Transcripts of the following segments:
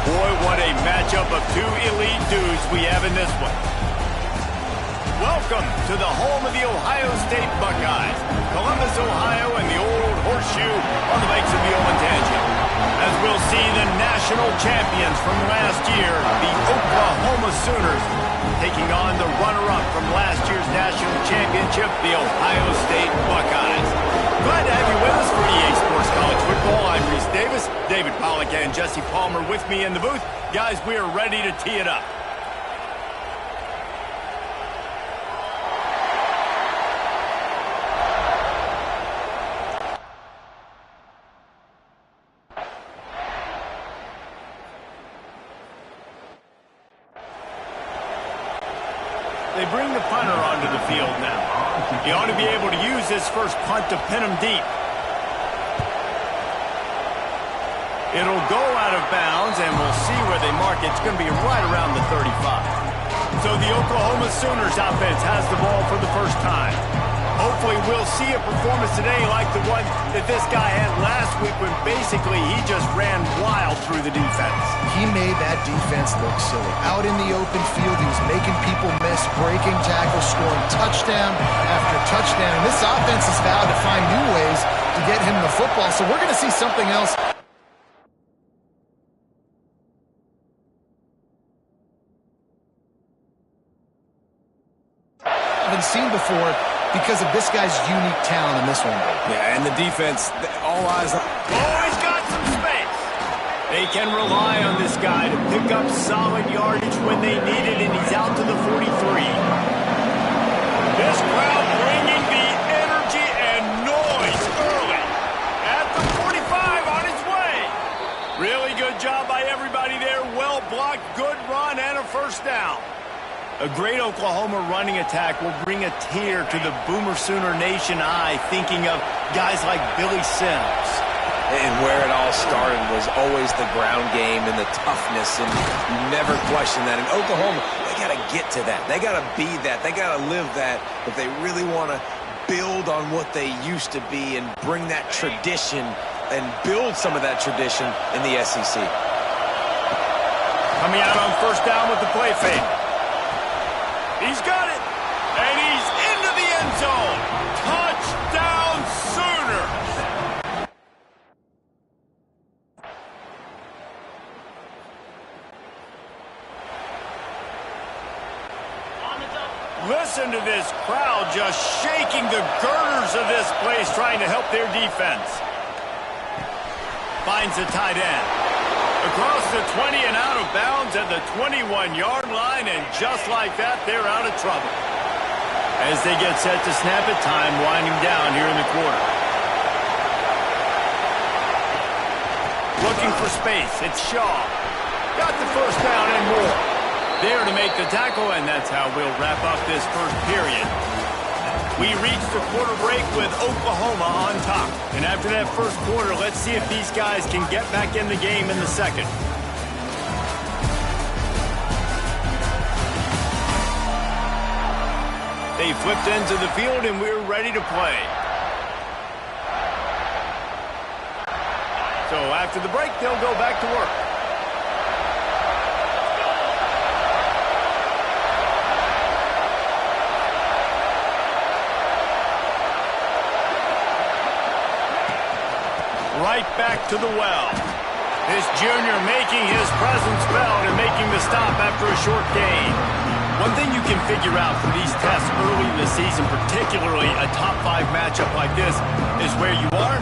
Boy, what a matchup of two elite dudes we have in this one. Welcome to the home of the Ohio State Buckeyes, Columbus, Ohio, and the Old Horseshoe on the banks of the Olentangy. As we'll see the national champions from last year, the Oklahoma Sooners, taking on the runner-up from last year's national championship, the Ohio State Buckeyes. Glad to have you with us for EA Sports College Football. I'm Reese Davis, David Pollack, and Jesse Palmer with me in the booth. Guys, we are ready to tee it up. They bring the punter onto the field now. He ought to be able to use this first punt to pin him deep. It'll go out of bounds, and we'll see where they mark it. It's going to be right around the 35. So the Oklahoma Sooners offense has the ball for the first time. Hopefully we'll see a performance today like the one that this guy had last week when basically he just ran wild through the defense. He made that defense look silly. Out in the open field, he was making people miss, breaking tackles, scoring touchdown after touchdown. And this offense has vowed to find new ways to get him the football, so we're going to see something else. Haven't seen before because of this guy's unique talent in this one. Yeah, and the defense, all eyes on... Oh, he's got some space. They can rely on this guy to pick up solid yardage when they need it, and he's out to the 43. This crowd bringing the energy and noise early. At the 45 on his way. Really good job by everybody there. Well blocked, good run, and a first down. A great Oklahoma running attack will bring a tear to the Boomer Sooner Nation eye, thinking of guys like Billy Sims. And where it all started was always the ground game and the toughness, and you never question that. In Oklahoma, they got to get to that. They got to be that. They got to live that if they really want to build on what they used to be and bring that tradition and build some of that tradition in the SEC. Coming out on first down with the play fake. He's got it, and he's into the end zone. Touchdown, Sooners! Listen to this crowd just shaking the girders of this place, trying to help their defense. Finds the tight end. Across the 20 and out of bounds at the 21-yard line, and just like that, they're out of trouble. As they get set to snap it, time winding down here in the quarter. Looking for space, it's Shaw. Got the first down and more. There to make the tackle, and that's how we'll wrap up this first period. We reached the quarter break with Oklahoma on top. And after that first quarter, let's see if these guys can get back in the game in the second. They flipped into the field, and we're ready to play. So after the break, they'll go back to work. Right back to the well. This junior making his presence felt and making the stop after a short gain. One thing you can figure out from these tests early in the season, particularly a top 5 matchup like this, is where you are.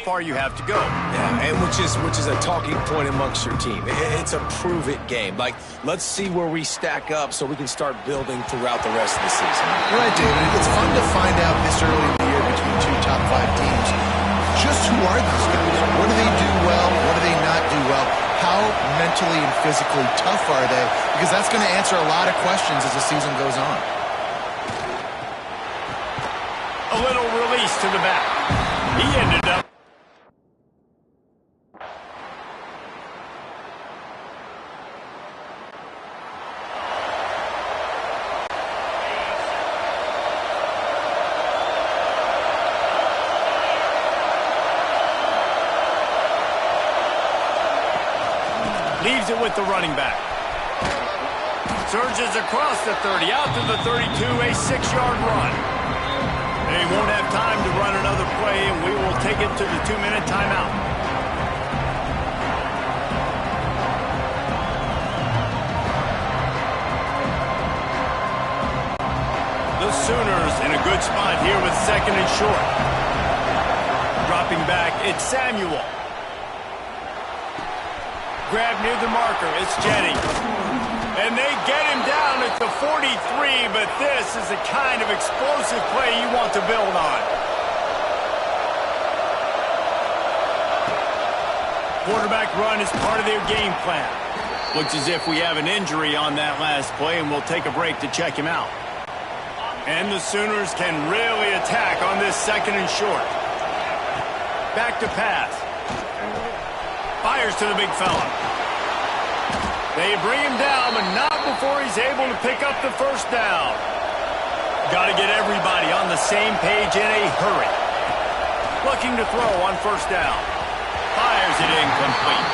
far you have to go. Yeah, and which is a talking point amongst your team. It's a prove-it game. Like, let's see where we stack up so we can start building throughout the rest of the season. You're right, David. It's fun to find out this early in the year between two top 5 teams. Just who are these guys? What do they do well? What do they not do well? How mentally and physically tough are they? Because that's going to answer a lot of questions as the season goes on. A little release to the back. He ended up. Leaves it with the running back. Surges across the 30, out to the 32, a 6-yard run. They won't have time to run another play, and we will take it to the 2-minute timeout. The Sooners in a good spot here with 2nd and short. Dropping back, it's Samuel. Grab near the marker, it's Jennings. And they get him down at the 43, but this is the kind of explosive play you want to build on. Quarterback run is part of their game plan. Looks as if we have an injury on that last play, and we'll take a break to check him out. And the Sooners can really attack on this 2nd and short. Back to pass. Fires to the big fella. They bring him down, but not before he's able to pick up the first down. Got to get everybody on the same page in a hurry. Looking to throw on first down. Fires it incomplete.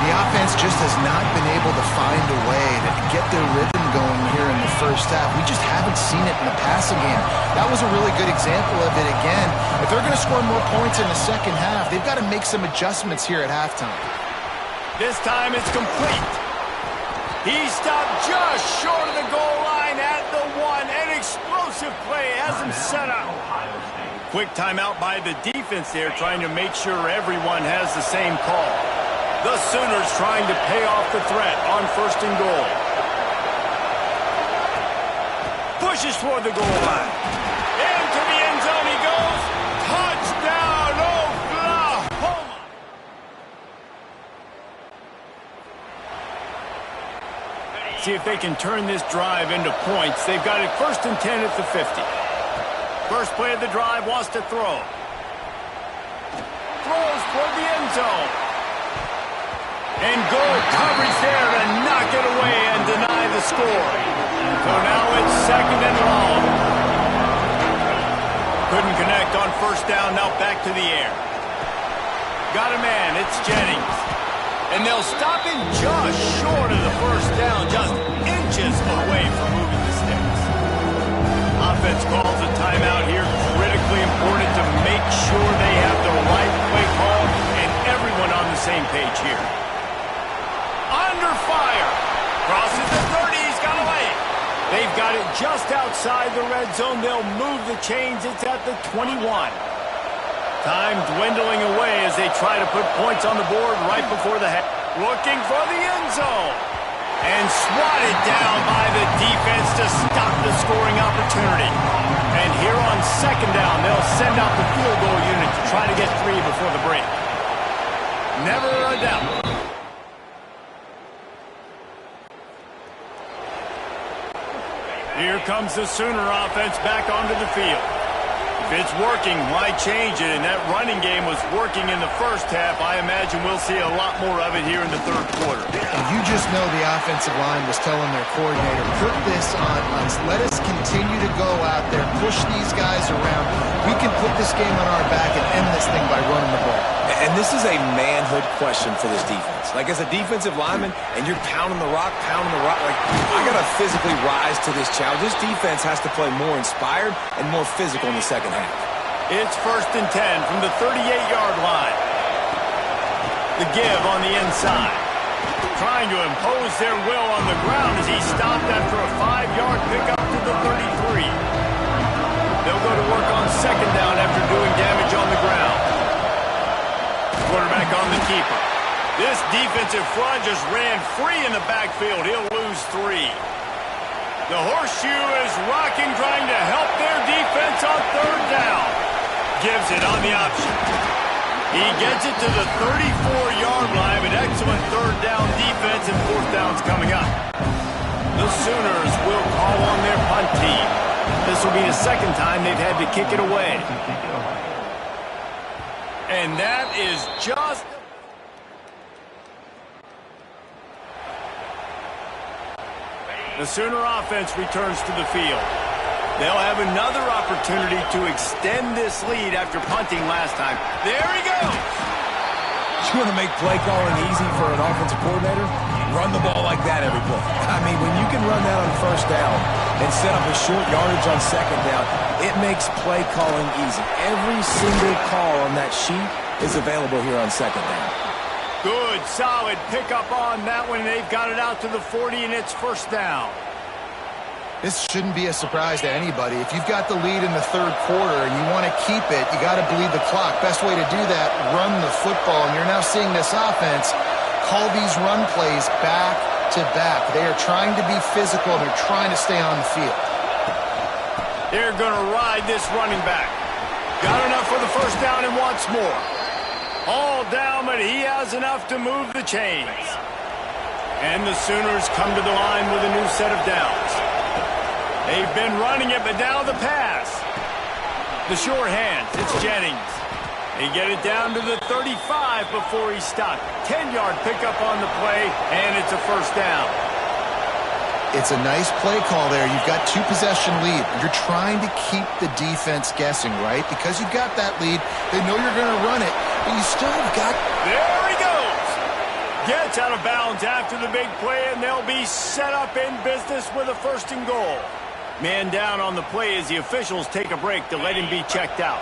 The offense just has not been able to find a way to get their rhythm going here in the first half. We just haven't seen it in the passing game. That was a really good example of it again. If they're going to score more points in the second half, they've got to make some adjustments here at halftime. This time it's complete. He stopped just short of the goal line at the 1. An explosive play has him set up. Quick timeout by the defense there, trying to make sure everyone has the same call. The Sooners trying to pay off the threat on 1st and goal. Pushes toward the goal line. Into the end zone he goes. Touchdown, Oklahoma! See if they can turn this drive into points. They've got it 1st and 10 at the 50. First play of the drive, wants to throw. Throws toward the end zone. And good coverage there to knock it away and deny the score. So now it's 2nd and long. Couldn't connect on first down, now back to the air. Got a man, it's Jennings. And they'll stop him just short of the first down, just inches away from moving the sticks. Offense calls a timeout here. Critically important to make sure they have the right play call and everyone on the same page here. Under fire. Crosses the 30. He's got away. They've got it just outside the red zone. They'll move the chains. It's at the 21. Time dwindling away as they try to put points on the board right before the half. Looking for the end zone. And swatted down by the defense to stop the scoring opportunity. And here on 2nd down, they'll send out the field goal unit to try to get 3 before the break. Never a doubt. Here comes the Sooner offense back onto the field. If it's working, why change it? And that running game was working in the first half. I imagine we'll see a lot more of it here in the 3rd quarter. And you just know the offensive line was telling their coordinator, put this on us. Let us continue to go out there, push these guys around. We can put this game on our back and end this thing by running the ball. And this is a manhood question for this defense. Like, as a defensive lineman, and you're pounding the rock, like, I got to physically rise to this challenge. This defense has to play more inspired and more physical in the second half. It's 1st and 10 from the 38-yard line. The give on the inside. Trying to impose their will on the ground as he stopped after a 5-yard pickup to the 33. They'll go to work on 2nd down after doing damage on the ground. Quarterback on the keeper. This defensive front just ran free in the backfield. He'll lose 3. The horseshoe is rocking, trying to help their defense on 3rd down. Gives it on the option. He gets it to the 34-yard line, but excellent 3rd down defense, and 4th down's coming up. The Sooners will call on their punt team. This will be the 2nd time they've had to kick it away. And that is just... The Sooner offense returns to the field. They'll have another opportunity to extend this lead after punting last time. There he goes! You want to make play calling easy for an offensive coordinator? Run the ball like that every play. I mean, when you can run that on 1st down and set up a short yardage on 2nd down, it makes play calling easy. Every single call on that sheet is available here on 2nd down. Good, solid pickup on that one. They've got it out to the 40, and it's 1st down. This shouldn't be a surprise to anybody. If you've got the lead in the 3rd quarter and you want to keep it, you got to bleed the clock. Best way to do that, run the football. And you're now seeing this offense call these run plays back to back. They are trying to be physical. They're trying to stay on the field. They're going to ride this running back. Got enough for the 1st down and wants more. All down, but he has enough to move the chains. And the Sooners come to the line with a new set of downs. They've been running it, but now the pass. The short hands, it's Jennings. They get it down to the 35 before he stopped. 10-yard pickup on the play, and it's a 1st down. It's a nice play call there. You've got 2-possession lead. You're trying to keep the defense guessing, right? Because you've got that lead, they know you're going to run it, but you still have got... There he goes! Gets out of bounds after the big play, and they'll be set up in business with a 1st and goal. Man down on the play as the officials take a break to let him be checked out.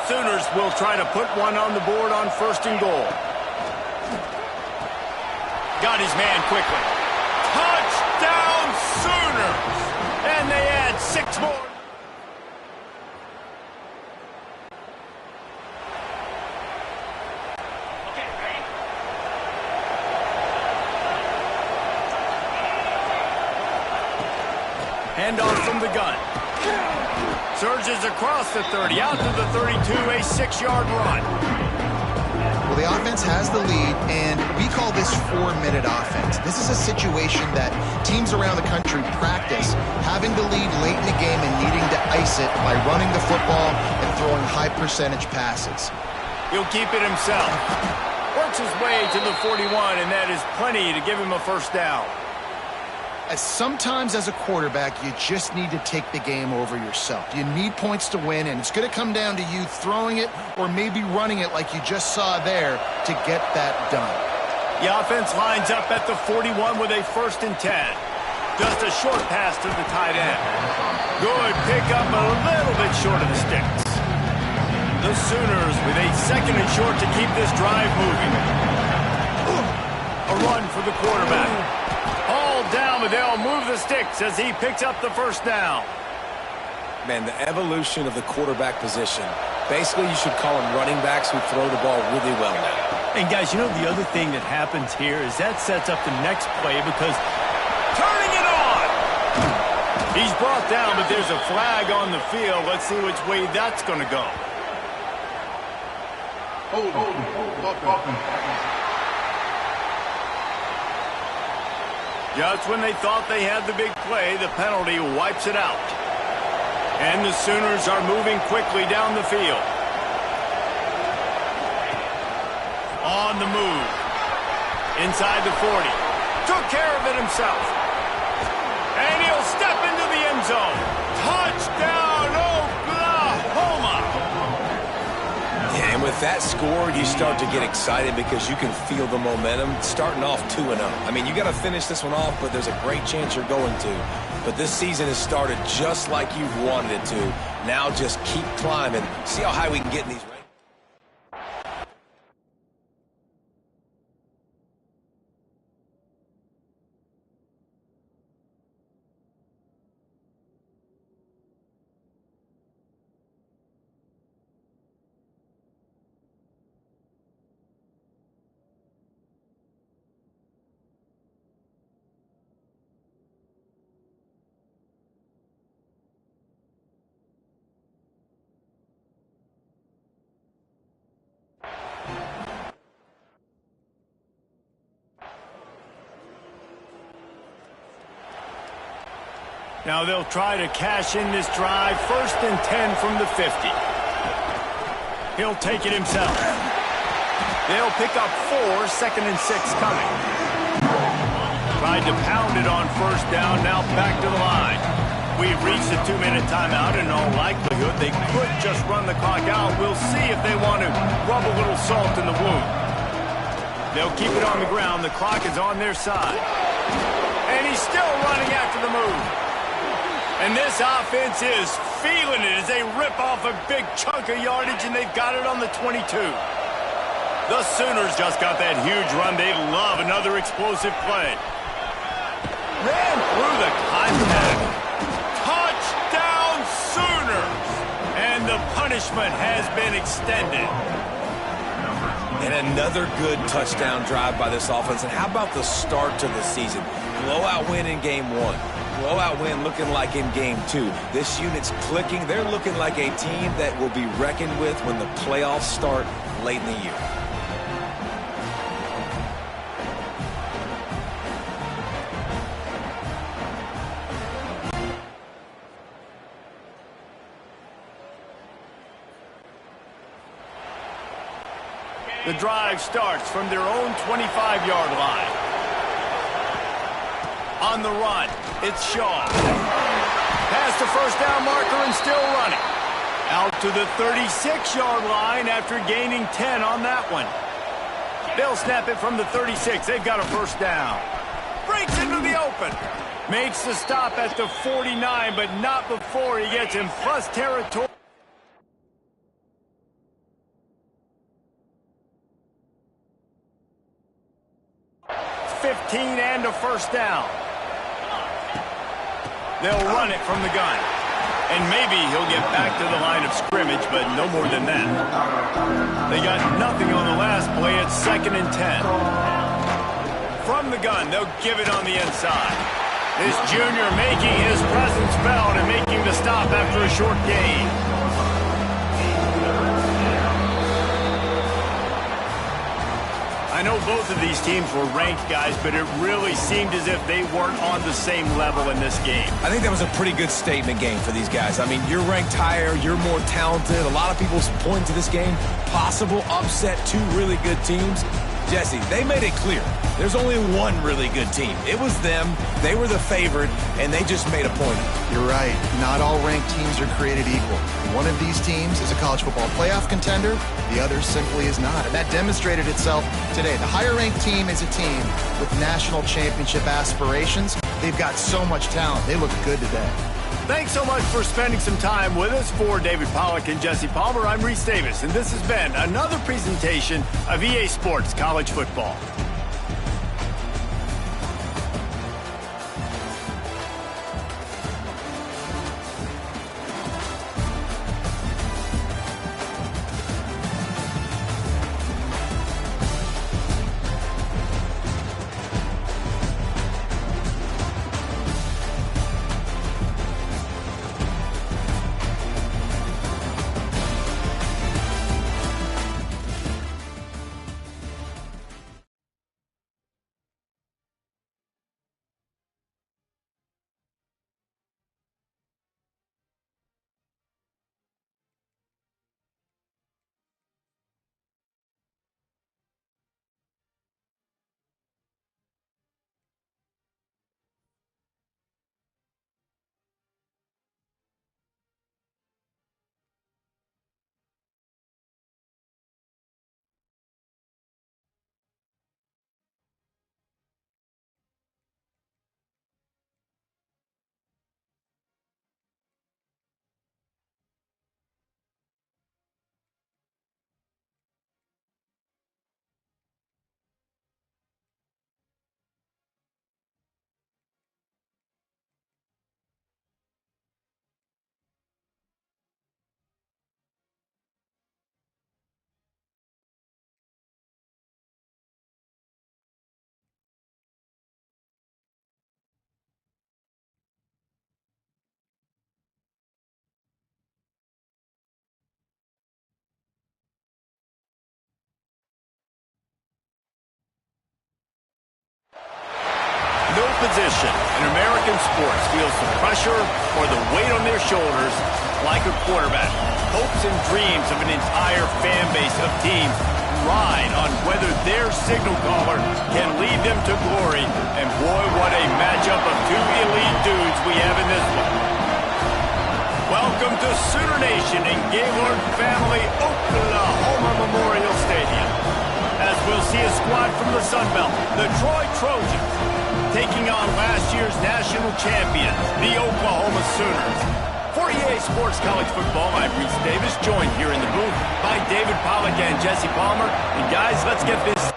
Sooners will try to put one on the board on 1st and goal. Got his man quickly. Touchdown Sooners! And they add 6 more. Handoff from the gun. Surges across the 30, out to the 32, a 6-yard run. Well, the offense has the lead, and we call this 4-minute offense. This is a situation that teams around the country practice, having the lead late in the game and needing to ice it by running the football and throwing high-percentage passes. He'll keep it himself. Works his way to the 41, and that is plenty to give him a 1st down. Sometimes as a quarterback, you just need to take the game over yourself. You need points to win, and it's going to come down to you throwing it or maybe running it like you just saw there to get that done. The offense lines up at the 41 with a 1st and 10. Just a short pass to the tight end. Good pickup, a little bit short of the sticks. The Sooners with a 2nd and short to keep this drive moving. A run for the quarterback. All down, but they'll move the sticks as he picks up the 1st down. Man, the evolution of the quarterback position. Basically, you should call them running backs who throw the ball really well now. And guys, you know the other thing that happens here is that sets up the next play because turning it on. He's brought down, but there's a flag on the field. Let's see which way that's going to go. Just when they thought they had the big play, the penalty wipes it out. And the Sooners are moving quickly down the field. On the move. Inside the 40. Took care of it himself. And he'll step into the end zone. Touchdown, Oklahoma! Yeah, and with that score, you start to get excited because you can feel the momentum starting off 2-0. I mean, you got to finish this one off, but there's a great chance you're going to. But this season has started just like you've wanted it to. Now just keep climbing. See how high we can get in these rankings. Now they'll try to cash in this drive. 1st and 10 from the 50. He'll take it himself. They'll pick up 4, 2nd and 6 coming. Tried to pound it on 1st down, now back to the line. We've reached a 2-minute timeout, and in all likelihood, they could just run the clock out. We'll see if they want to rub a little salt in the wound. They'll keep it on the ground. The clock is on their side. And he's still running after the move. And this offense is feeling it as they rip off a big chunk of yardage, and they've got it on the 22. The Sooners just got that huge run. They love another explosive play. Ran through the contact. Touchdown Sooners! And the punishment has been extended. And another good touchdown drive by this offense. And how about the start to the season? Blowout win in game 1. Blowout win looking like in game 2. This unit's clicking. They're looking like a team that will be reckoned with when the playoffs start late in the year. The drive starts from their own 25-yard line. On the run, it's Shaw. Past the 1st down marker and still running. Out to the 36-yard line after gaining 10 on that one. They'll snap it from the 36. They've got a 1st down. Breaks into the open. Makes the stop at the 49, but not before he gets in plus territory. 15 and a 1st down. They'll run it from the gun. And maybe he'll get back to the line of scrimmage, but no more than that. They got nothing on the last play. It's 2nd and 10. From the gun, they'll give it on the inside. This junior making his presence felt and making the stop after a short gain. I know both of these teams were ranked, guys, but it really seemed as if they weren't on the same level in this game. I think that was a pretty good statement game for these guys. I mean, you're ranked higher, you're more talented. A lot of people point to this game, possible upset, 2 really good teams. Jesse, they made it clear. There's only one really good team. It was them. They were the favorite, and they just made a point. You're right. Not all ranked teams are created equal. One of these teams is a college football playoff contender. The other simply is not. And that demonstrated itself today. The higher-ranked team is a team with national championship aspirations. They've got so much talent. They look good today. Thanks so much for spending some time with us. For David Pollack and Jesse Palmer, I'm Reese Davis, and this has been another presentation of EA Sports College Football. no position in American sports feels the pressure or the weight on their shoulders like a quarterback. Hopes and dreams of an entire fan base of teams ride on whether their signal caller can lead them to glory. And boy, what a matchup of two elite dudes we have in this one. Welcome to Sooner Nation in Gaylord Family Oklahoma Memorial Stadium. As we'll see a squad from the Sun Belt, the Troy Trojans, taking on last year's national champions, the Oklahoma Sooners. For EA Sports College Football, I'm Reese Davis, joined here in the booth by David Pollack and Jesse Palmer. And guys, let's get this.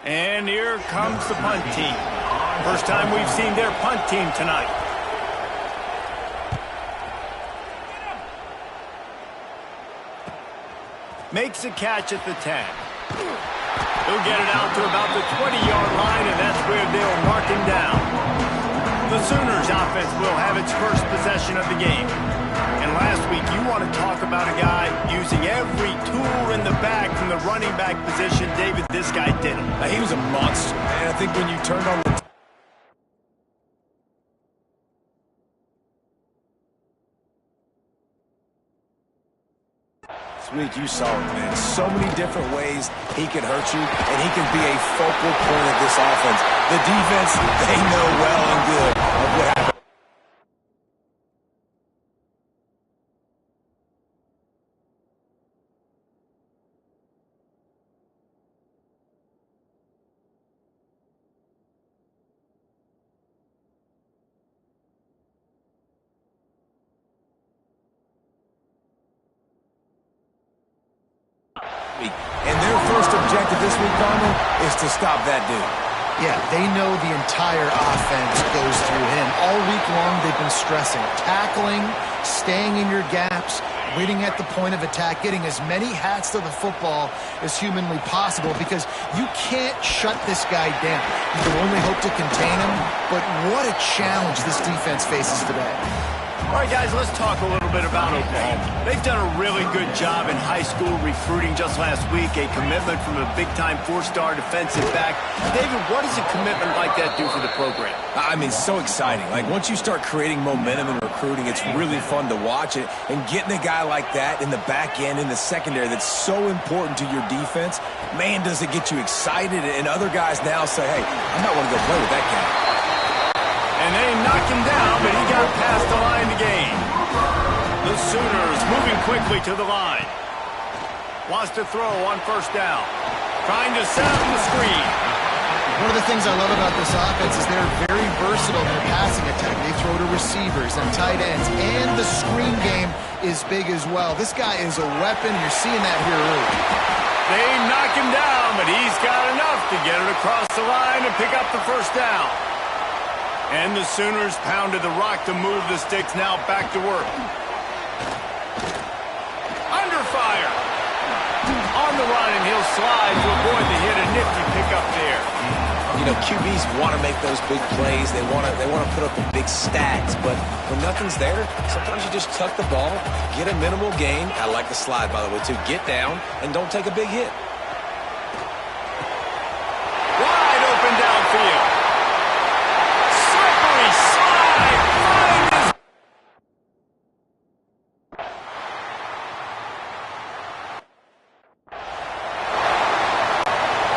And here comes the punt team. First time we've seen their punt team tonight. Makes a catch at the 10. He'll get it out to about the 20-yard line, and that's where they'll mark him down. The Sooners offense will have its first possession of the game. And last week, you want to talk about a guy using every tool in the bag from the running back position. David, this guy did it. He was a monster. And I think when you turned on the week, you saw it, man. So many different ways he can hurt you, and he can be a focal point of this offense. The defense, they know well and good of what happened. And their first objective this week, Palmer, is to stop that dude. Yeah, they know the entire offense goes through him. All week long, they've been stressing tackling, staying in your gaps, waiting at the point of attack, getting as many hats to the football as humanly possible, because you can't shut this guy down. You can only hope to contain him, but what a challenge this defense faces today. All right, guys, let's talk a little bit about Oklahoma. They've done a really good job in high school recruiting just last week, a commitment from a big-time four-star defensive back. David, what does a commitment like that do for the program? I mean, so exciting. Like, once you start creating momentum in recruiting, it's really fun to watch it. And getting a guy like that in the back end, in the secondary, that's so important to your defense, man, does it get you excited. And other guys now say, hey, I might want to go play with that guy. And they knocked him down, but he got past the line to gain. The Sooners moving quickly to the line. Wants to throw on first down. Trying to set up the screen. One of the things I love about this offense is they're very versatile in their passing attack. They throw to receivers and tight ends, and the screen game is big as well. This guy is a weapon. You're seeing that here early. They knock him down, but he's got enough to get it across the line and pick up the first down. And the Sooners pounded the rock to move the sticks, now back to work. Under fire. On the run, and he'll slide to avoid the hit. A nifty pickup there. You know, QBs want to make those big plays. They want to put up the big stats, but when nothing's there, sometimes you just tuck the ball, get a minimal gain. I like the slide, by the way, too. Get down and don't take a big hit. Wide open downfield. Slippery slide.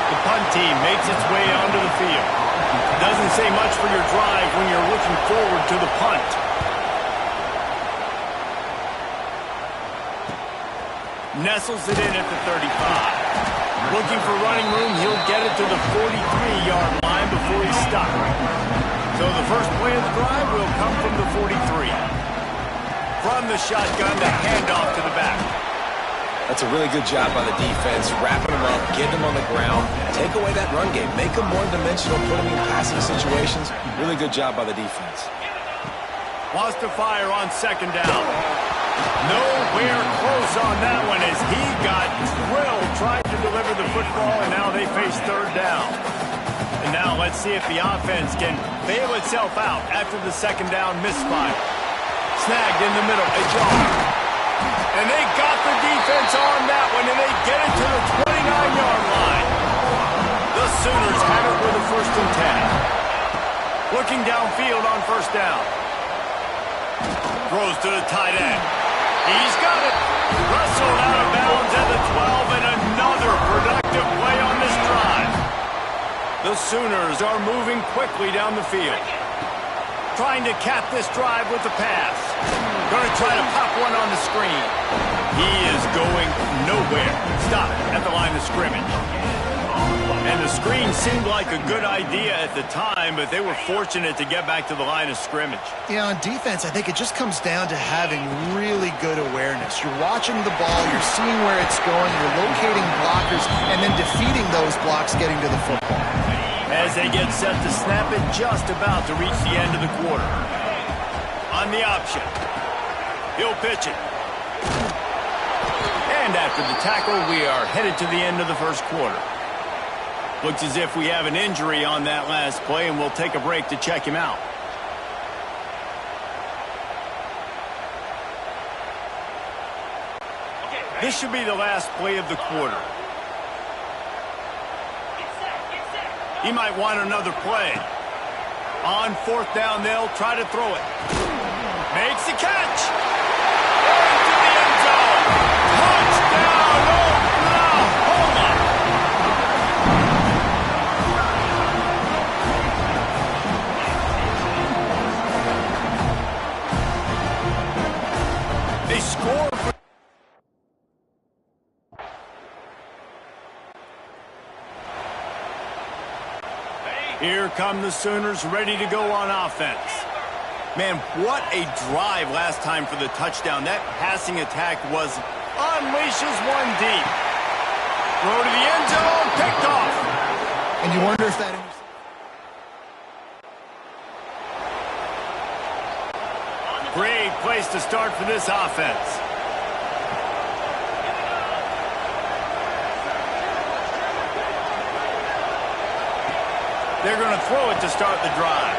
The punt team makes its way onto the field. Doesn't say much for your drive when you're looking forward to the punt. Nestles it in at the 35. Looking for running room, he'll get it to the 43-yard line before he's stopped. So the first play of the drive will come from the 43. From the shotgun, the handoff to the back. That's a really good job by the defense, wrapping them up, getting them on the ground, take away that run game, make them one-dimensional, put them in passing situations. Really good job by the defense. Wants to fire on second down. Nowhere close on that one as he got drilled, tried to deliver the football, and now they face third down. And now let's see if the offense can bail itself out after the second down misfire. Snagged in the middle, a jar. And they got the defense on that one, and they get it to the 29-yard line. The Sooners have it with a 1st and 10. Looking downfield on first down. Throws to the tight end. He's got it. Wrestled out of bounds at the 12, and another productive play on this drive. The Sooners are moving quickly down the field. Trying to cap this drive with the pass. Going to try to pop one on the screen. He is going nowhere. Stop at the line of scrimmage. And the screen seemed like a good idea at the time, but they were fortunate to get back to the line of scrimmage. Yeah, on defense, I think it just comes down to having really good awareness. You're watching the ball, you're seeing where it's going, you're locating blockers, and then defeating those blocks getting to the football. As they get set to snap it, just about to reach the end of the quarter. On the option. He'll pitch it. And after the tackle, we are headed to the end of the first quarter. Looks as if we have an injury on that last play, and we'll take a break to check him out. This should be the last play of the quarter. He might want another play. On 4th down, they'll try to throw it. Makes the catch. Into the end zone. Touchdown, Oklahoma. They score for... Here come the Sooners ready to go on offense. Man, what a drive last time for the touchdown. That passing attack was unleashes one deep. Throw to the end zone, picked off. And you wonder if that... Great place to start for this offense. They're going to throw it to start the drive.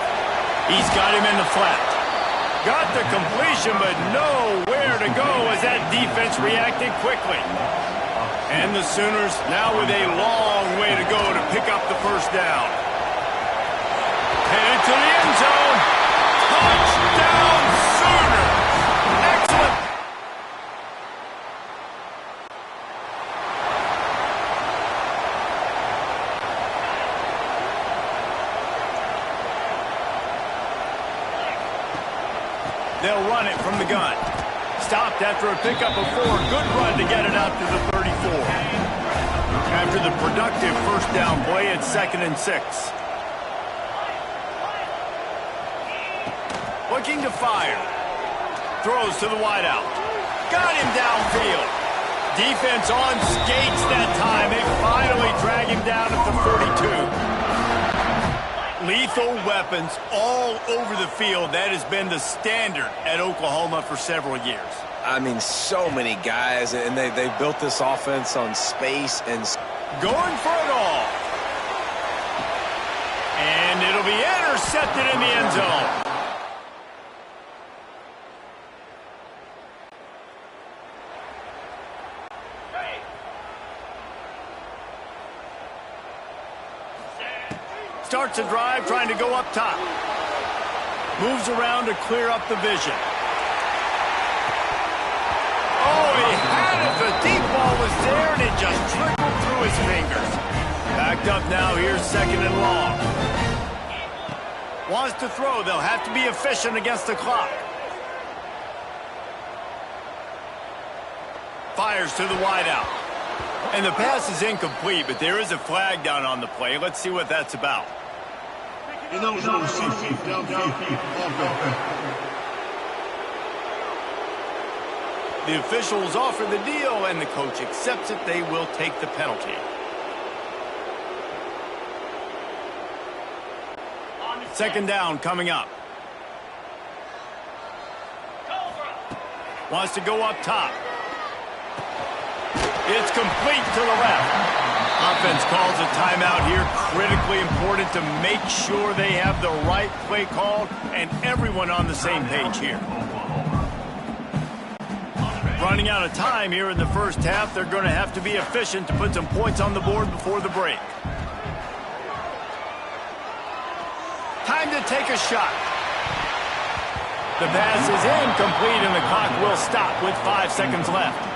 He's got him in the flat. Got the completion, but nowhere to go as that defense reacted quickly. And the Sooners now with a long way to go to pick up the first down. Headed to the end zone. Touchdown, Sooners! Excellent. They'll run it from the gun. Stopped after a pickup of 4. Good run to get it out to the 34. After the productive first down play, it's 2nd and 6. Looking to fire. Throws to the wideout. Got him downfield. Defense on skates that time. They finally drag him down at the 42. Lethal weapons all over the field. That has been the standard at Oklahoma for several years. I mean, so many guys, and they built this offense on space and... Going for it all. And it'll be intercepted in the end zone. Starts a drive trying to go up top. Moves around to clear up the vision. Oh, he had it. The deep ball was there, and it just trickled through his fingers. Backed up now. Here's 2nd and long. Wants to throw. They'll have to be efficient against the clock. Fires to the wideout. And the pass is incomplete, but there is a flag down on the play. Let's see what that's about. The officials offer the deal, and the coach accepts it. They will take the penalty. Second down coming up. Wants to go up top. It's complete to the left. Offense calls a timeout here. Critically important to make sure they have the right play called and everyone on the same page here. Running out of time here in the first half. They're going to have to be efficient to put some points on the board before the break. Time to take a shot. The pass is incomplete, and the clock will stop with 5 seconds left.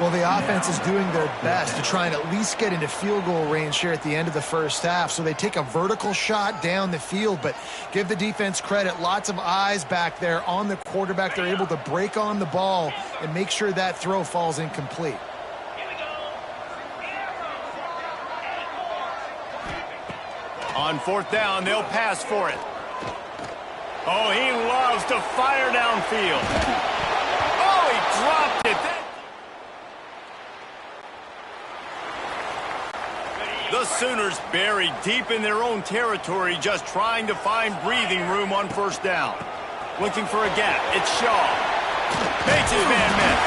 Well, the offense is doing their best to try and at least get into field goal range here at the end of the first half. So they take a vertical shot down the field, but give the defense credit. Lots of eyes back there on the quarterback. They're able to break on the ball and make sure that throw falls incomplete. On 4th down, they'll pass for it. Oh, he loves to fire downfield. Oh, he dropped it. The Sooners buried deep in their own territory, just trying to find breathing room on 1st down. Looking for a gap. It's Shaw. Makes his man miss.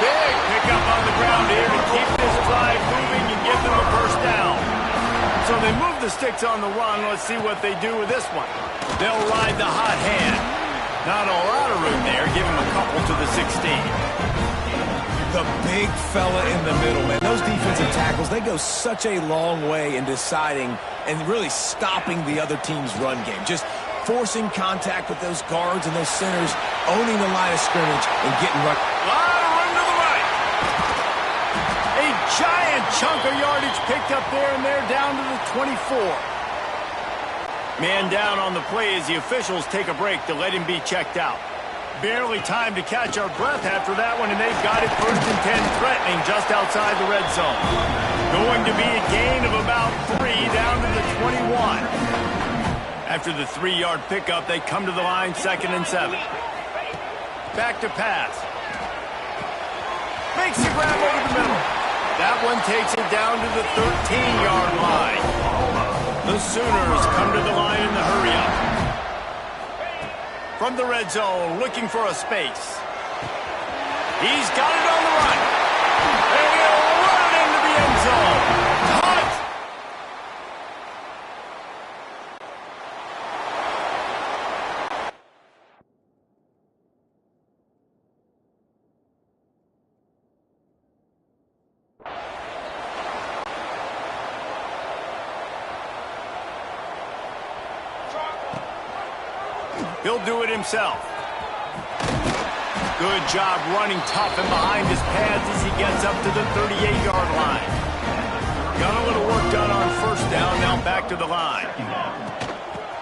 Big pickup on the ground here to keep this drive moving and give them a 1st down. So they move the sticks on the run. Let's see what they do with this one. They'll ride the hot hand. Not a lot of room there. Give him a couple to the 16. The big fella in the middle, man. Those defensive tackles, they go such a long way in deciding and really stopping the other team's run game. Just forcing contact with those guards and those centers, owning the line of scrimmage and getting run. A lot of room to the right. A giant chunk of yardage picked up there, and they're down to the 24. Man down on the play as the officials take a break to let him be checked out. Barely time to catch our breath after that one, and they've got it 1st and 10, threatening just outside the red zone. Going to be a gain of about 3 down to the 21. After the 3-yard pickup, they come to the line 2nd and 7. Back to pass. Makes the grab over the middle. That one takes it down to the 13-yard line. The Sooners come to the line in the hurry-up. From the red zone, looking for a space. He's got it on the run. And he'll run it into the end zone. Caught! He'll do it himself. Good job running tough and behind his pads as he gets up to the 38-yard line. Got a little work done on 1st down, now back to the line.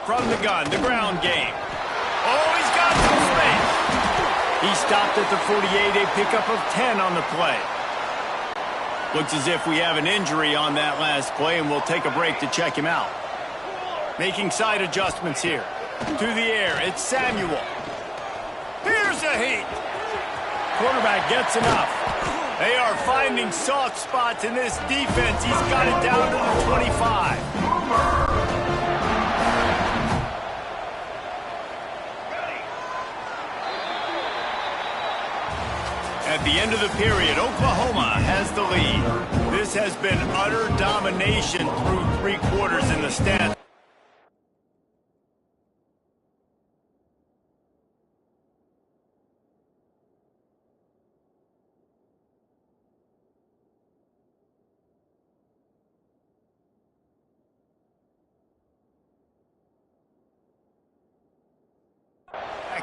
From the gun, the ground game. Oh, he's got some space. He stopped at the 48, a pickup of 10 on the play. Looks as if we have an injury on that last play, and we'll take a break to check him out. Making side adjustments here. To the air, it's Samuel. Here's a heat. Quarterback gets enough. They are finding soft spots in this defense. He's got it down to the 25. At the end of the period, Oklahoma has the lead. This has been utter domination through 3 quarters in the stats.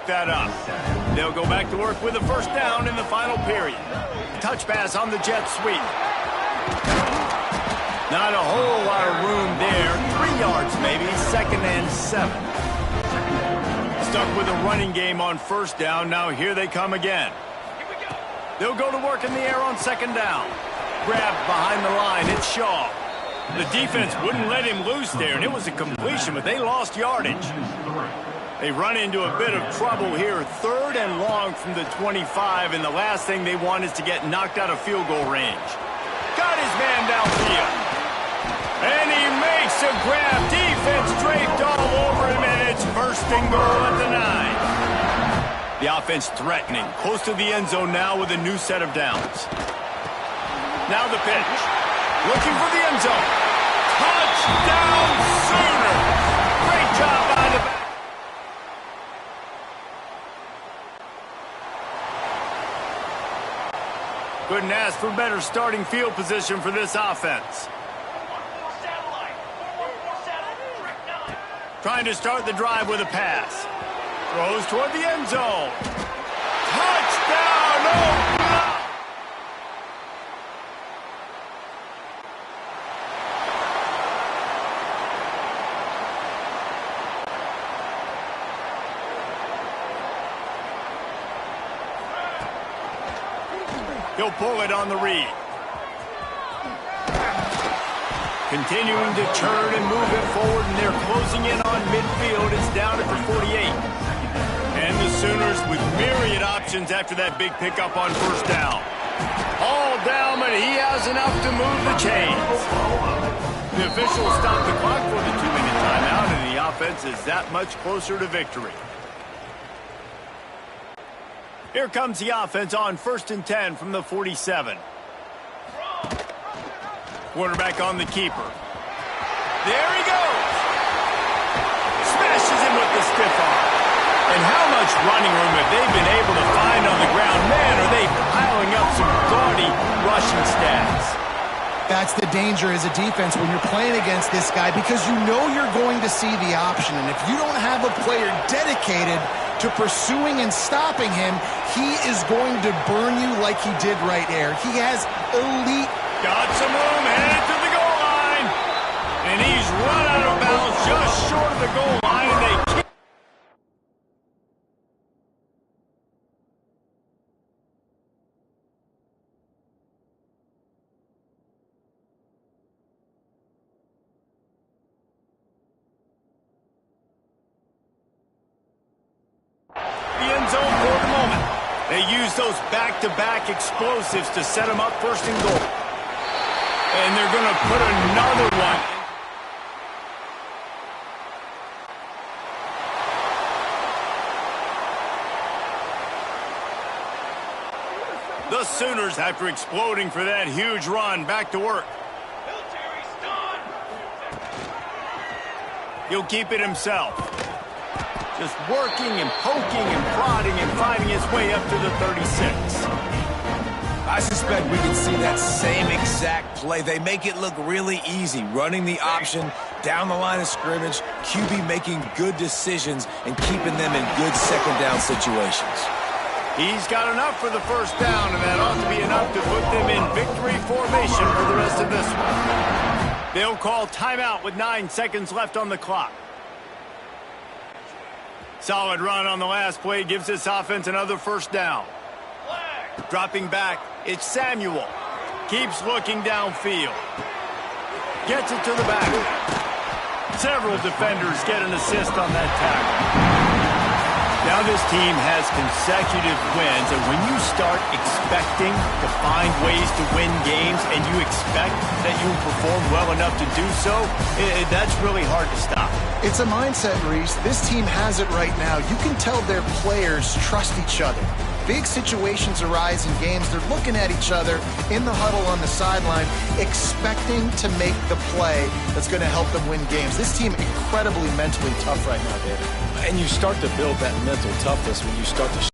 That up. They'll go back to work with a first down in the final period. Touch pass on the jet sweep. Not a whole lot of room there. 3 yards maybe, 2nd and 7. Stuck with a running game on first down. Now here they come again. They'll go to work in the air on 2nd down. Grabbed behind the line, it's Shaw. The defense wouldn't let him loose there, and it was a completion, but they lost yardage. They run into a bit of trouble here. 3rd and long from the 25, and the last thing they want is to get knocked out of field goal range. Got his man downfield. And he makes a grab. Defense draped all over him, and it's 1st and goal at the 9. The offense threatening. Close to the end zone now with a new set of downs. Now the pitch. Looking for the end zone. Touchdown Sooners. Great job by the back. Couldn't ask for better starting field position for this offense. Trying to start the drive with a pass. Throws toward the end zone. Touchdown! Oh, no! He'll pull it on the read. Continuing to turn and move it forward, and they're closing in on midfield. It's down at the 48. And the Sooners with myriad options after that big pickup on first down. All down, but he has enough to move the chains. The officials stopped the clock for the 2-minute timeout, and the offense is that much closer to victory. Here comes the offense on 1st and 10 from the 47. Quarterback on the keeper. There he goes. Smashes him with the stiff arm. And how much running room have they been able to find on the ground? Man, are they piling up some gaudy rushing stats. That's the danger as a defense when you're playing against this guy, because you know you're going to see the option. And if you don't have a player dedicated to pursuing and stopping him, he is going to burn you like he did right there. He has elite. Got some room, headed to the goal line. And he's run out of bounds just short of the goal line. And they kick. The end zone for the moment. They use those back-to-back explosives to set them up 1st and goal. And they're going to put another one. The Sooners, after exploding for that huge run, back to work. He'll keep it himself. Just working and poking and prodding and finding his way up to the 36. I suspect we can see that same exact play. They make it look really easy, running the option down the line of scrimmage, QB making good decisions and keeping them in good 2nd down situations. He's got enough for the first down, and that ought to be enough to put them in victory formation for the rest of this one. They'll call timeout with 9 seconds left on the clock. Solid run on the last play gives this offense another first down. Dropping back, it's Samuel. Keeps looking downfield. Gets it to the back. Several defenders get an assist on that tackle. Now this team has consecutive wins, and when you start expecting to find ways to win games and you expect that you will perform well enough to do so, that's really hard to stop. It's a mindset, Reese. This team has it right now. You can tell their players trust each other. Big situations arise in games. They're looking at each other in the huddle on the sideline, expecting to make the play that's going to help them win games. This team incredibly mentally tough right now, David. And you start to build that mental toughness when you start to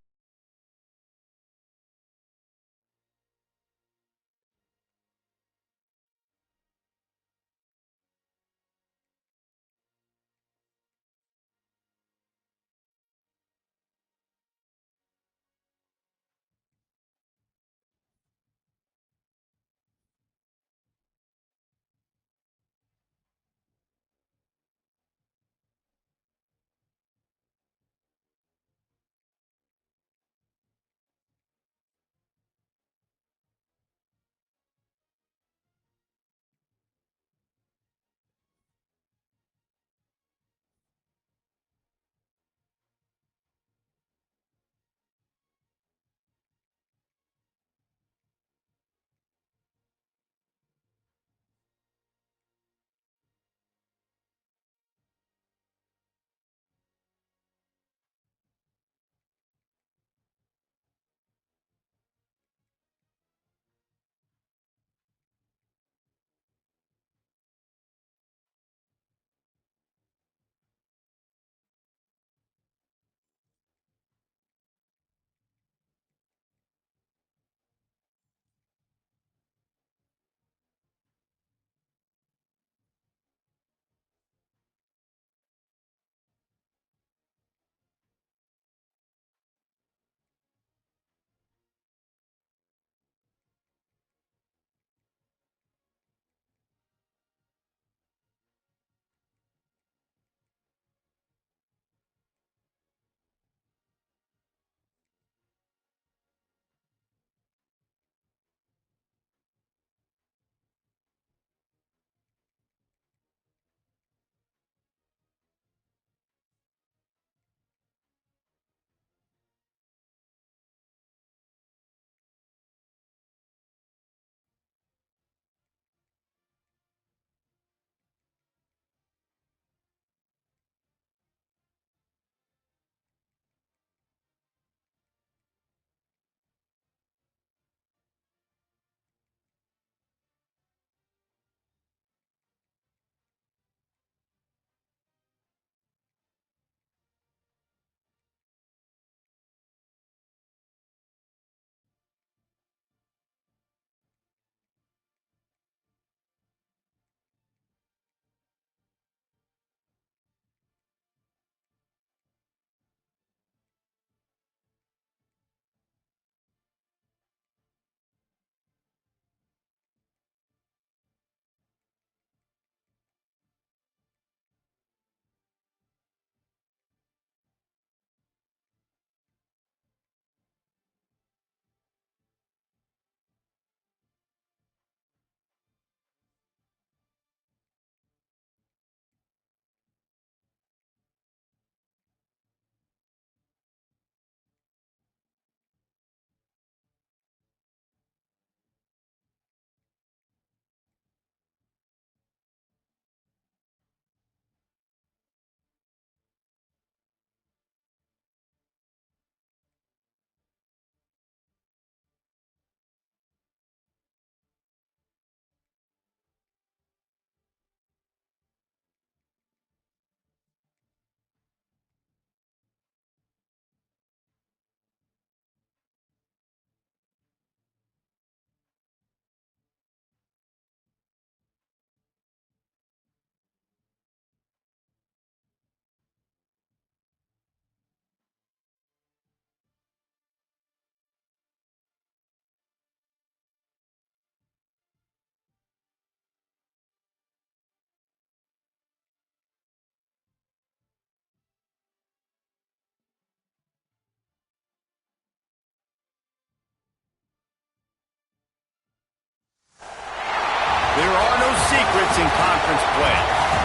There are no secrets in conference play.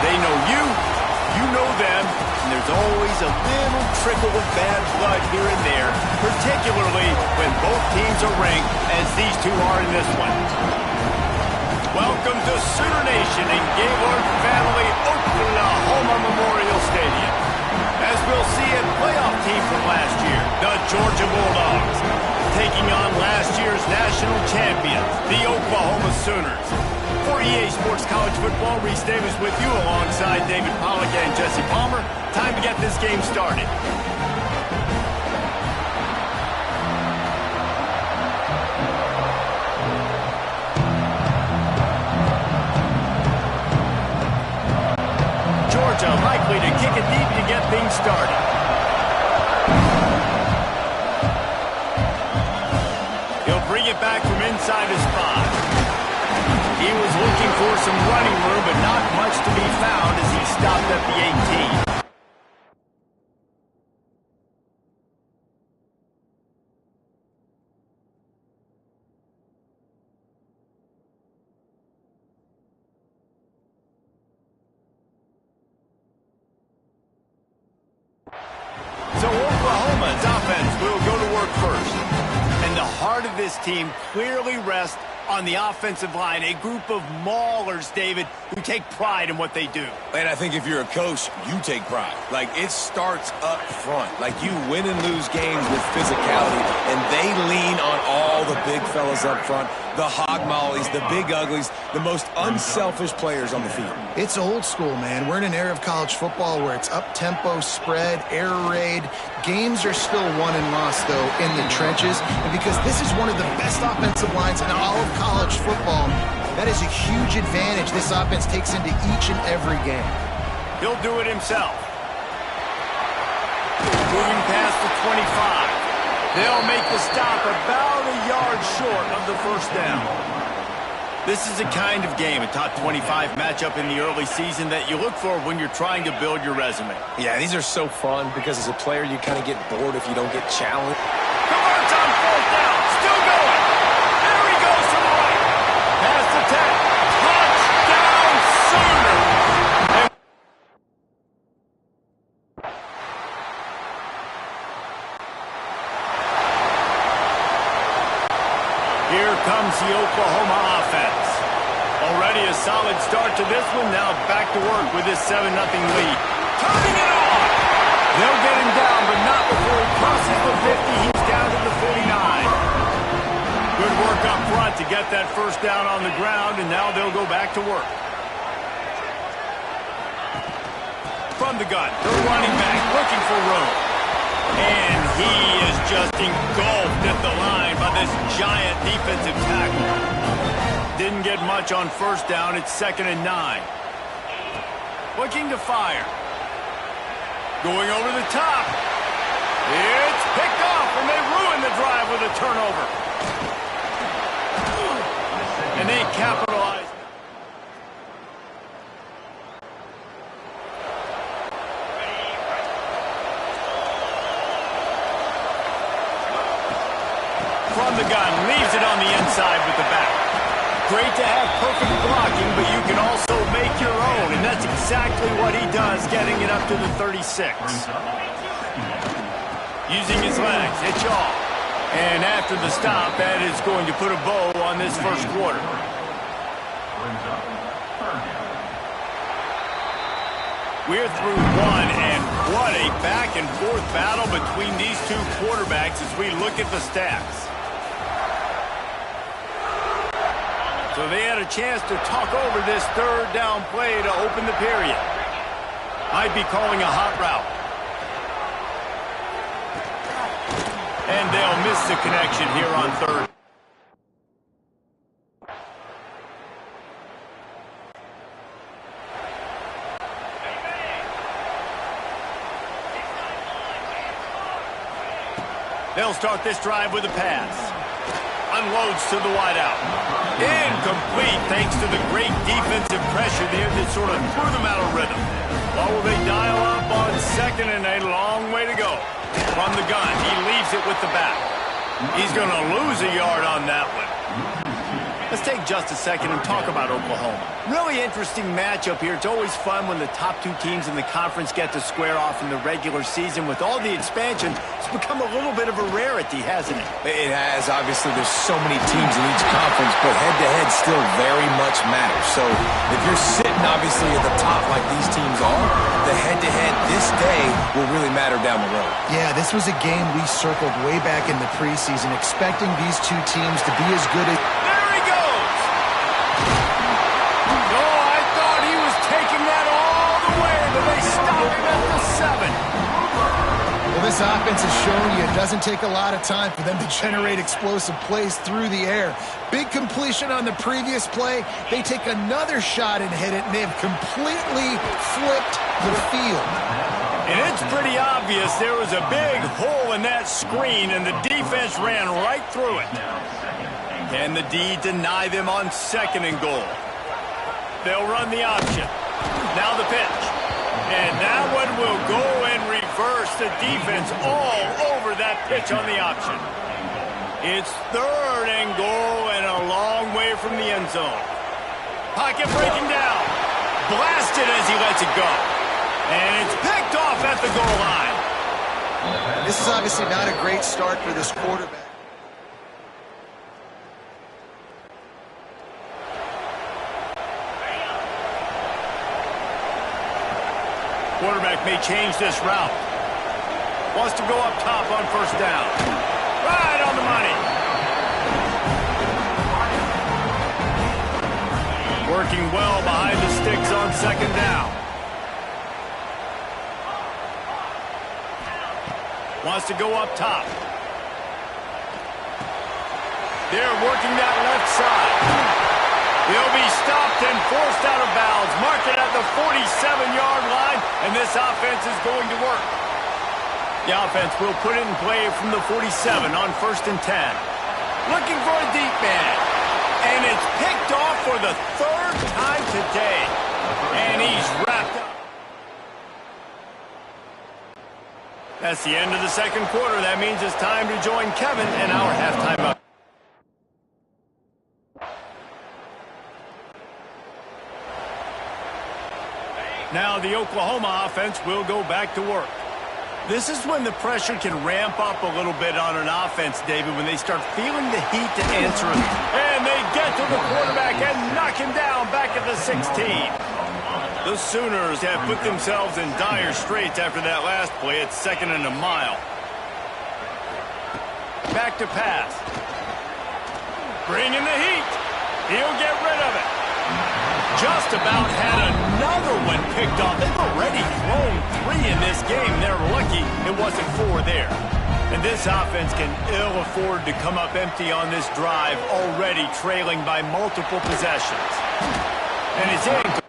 They know you, you know them, and there's always a little trickle of bad blood here and there, particularly when both teams are ranked as these two are in this one. Welcome to Sooner Nation in Gaylord Family Oklahoma Memorial Stadium. As we'll see a playoff team from last year, the Georgia Bulldogs, taking on last year's national champions, the Oklahoma Sooners. For EA Sports College Football, Reese Davis with you alongside David Pollack and Jesse Palmer. Time to get this game started. Georgia likely to kick it deep to get things started. He'll bring it back from inside his 5. He was looking for some running room, but not much to be found as he stopped at the 18. So Oklahoma's offense will go to work first. And the heart of this team clearly rests on the offensive line, a group of maulers, David, who take pride in what they do. And I think if you're a coach, you take pride. Like, it starts up front. Like, you win and lose games with physicality, and they lean on all the big fellas up front, the hog mollies, the big uglies, the most unselfish players on the field. It's old school, man. We're in an era of college football where it's up-tempo, spread, air raid. Games are still won and lost, though, in the trenches. And because this is one of the best offensive lines in all of college football, that is a huge advantage this offense takes into each and every game. He'll do it himself. Moving past the 25. They'll make the stop about a yard short of the first down. This is a kind of game, a top 25 matchup in the early season that you look for when you're trying to build your resume. Yeah, these are so fun because as a player, you kind of get bored if you don't get challenged. Converts on fourth down. Still going. There he goes to the right. Past the 10. Touchdown, Sooner. Here comes the Oklahoma offense. Already a solid start to this one. Now back to work with this 7-0 lead. Turning it on. They'll get him down, but not before he crosses the 50. He's down to the 49. Good work up front to get that first down on the ground, and now they'll go back to work. From the gun, the running back looking for room. And he is just engulfed at the line by this giant defensive tackle. Didn't get much on first down. It's 2nd and 9. Looking to fire. Going over the top. It's picked off, and they ruin the drive with a turnover. And they capitalize. From the gun, leaves it on the inside with the back. Great to have perfect blocking, but you can also make your own, and that's exactly what he does, getting it up to the 36. Using his legs, hitch off. And after the stop, that is going to put a bow on this first quarter. We're through one, and what a back-and-forth battle between these two quarterbacks as we look at the stats. So they had a chance to talk over this third down play to open the period. Might be calling a hot route. And they'll miss the connection here on third. They'll start this drive with a pass. Unloads to the wideout. Incomplete thanks to the great defensive pressure there that sort of threw them out of rhythm. Well, will they dial up on 2nd and a long way to go? From the gun, he leaves it with the back. He's going to lose a yard on that one. Let's take just a second and talk about Oklahoma. Really interesting matchup here. It's always fun when the top two teams in the conference get to square off in the regular season. With all the expansion, it's become a little bit of a rarity, hasn't it? It has. Obviously, there's so many teams in each conference, but head-to-head still very much matters. So if you're sitting, obviously, at the top like these teams are, the head-to-head this day will really matter down the road. Yeah, this was a game we circled way back in the preseason, expecting these two teams to be as good as... There he goes! Oh, I thought he was taking that all the way, but they stop him at the 7. Well, this offense has shown you it doesn't take a lot of time for them to generate explosive plays through the air. Big completion on the previous play. They take another shot and hit it, and they've completely flipped the field. And it's pretty obvious there was a big hole in that screen, and the defense ran right through it. Can the D deny them on 2nd and goal? They'll run the option. Now the pitch. And that one will go and reverse the defense all over that pitch on the option. It's 3rd and goal and a long way from the end zone. Pocket breaking down. Blasted as he lets it go. And it's picked off at the goal line. This is obviously not a great start for this quarterback. Quarterback may change this route. Wants to go up top on 1st down. Right on the money. Working well behind the sticks on 2nd down. Wants to go up top. They're working that left side. He'll be stopped and forced out of bounds. Marked it at the 47-yard line, and this offense is going to work. The offense will put it in play from the 47 on 1st and 10. Looking for a deep man. And it's picked off for the 3rd time today. And he's wrapped up. That's the end of the 2nd quarter. That means it's time to join Kevin and our halftime up. Now the Oklahoma offense will go back to work. This is when the pressure can ramp up a little bit on an offense, David, when they start feeling the heat to answer it. And they get to the quarterback and knock him down back at the 16. The Sooners have put themselves in dire straits after that last play at 2nd and a mile. Back to pass. Bring in the heat. He'll get rid of it. Just about had another one picked off. They've already thrown 3 in this game. They're lucky it wasn't 4 there. And this offense can ill afford to come up empty on this drive, already trailing by multiple possessions. And it's in.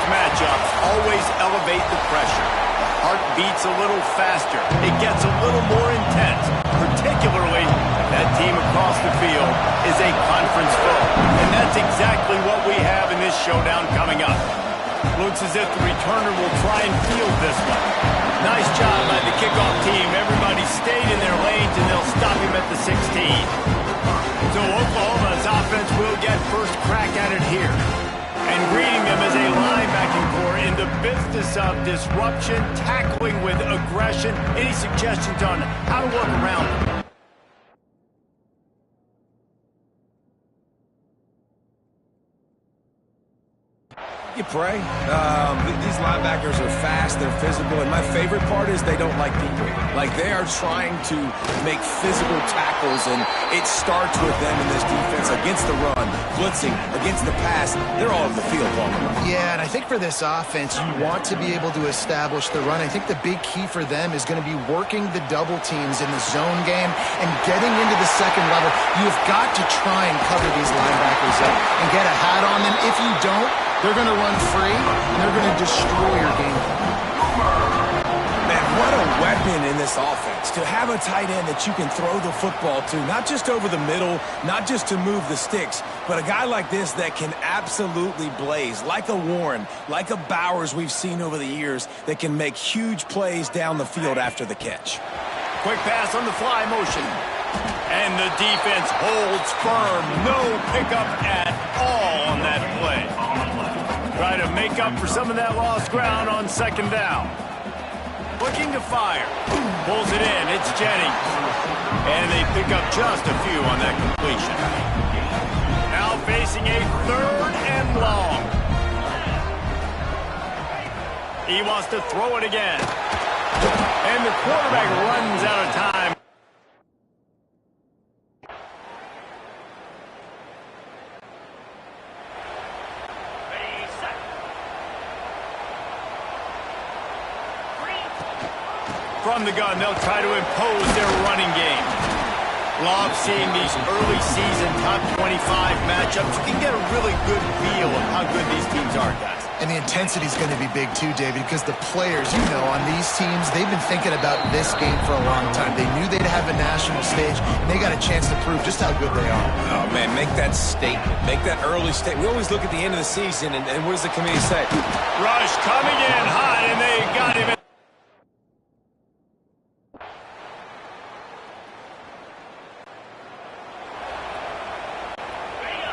Matchups always elevate the pressure. The heart beats a little faster. It gets a little more intense, particularly if that team across the field is a conference foe. And that's exactly what we have in this showdown coming up. Looks as if the returner will try and field this one. Nice job by the kickoff team. Everybody stayed in their lanes, and they'll stop him at the 16. So Oklahoma's offense will get first crack at it here. And greeting them as a linebacking core in the business of disruption, tackling with aggression. Any suggestions on how to work around them? You pray. These linebackers are fast, they're physical, and my favorite part is they don't like people. Like, they are trying to make physical tackles, and it starts with them in this defense against the run, blitzing, against the pass. They're all over the field, Palmer. Yeah, and I think for this offense, you want to be able to establish the run. I think the big key for them is going to be working the double teams in the zone game and getting into the second level. You've got to try and cover these linebackers up and get a hat on them. If you don't, They're going to run free, and they're going to destroy your game. Man, what a weapon in this offense to have a tight end that you can throw the football to, not just over the middle, not just to move the sticks, but a guy like this that can absolutely blaze, like a Warren, like a Bowers we've seen over the years, that can make huge plays down the field after the catch. Quick pass on the fly motion. And the defense holds firm. No pickup at all on that play. Try to make up for some of that lost ground on second down. Looking to fire. Pulls it in. It's Jennings. And they pick up just a few on that completion. Now facing a 3rd and long. He wants to throw it again. And the quarterback runs out of time. From the gun, they'll try to impose their running game. Love seeing these early season top 25 matchups. You can get a really good feel of how good these teams are, guys. And the intensity is going to be big too, David, because the players, you know, on these teams, they've been thinking about this game for a long time. They knew they'd have a national stage, and they got a chance to prove just how good they are. Oh, man, make that statement. Make that early statement. We always look at the end of the season, and what does the committee say? Rush coming in hot, and they got him.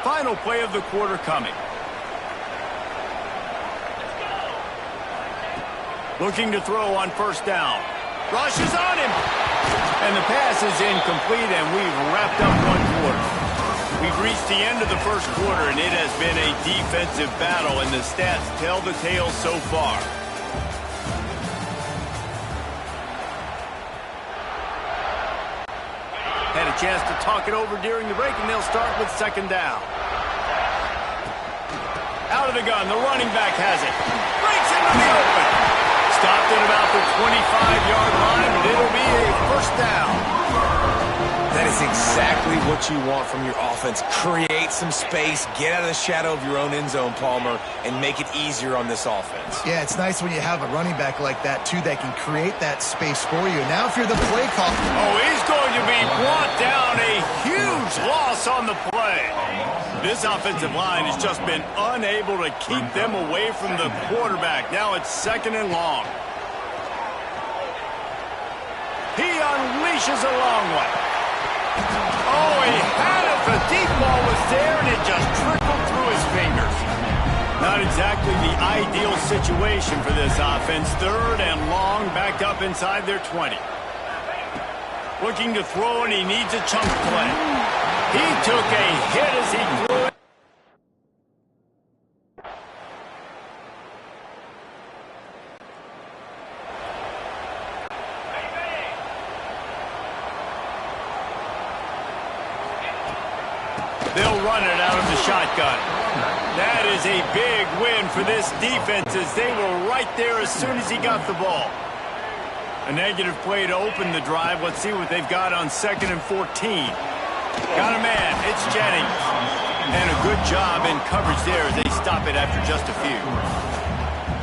Final play of the quarter coming. Looking to throw on first down. Rush is on him. And the pass is incomplete, and we've wrapped up one quarter. We've reached the end of the first quarter, and it has been a defensive battle, and the stats tell the tale so far. Had a chance to talk it over during the break, and they'll start with second down. Out of the gun, the running back has it. Breaks into the open. Stopped at about the 25-yard line, but it'll be a first down. That is exactly what you want from your offense. Create some space, get out of the shadow of your own end zone, Palmer, and make it easier on this offense. Yeah, it's nice when you have a running back like that, too, that can create that space for you. Now if you're the play call... Oh, he's going to be brought down. A huge loss on the play. This offensive line has just been unable to keep them away from the quarterback. Now it's second and long. He unleashes a long one. Oh, he had it. The deep ball was there, and it just trickled through his fingers. Not exactly the ideal situation for this offense. Third and long, back up inside their 20. Looking to throw, and he needs a chunk play. He took a hit as he threw it. They'll run it out of the shotgun. That is a big win for this defense as they were right there as soon as he got the ball. A negative play to open the drive. Let's see what they've got on 2nd and 14. Got a man. It's Jennings. And a good job in coverage there as they stop it after just a few.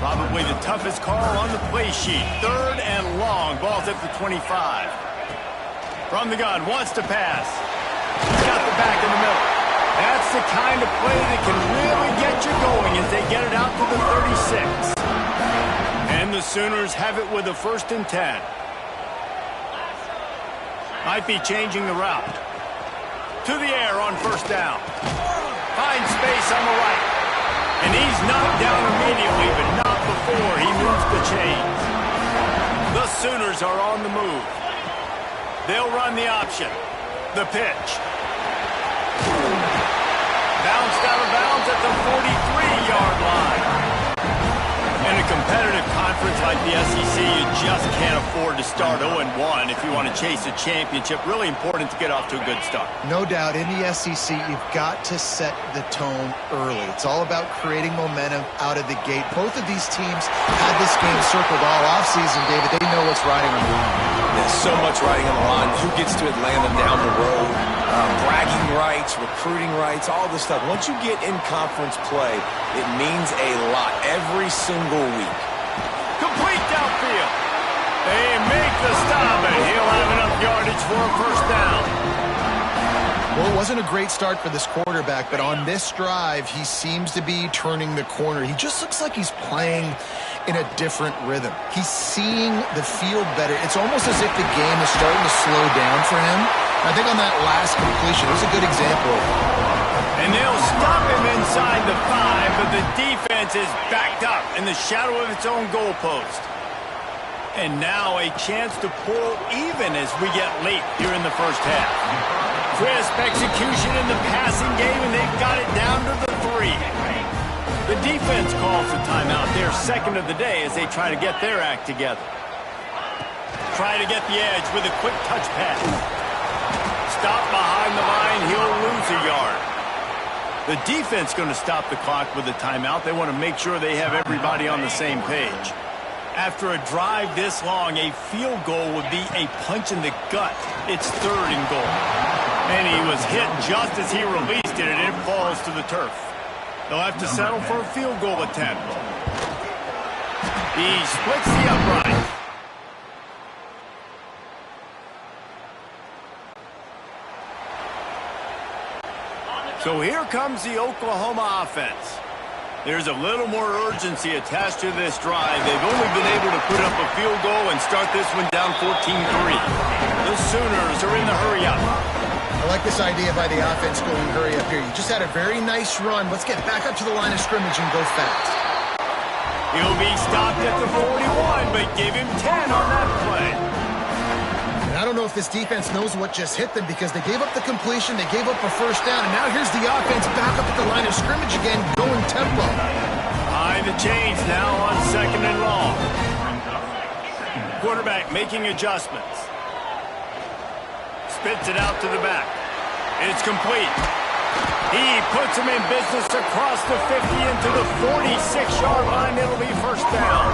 Probably the toughest call on the play sheet. 3rd and long. Ball's at the 25. From the gun. Wants to pass. Got the back in the middle. That's the kind of play that can really get you going as they get it out to the 36. And the Sooners have it with a 1st and 10. Might be changing the route. To the air on first down. Finds space on the right. And he's knocked down immediately, but not before he moves the chains. The Sooners are on the move. They'll run the option. The pitch. Bounced out of bounds at the 43-yard line. In a competitive conference like the SEC, you just can't afford to start 0-1 if you want to chase a championship. Really important to get off to a good start. No doubt, in the SEC, you've got to set the tone early. It's all about creating momentum out of the gate. Both of these teams had this game circled all offseason, David. They know what's riding on the line. There's so much riding on the line. Who gets to Atlanta down the road? bragging rights, recruiting rights, all this stuff. Once you get in conference play, it means a lot every single week. Complete downfield. They make the stop, and he'll have enough yardage for a first down. Well, it wasn't a great start for this quarterback, but on this drive, he seems to be turning the corner. He just looks like he's playing in a different rhythm. He's seeing the field better. It's almost as if the game is starting to slow down for him. I think on that last completion, it was a good example. And they'll stop him inside the 5, but the defense is backed up in the shadow of its own goalpost. And now a chance to pull even as we get late here in the first half. Crisp execution in the passing game, and they've got it down to the 3. The defense calls the timeout. Their second of the day as they try to get their act together. Try to get the edge with a quick touch pass. Stop behind the line, he'll lose a yard. The defense going to stop the clock with a timeout. They want to make sure they have everybody on the same page. After a drive this long, a field goal would be a punch in the gut. It's 3rd and goal. And he was hit just as he released it, and it falls to the turf. They'll have to settle for a field goal attempt. He splits the upright. So here comes the Oklahoma offense. There's a little more urgency attached to this drive. They've only been able to put up a field goal and start this one down 14-3. The Sooners are in the hurry-up. I like this idea by the offense going hurry up here. You just had a very nice run. Let's get back up to the line of scrimmage and go fast. He'll be stopped at the 41, but give him 10 on that play. And I don't know if this defense knows what just hit them because they gave up the completion, they gave up a first down, and now here's the offense back up at the line of scrimmage again, going tempo. Behind the chains now on 2nd and long. Quarterback making adjustments. Spits it out to the back. It's complete. He puts him in business across the 50 into the 46-yard line. It'll be first down.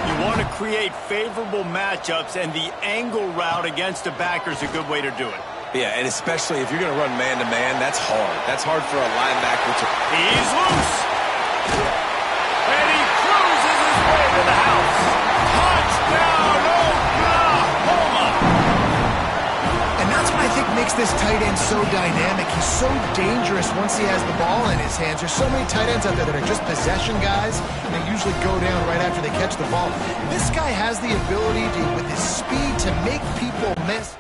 You want to create favorable matchups, and the angle route against a backer is a good way to do it. Yeah, and especially if you're going to run man-to-man, that's hard. That's hard for a linebacker to... He's loose. And he cruises his way to the house. Touchdown, Oklahoma! And that's what I think makes this tight end so dynamic. He's so dangerous once he has the ball in his hands. There's so many tight ends out there that are just possession guys, and they usually go down right after they catch the ball. This guy has the ability to, with his speed, to make people miss.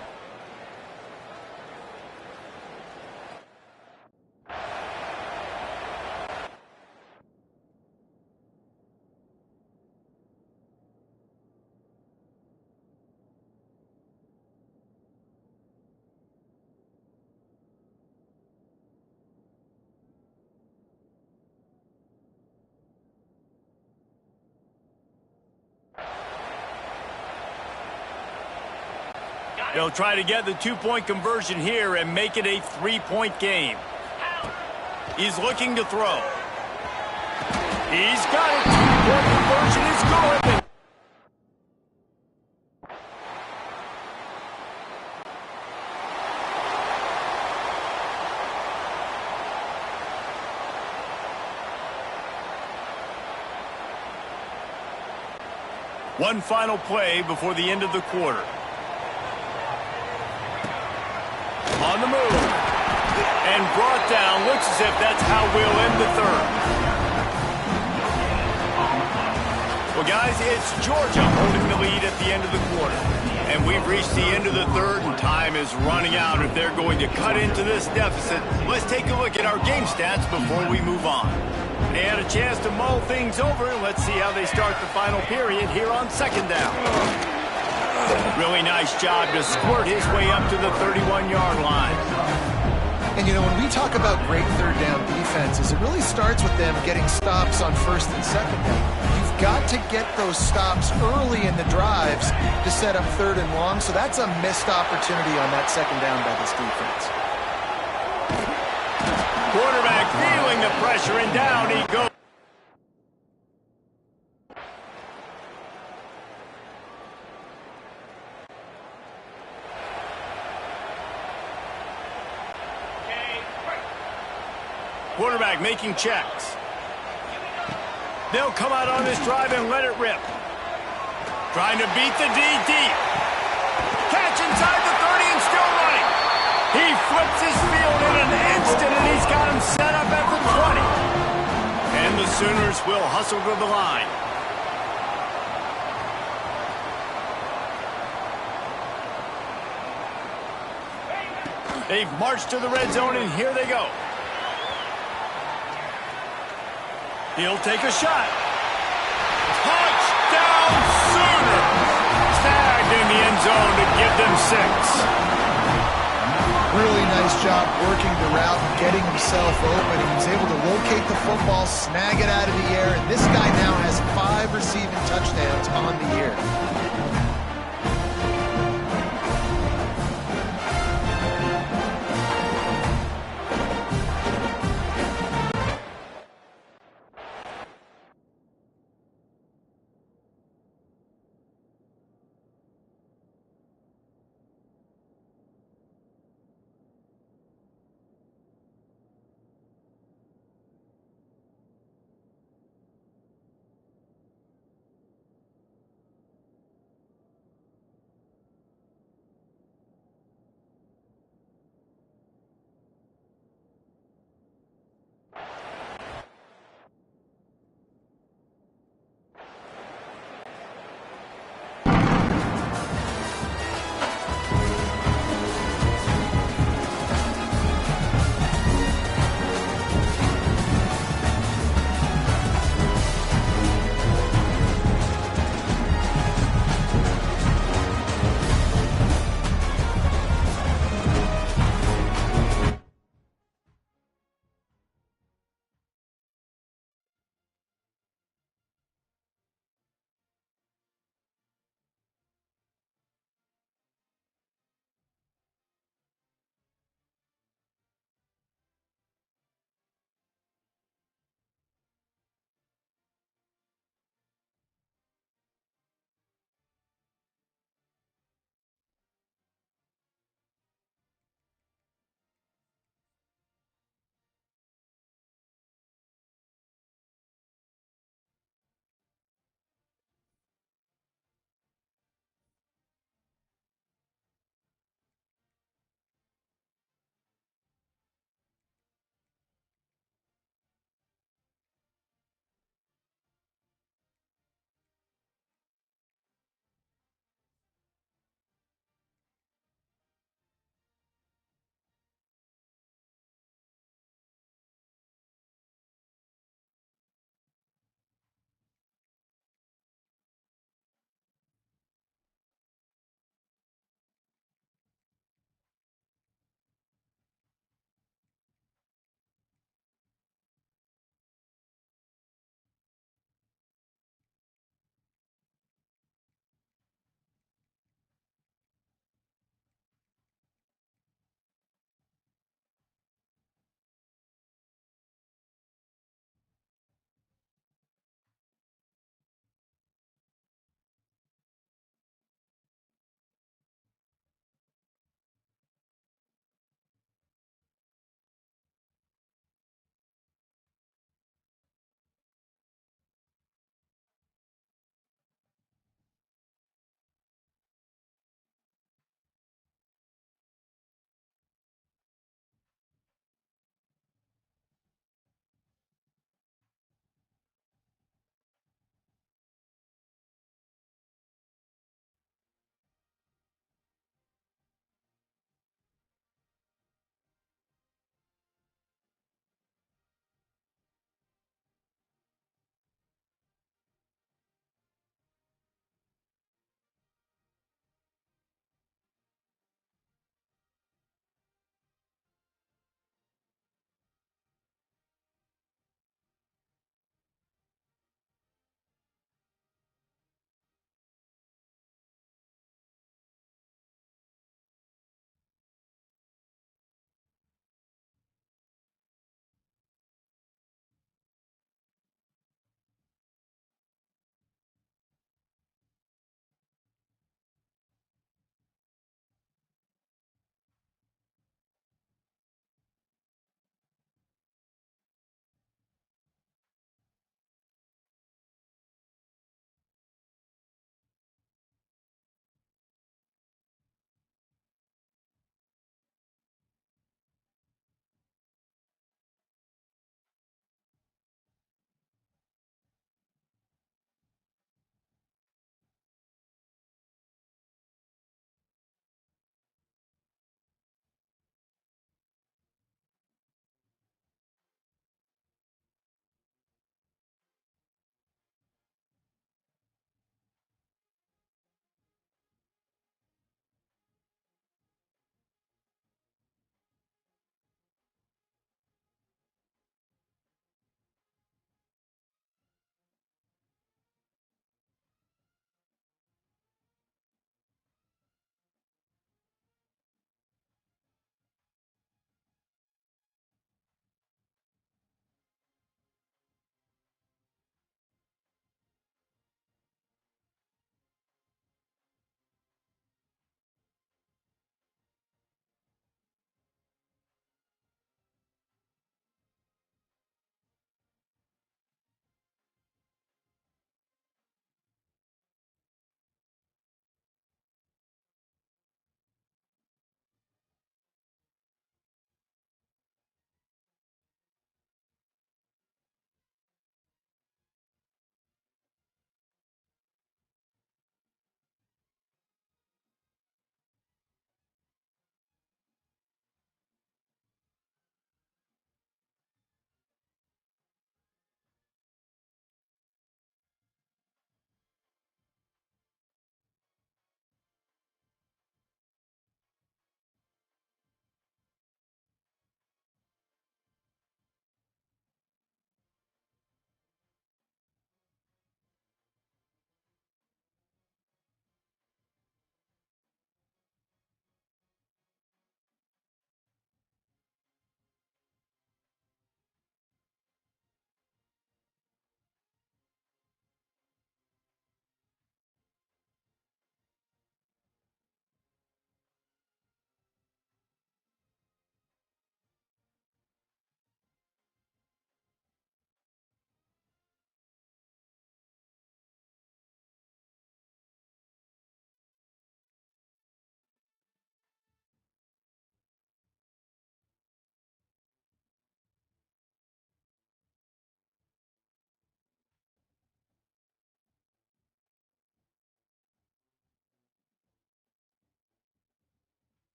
They'll try to get the 2-point conversion here and make it a 3-point game. He's looking to throw. He's got it. 2-point conversion is good. One final play before the end of the quarter. On the move. And brought down. Looks as if that's how we'll end the third. Well, guys, it's Georgia holding the lead at the end of the quarter. And we've reached the end of the third, and time is running out if they're going to cut into this deficit. Let's take a look at our game stats before we move on. They had a chance to mull things over. Let's see how they start the final period here on 2nd down. Really nice job to squirt his way up to the 31-yard line. And, you know, when we talk about great third down defenses, it really starts with them getting stops on 1st and 2nd down. You've got to get those stops early in the drives to set up 3rd and long, so that's a missed opportunity on that 2nd down by this defense. Quarterback feeling the pressure, and down he goes. Quarterback making checks. They'll come out on this drive and let it rip. Trying to beat the D deep. Catch inside the 30 and still running. He flips his field in an instant, and he's got him set up at the 20. And the Sooners will hustle to the line. They've marched to the red zone, and here they go. He'll take a shot. Touchdown, Sooner! Snagged in the end zone to give them 6. Really nice job working the route and getting himself open. He was able to locate the football, snag it out of the air, and this guy now has 5 receiving touchdowns on the year.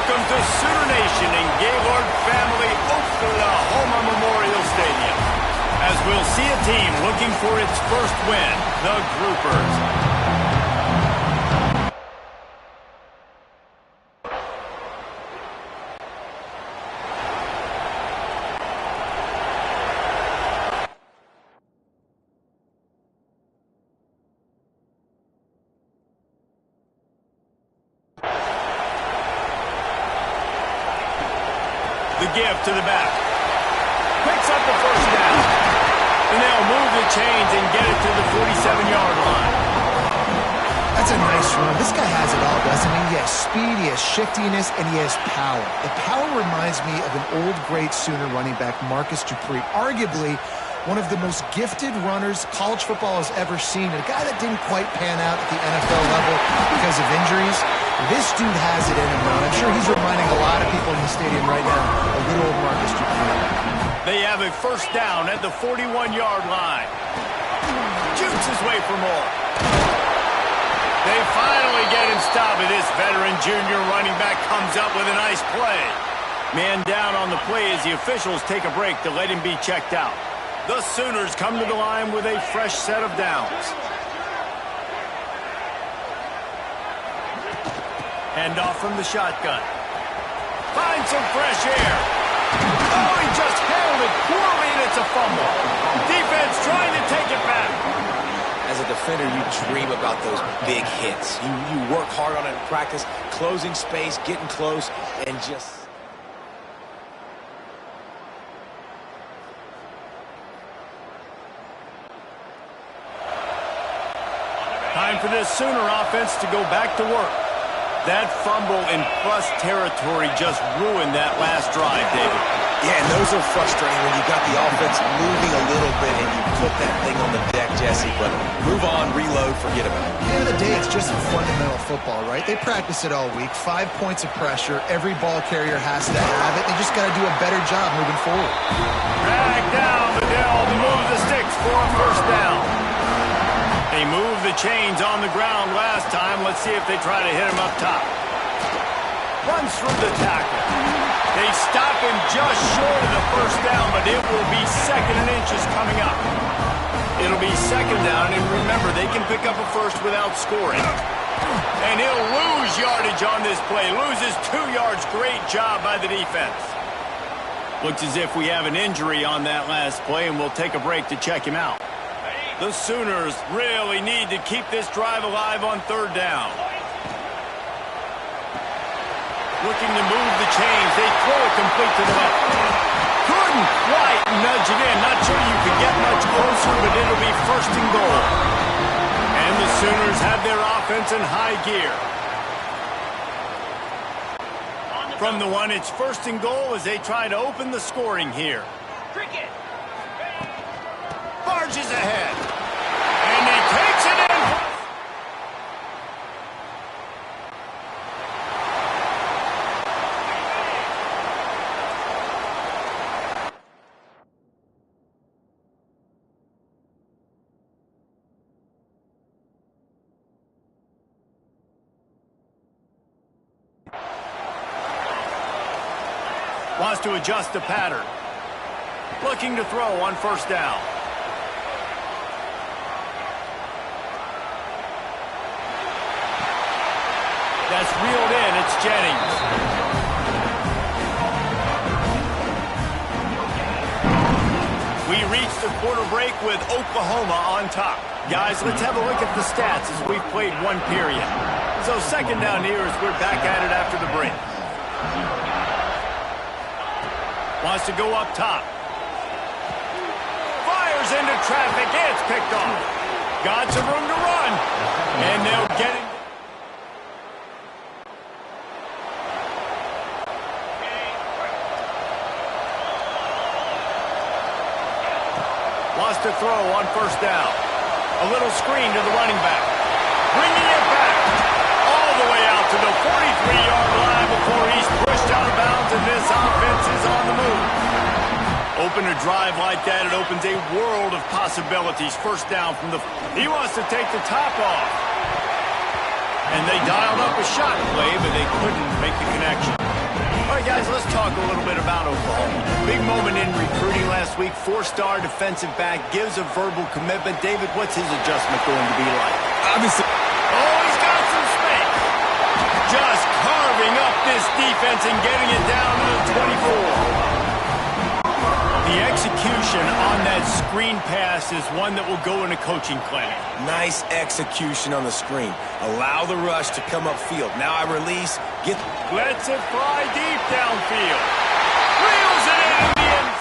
Welcome to Sooner Nation in Gaylord Family Oklahoma Memorial Stadium, as we'll see a team looking for its first win, the Groupers. The give to the back. Picks up the first down. And they'll move the chains and get it to the 47-yard line. That's a nice run. This guy has it all, doesn't he? He has speed, he has shiftiness, and he has power. The power reminds me of an old, great Sooner running back, Marcus Dupree. Arguably one of the most gifted runners college football has ever seen. A guy that didn't quite pan out at the NFL level because of injuries. This dude has it in him, though. I'm sure he's reminding a lot of people in the stadium right now of good old Marcus Dupree. They have a first down at the 41-yard line. Jukes his way for more. They finally get him stopped, and this veteran junior running back comes up with a nice play. Man down on the play as the officials take a break to let him be checked out. The Sooners come to the line with a fresh set of downs. Hand off from the shotgun. Finds some fresh air. Oh, he just handled it poorly, and it's a fumble. Defense trying to take it back. As a defender, you dream about those big hits. You work hard on it in practice, closing space, getting close, and just... Time for this Sooner offense to go back to work. That fumble in plus territory just ruined that last drive, David. Yeah, and those are frustrating when you got the offense moving a little bit and you put that thing on the deck, Jesse. But move on, reload, forget about it. At the end of the day, it's just fundamental football, right? They practice it all week. 5 points of pressure. Every ball carrier has to have it. They just got to do a better job moving forward. Drag down Vidal to move the sticks for a first down. They moved the chains on the ground last time. Let's see if they try to hit him up top. Runs through the tackle. They stop him just short of the first down, but it will be second and inches coming up. It'll be second down, and remember, they can pick up a first without scoring. And he'll lose yardage on this play. Loses 2 yards. Great job by the defense. Looks as if we have an injury on that last play, and we'll take a break to check him out. The Sooners really need to keep this drive alive on third down. Looking to move the chains. They throw it complete to the left. Couldn't quite nudge it in. Not sure you could get much closer, but it'll be first and goal. And the Sooners have their offense in high gear. From the one, it's first and goal as they try to open the scoring here. Cricket. Barges ahead. And he takes it in. Wants to adjust the pattern. Looking to throw on first down. That's reeled in. It's Jennings. We reached the quarter break with Oklahoma on top. Guys, let's have a look at the stats as we've played one period. So second down here as we're back at it after the break. Wants to go up top. Fires into traffic. It's picked off. Got some room to run. And they'll get him. Wants to throw on first down. A little screen to the running back. Bringing it back. All the way out to the 43-yard line before he's pushed out of bounds, and this offense is on the move. Open a drive like that, it opens a world of possibilities. First down from the... He wants to take the top off. And they dialed up a shot play, but they couldn't make the connection. right, guys, let's talk a little bit about Oklahoma. Big moment in recruiting last week. Four-star defensive back gives a verbal commitment. David, what's his adjustment going to be like? Obviously. Oh, he's got some space. Just carving up this defense and getting it down to the 24. The execution on that screen pass is one that will go in a coaching clinic. Nice execution on the screen. Allow the rush to come upfield. Now I release. Lets it fly deep downfield. Reels it in the end.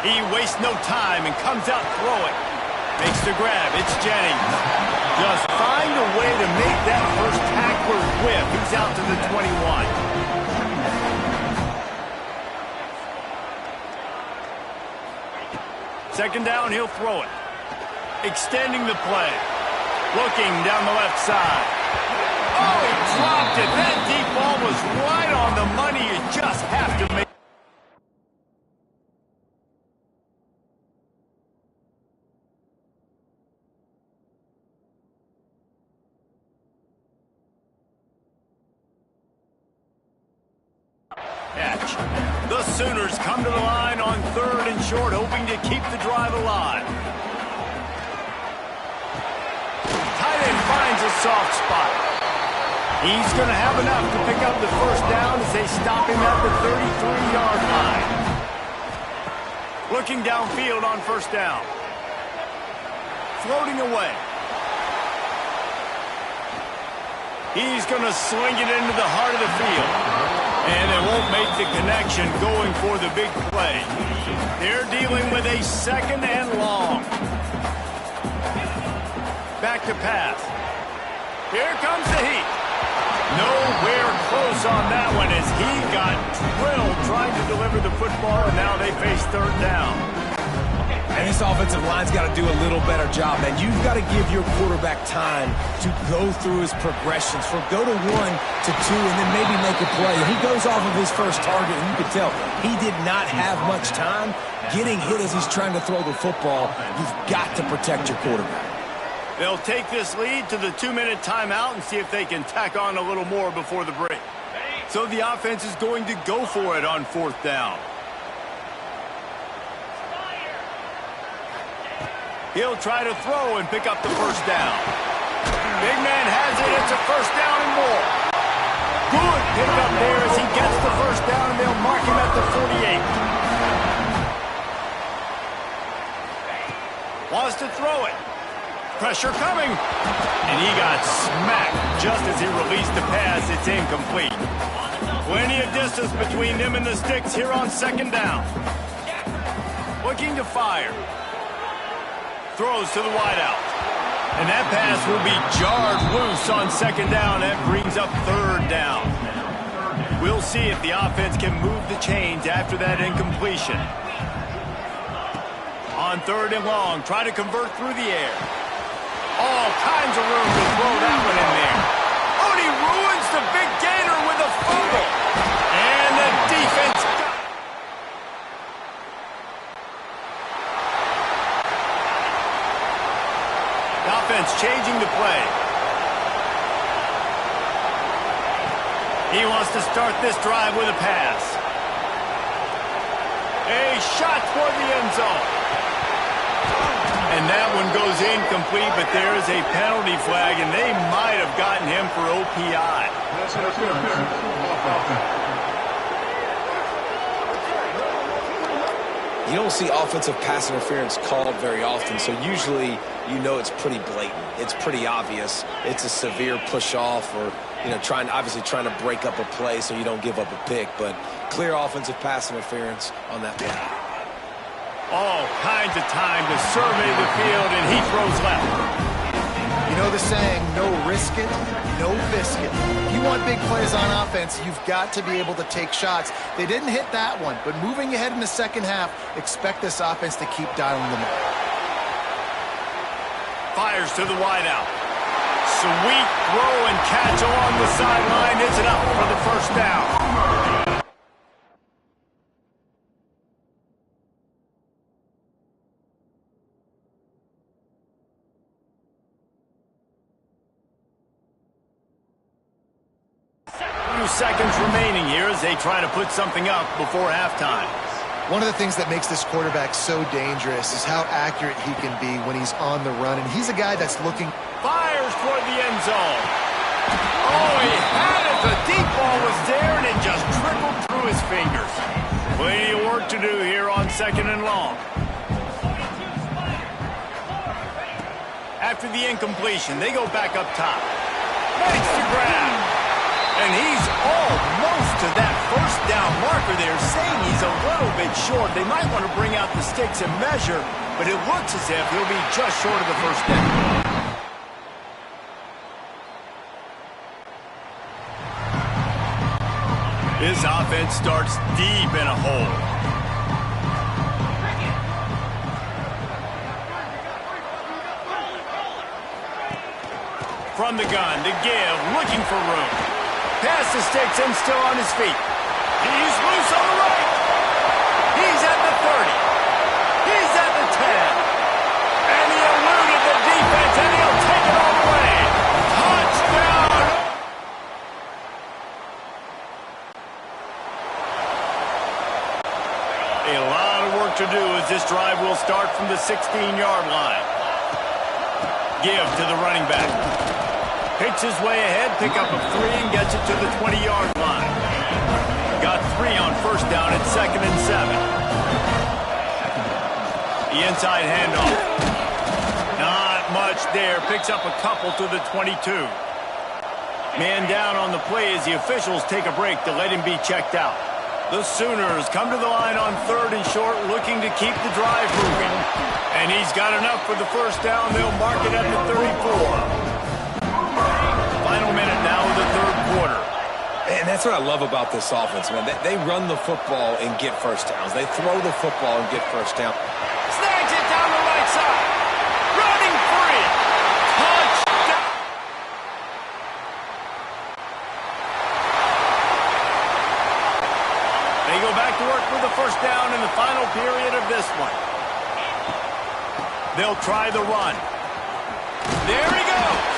He wastes no time and comes out throwing. Makes the grab. It's Jennings. Just find a way to make that first tackler whiff. He's out to the 21. Second down, he'll throw it. Extending the play. Looking down the left side. Oh, he dropped it. That deep ball was right on the money. You just have to make. Catch. The Sooners come to the line on 3rd and short, hoping to keep the drive alive. Tight end finds a soft spot. He's going to have enough to pick up the first down as they stop him at the 33-yard line. Looking downfield on first down. Floating away. He's going to sling it into the heart of the field. And it won't make the connection going for the big play. They're dealing with a 2nd and long. Back to pass. Here comes the heat. Nowhere close on that one as he got drilled trying to deliver the football, and now they face 3rd down. And this offensive line's got to do a little better job, man. You've got to give your quarterback time to go through his progressions. From go to 1 to 2 and then maybe make a play. And he goes off of his first target, and you can tell he did not have much time getting hit as he's trying to throw the football. You've got to protect your quarterback. They'll take this lead to the 2-minute timeout and see if they can tack on a little more before the break. So the offense is going to go for it on 4th down. He'll try to throw and pick up the first down. Big man has it. It's a first down and more. Good pick up there as he gets the first down, and they'll mark him at the 48. Wants to throw it. Pressure coming. And he got smacked just as he released the pass. It's incomplete. Plenty of distance between them and the sticks here on 2nd down. Looking to fire. Throws to the wideout. And that pass will be jarred loose on 2nd down. That brings up 3rd down. We'll see if the offense can move the chains after that incompletion. On 3rd and long, try to convert through the air. All kinds of room to throw that one in there. Oh, and he ruins the big gainer with a fumble. And the defense. The offense changing the play. He wants to start this drive with a pass. A shot toward the end zone. And that one goes incomplete, but there is a penalty flag, and they might have gotten him for OPI. You don't see offensive pass interference called very often, so usually you know it's pretty blatant. It's pretty obvious. It's a severe push-off or, obviously trying to break up a play so you don't give up a pick, but clear offensive pass interference on that play. All kinds of time to survey the field, and he throws left. You know the saying, no risk it, no biscuit. If you want big plays on offense, you've got to be able to take shots. They didn't hit that one, but moving ahead in the second half, expect this offense to keep dialing them up. Fires to the wideout. Sweet throw and catch along the sideline. Is it up for the first down? seconds remaining here as they try to put something up before halftime. One of the things that makes this quarterback so dangerous is how accurate he can be when he's on the run. And he's a guy that's looking... Fires toward the end zone. Oh, he had it. The deep ball was there, and it just trickled through his fingers. Plenty of work to do here on 2nd and long. After the incompletion, they go back up top. Makes the grab. And he's almost to that first down marker there, saying he's a little bit short. They might want to bring out the sticks and measure, but it looks as if he'll be just short of the first down. This offense starts deep in a hole. From the gun, to give, looking for room. Pass the sticks and still on his feet. He's loose on the right. He's at the 30. He's at the 10. And he eluded the defense, and he'll take it all the way. Touchdown! A lot of work to do as this drive will start from the 16-yard line. Give to the running back. Picks his way ahead, pick up a 3, and gets it to the 20-yard line. Got 3 on first down at 2nd and 7. The inside handoff. Not much there. Picks up a couple to the 22. Man down on the play as the officials take a break to let him be checked out. The Sooners come to the line on 3rd and short, looking to keep the drive moving. And he's got enough for the first down. They'll mark it at the 34. Final minute now of the 3rd quarter. And that's what I love about this offense, man. They run the football and get first downs. They throw the football and get first down. Snags it down the right side. Running free. Touchdown. They go back to work with the first down in the final period of this one. They'll try the run. There he goes.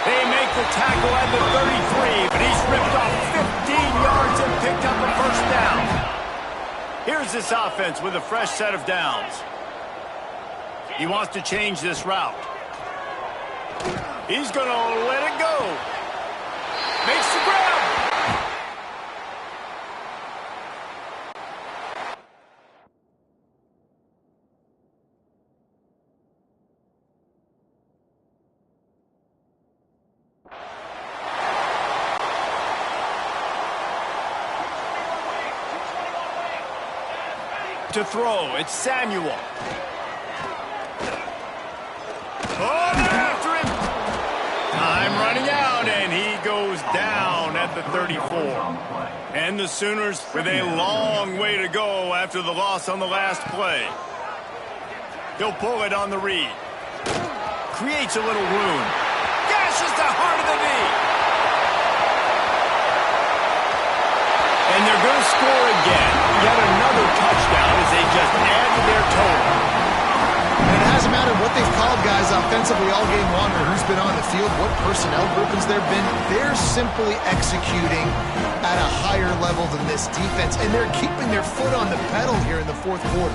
They make the tackle at the 33, but he's ripped off 15 yards and picked up a first down. Here's this offense with a fresh set of downs. He wants to change this route. He's going to let it go. Makes the grab. To throw, it's Samuel. Oh, they're after him. Time running out, and he goes down at the 34. And the Sooners with a long way to go after the loss on the last play. He'll pull it on the read. Creates a little room. Gashes the heart of the knee. And they're going to score again. Yet another touchdown as they just add to their total. And it hasn't mattered what they've called guys offensively all game long or who's been on the field, what personnel groupings there have been. They're simply executing at a higher level than this defense, and they're keeping their foot on the pedal here in the 4th quarter.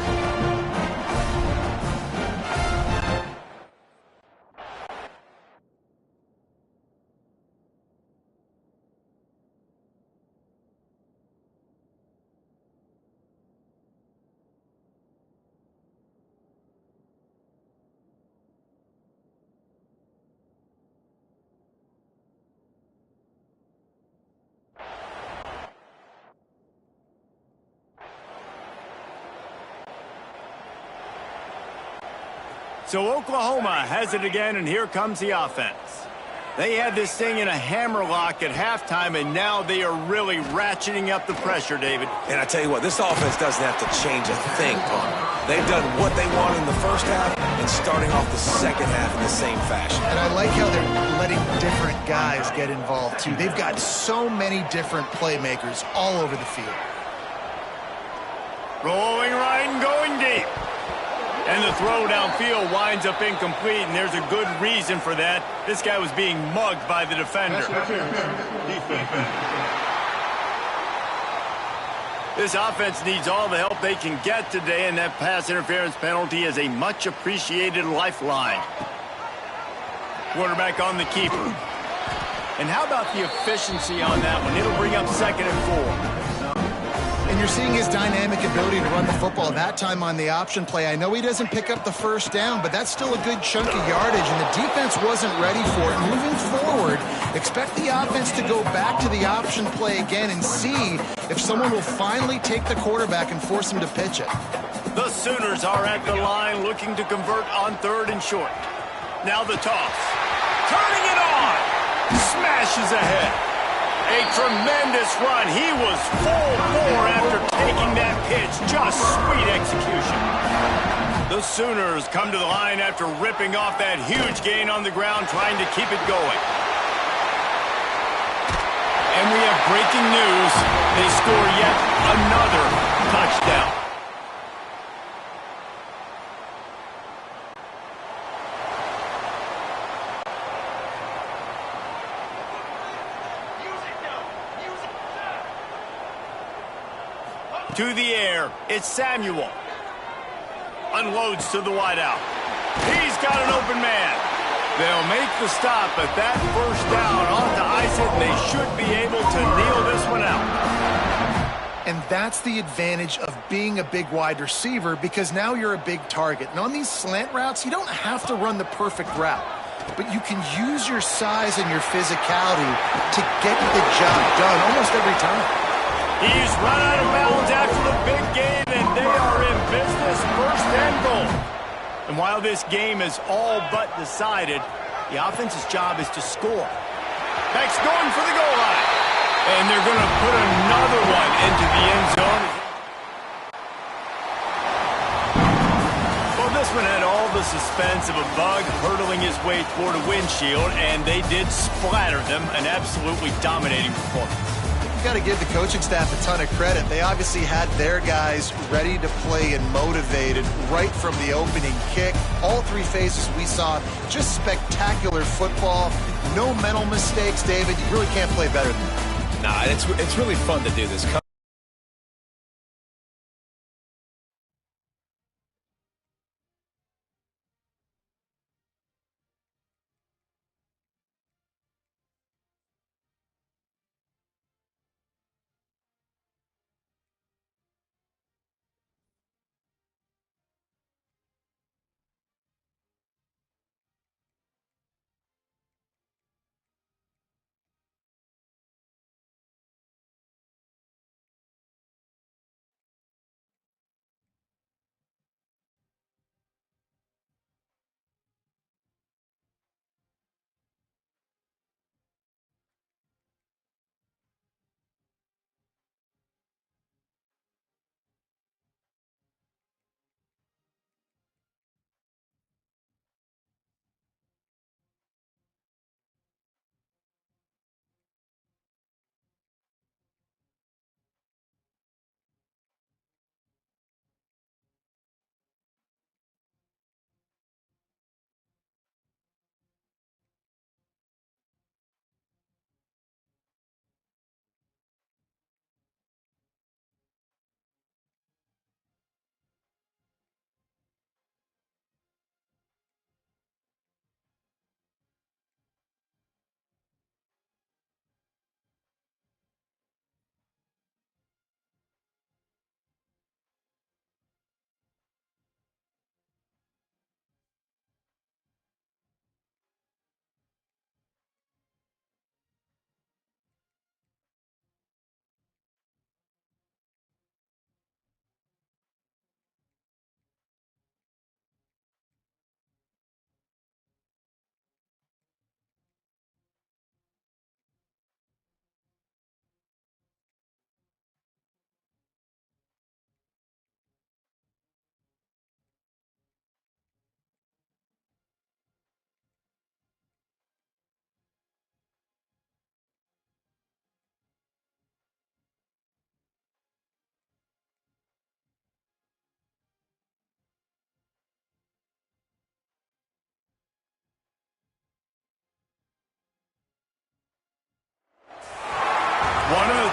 So Oklahoma has it again, and here comes the offense. They had this thing in a hammerlock at halftime, and now they are really ratcheting up the pressure, David. And I tell you what, this offense doesn't have to change a thing, Palmer. They've done what they want in the first half and starting off the second half in the same fashion. And I like how they're letting different guys get involved, too. They've got so many different playmakers all over the field. Rolling right and going deep. And the throw downfield winds up incomplete, and there's a good reason for that. This guy was being mugged by the defender. This offense needs all the help they can get today, and that pass interference penalty is a much-appreciated lifeline. Quarterback on the keeper. And how about the efficiency on that one? It'll bring up 2nd and 4. And you're seeing his dynamic ability to run the football, that time on the option play. I know he doesn't pick up the first down, but that's still a good chunk of yardage, and the defense wasn't ready for it. Moving forward, expect the offense to go back to the option play again and see if someone will finally take the quarterback and force him to pitch it. The Sooners are at the line looking to convert on 3rd and short. Now the toss. Turning it on. Smashes ahead. A tremendous run. He was full bore after taking that pitch. Just sweet execution. The Sooners come to the line after ripping off that huge gain on the ground, trying to keep it going. And we have breaking news. They score yet another touchdown. To the air, it's Samuel. Unloads to the wideout. He's got an open man. They'll make the stop, but that first down ought to ice it, and they should be able to kneel this one out. And that's the advantage of being a big wide receiver, because now you're a big target. And on these slant routes, you don't have to run the perfect route, but you can use your size and your physicality to get the job done almost every time. He's run out of bounds after the big gain, and they are in business, 1st and goal. And while this game is all but decided, the offense's job is to score. Beck's going for the goal line. And they're going to put another one into the end zone. Well, this one had all the suspense of a bug hurtling his way toward a windshield, and they did splatter them. An absolutely dominating performance. Got to give the coaching staff a ton of credit. They obviously had their guys ready to play and motivated right from the opening kick. All 3 phases we saw, just spectacular football. No mental mistakes, David. You really can't play better than that. Nah, it's really fun to do this.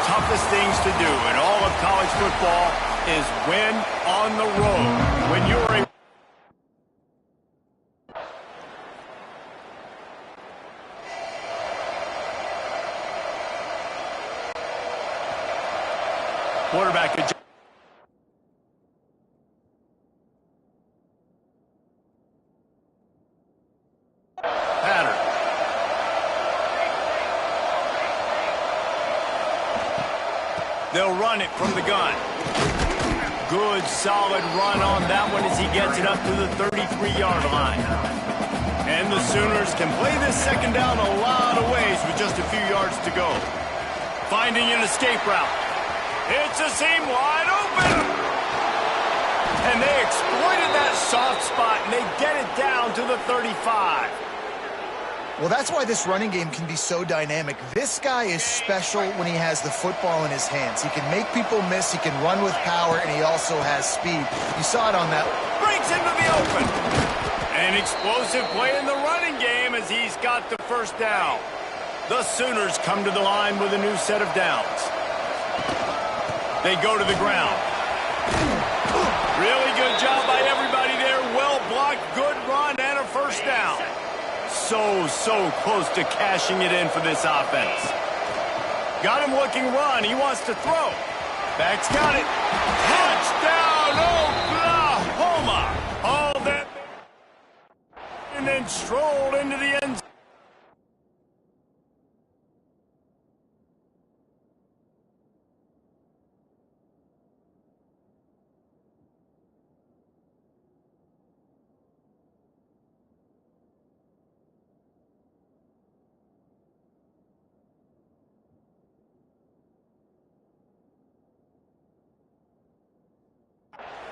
toughest things to do in all of college football is win on the road. When you're a quarterback pattern. They'll run it from the gun. Good, solid run on that one as he gets it up to the 33-yard line. And the Sooners can play this second down a lot of ways with just a few yards to go. Finding an escape route. It's a seam wide open. And they exploited that soft spot, and they get it down to the 35. Well, that's why this running game can be so dynamic. This guy is special when he has the football in his hands. He can make people miss, he can run with power, and he also has speed. You saw it on that. Breaks into the open. An explosive play in the running game as he's got the first down. The Sooners come to the line with a new set of downs. They go to the ground. Really good job by everybody there. Well blocked, good run, and a first down. So close to cashing it in for this offense. Got him looking run. He wants to throw. Back's got it. Touchdown, Oklahoma. All that. And then strolled into the end zone.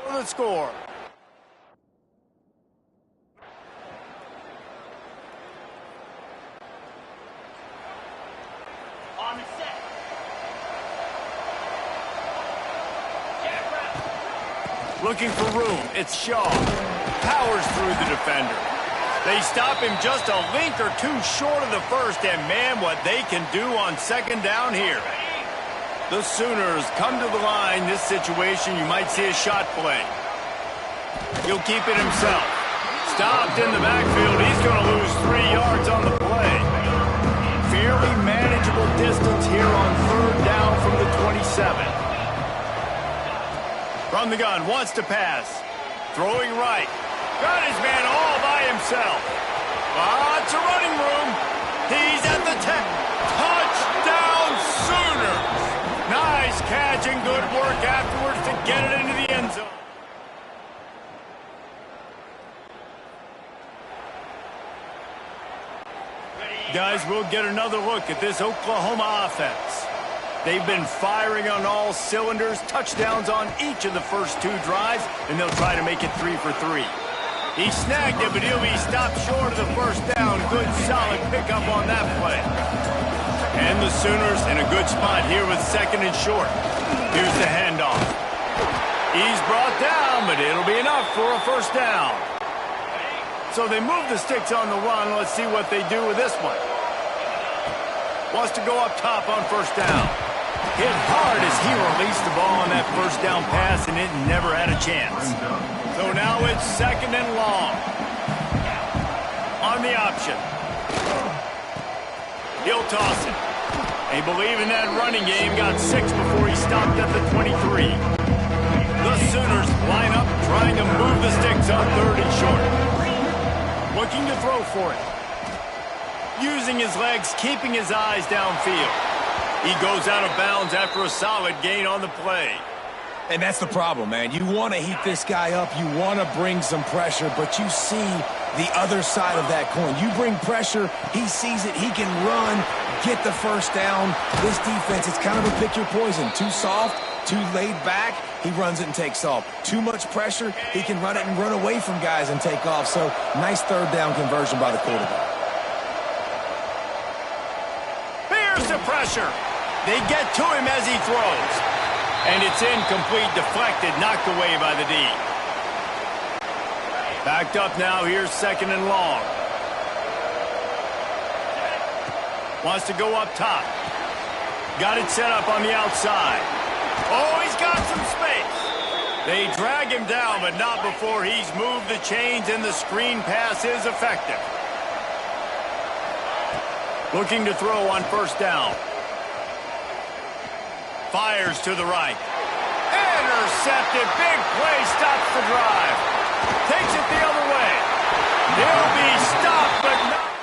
The score. On the set. Looking for room. It's Shaw. Powers through the defender. They stop him just a link or two short of the first, and man, what they can do on second down here. The Sooners come to the line. This situation, you might see a shot play. He'll keep it himself. Stopped in the backfield. He's going to lose 3 yards on the play. Fairly manageable distance here on third down from the 27. From the gun, wants to pass. Throwing right. Got his man all by himself. Lots of running room. He's at the 10. Touchdown, Sooners! Nice catch and good work afterwards to get it into the end zone. Guys, we'll get another look at this Oklahoma offense. They've been firing on all cylinders, touchdowns on each of the first 2 drives, and they'll try to make it 3 for 3. He snagged it, but he'll be stopped short of the first down. Good, solid pickup on that play. And the Sooners in a good spot here with second and short. Here's the handoff. He's brought down, but it'll be enough for a first down. So they move the sticks on the run. Let's see what they do with this one. Wants to go up top on first down. Hit hard as he released the ball on that first down pass, and it never had a chance. So now it's second and long. On the option. He'll toss it. They believe in that running game. Got 6 before he stopped at the 23. The Sooners line up, trying to move the sticks on third and short. Looking to throw for it. Using his legs, keeping his eyes downfield. He goes out of bounds after a solid gain on the play. And that's the problem, man. You want to heat this guy up. You want to bring some pressure, but you see the other side of that coin. You bring pressure, he sees it, he can run, get the first down. This defense, it's kind of a pick your poison. Too soft, too laid back, he runs it and takes off. Too much pressure, he can run it and run away from guys and take off. So, nice third down conversion by the quarterback. Here's the pressure. They get to him as he throws. And it's incomplete, deflected, knocked away by the D. Backed up now, here's second and long. Wants to go up top. Got it set up on the outside. Oh, he's got some space. They drag him down, but not before he's moved the chains, and the screen pass is effective. Looking to throw on first down. Fires to the right. Intercepted. Big play. Stops the drive. Takes it the other way. He'll be stopped, but not.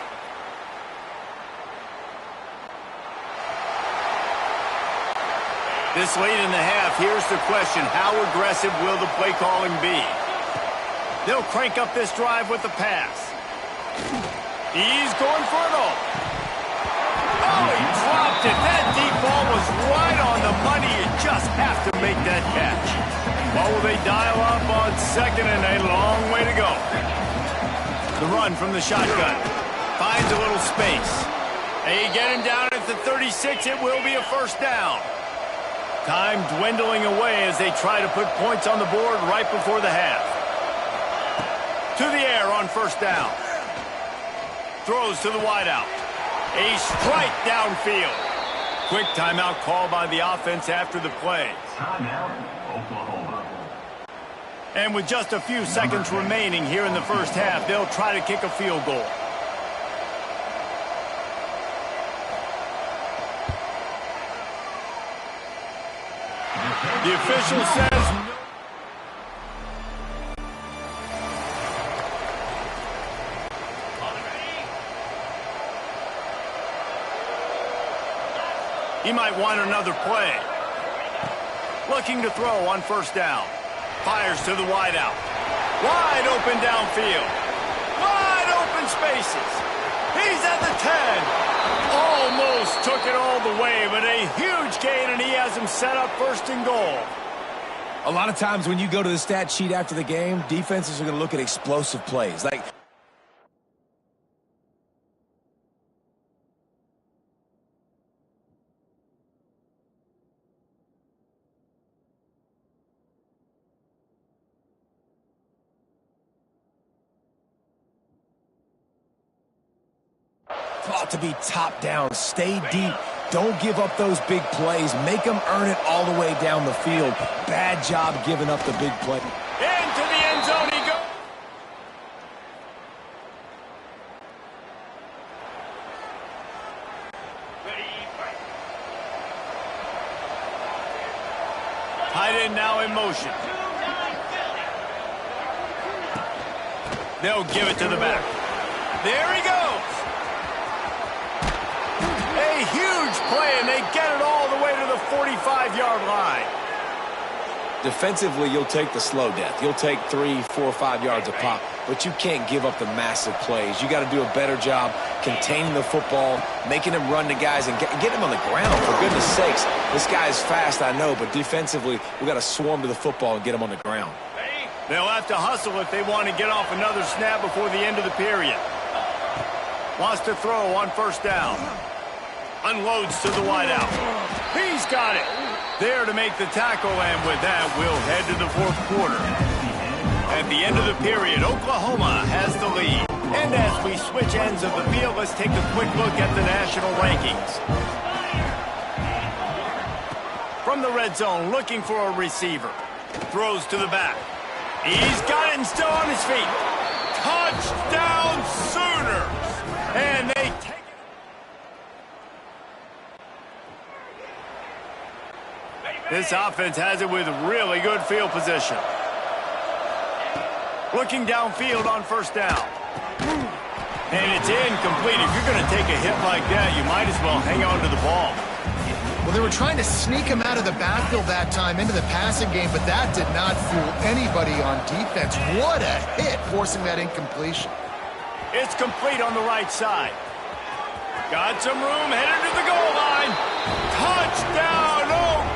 This late in the half, here's the question. How aggressive will the play calling be? They'll crank up this drive with the pass. He's going for it all. Oh, he dropped it. That deep ball was right on the money. You just have to make that catch. What will they dial up on second, and a long way to go? The run from the shotgun. Finds a little space. They get him down at the 36. It will be a first down. Time dwindling away as they try to put points on the board right before the half. To the air on first down. Throws to the wideout. A strike downfield. Quick timeout call by the offense after the play. Timeout, Oklahoma. And with just a few seconds remaining here in the first half, they'll try to kick a field goal. The official says no. He might want another play. Looking to throw on first down. Fires to the wideout. Wide open downfield. Wide open spaces. He's at the 10. Almost took it all the way, but a huge gain, and he has him set up first and goal. A lot of times when you go to the stat sheet after the game, defenses are going to look at explosive plays. Like, taught to be top down. Stay deep. Don't give up those big plays. Make them earn it all the way down the field. Bad job giving up the big play. Into the end zone he goes. Tight end now in motion. They'll give it to the back. There he goes. A huge play, and they get it all the way to the 45-yard line. Defensively, you'll take the slow death. You'll take 3, 4, 5 yards a pop, but you can't give up the massive plays. You got to do a better job containing the football, making him run to guys, and get him on the ground. For goodness sakes, this guy is fast, I know, but defensively, we got to swarm to the football and get him on the ground. They'll have to hustle if they want to get off another snap before the end of the period. Wants to throw on first down. Unloads to the wideout. He's got it. There to make the tackle, and with that, we'll head to the fourth quarter. At the end of the period, Oklahoma has the lead. And as we switch ends of the field, let's take a quick look at the national rankings. From the red zone, looking for a receiver. Throws to the back. He's got it and still on his feet. Touchdown Sooners! And they take it. This offense has it with really good field position. Looking downfield on first down. And it's incomplete. If you're going to take a hit like that, you might as well hang on to the ball. Well, they were trying to sneak him out of the backfield that time into the passing game, but that did not fool anybody on defense. What a hit, forcing that incompletion. It's complete on the right side. Got some room, headed to the goal line. Touchdown, Oklahoma!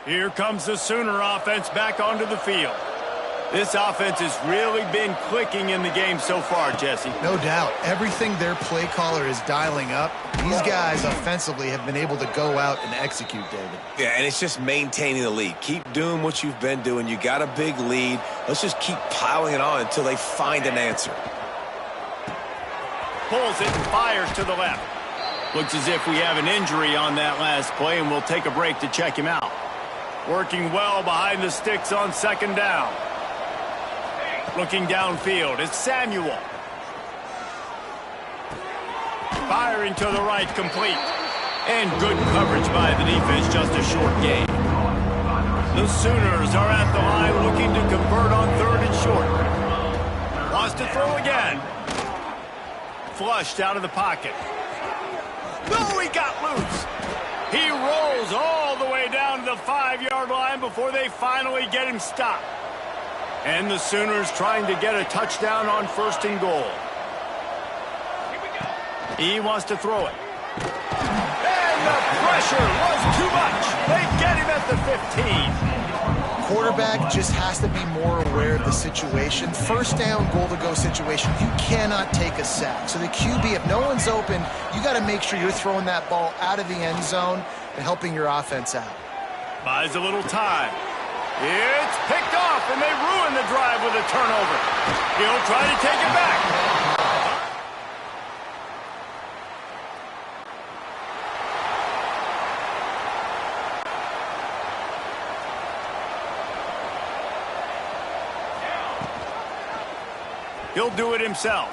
Here comes the Sooner offense back onto the field. This offense has really been clicking in the game so far, Jesse. No doubt. Everything their play caller is dialing up, these guys offensively have been able to go out and execute, David. Yeah, and it's just maintaining the lead. Keep doing what you've been doing. You got a big lead. Let's just keep piling it on until they find an answer. Pulls it and fires to the left. Looks as if we have an injury on that last play, and we'll take a break to check him out. Working well behind the sticks on second down. Looking downfield, it's Samuel. Firing to the right, complete. And good coverage by the defense, just a short gain. The Sooners are at the line looking to convert on third and short. Wants to throw again. Flushed out of the pocket. No, he got loose. He rolls all the way down to the 5-yard line before they finally get him stopped. And the Sooners trying to get a touchdown on first and goal. He wants to throw it. And the pressure was too much. They get him at the 15. Quarterback just has to be more aware of the situation. First down, goal-to-go situation, you cannot take a sack. So the QB, if no one's open, you got to make sure you're throwing that ball out of the end zone and helping your offense out. Buys a little time. It's picked off, and they ruin the drive with a turnover. He'll try to take it back. He'll do it himself.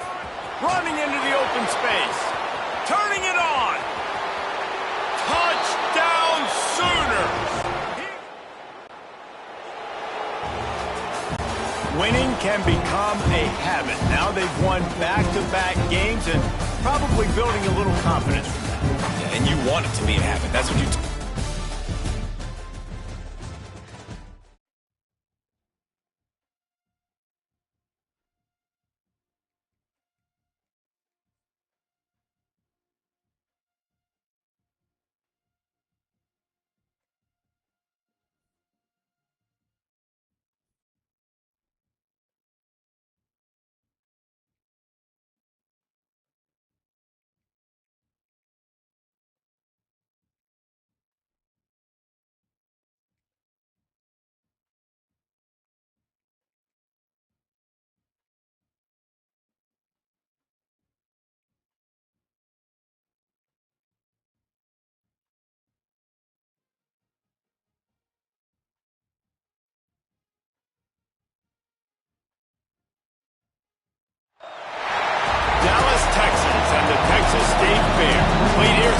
Running into the open space. Turning it on. Touchdown Sooners. Winning can become a habit. Now they've won back-to-back games and probably building a little confidence from that. Yeah, and you want it to be a habit. That's what you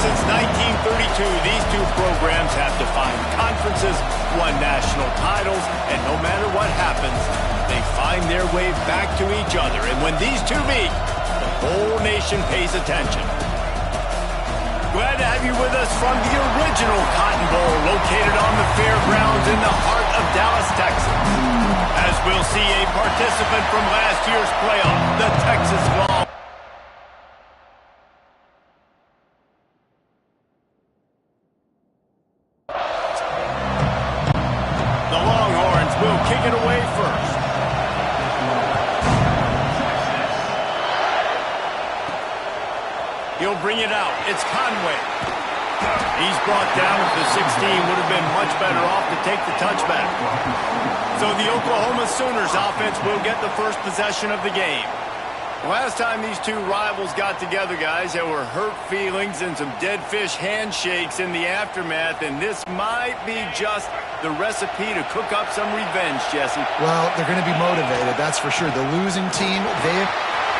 Since 1932, these two programs have defined conferences, won national titles, and no matter what happens, they find their way back to each other. And when these two meet, the whole nation pays attention. Glad to have you with us from the original Cotton Bowl, located on the fairgrounds in the heart of Dallas, Texas. As we'll see a participant from last year's playoff, the Texas Longhorns. Kick it away first. He'll bring it out. It's Conway. He's brought down at the 16. Would have been much better off to take the touchback. So the Oklahoma Sooners offense will get the first possession of the game. Last time these two rivals got together, guys, there were hurt feelings and some dead fish handshakes in the aftermath, and this might be just the recipe to cook up some revenge, Jesse. Well, they're going to be motivated, that's for sure. The losing team, they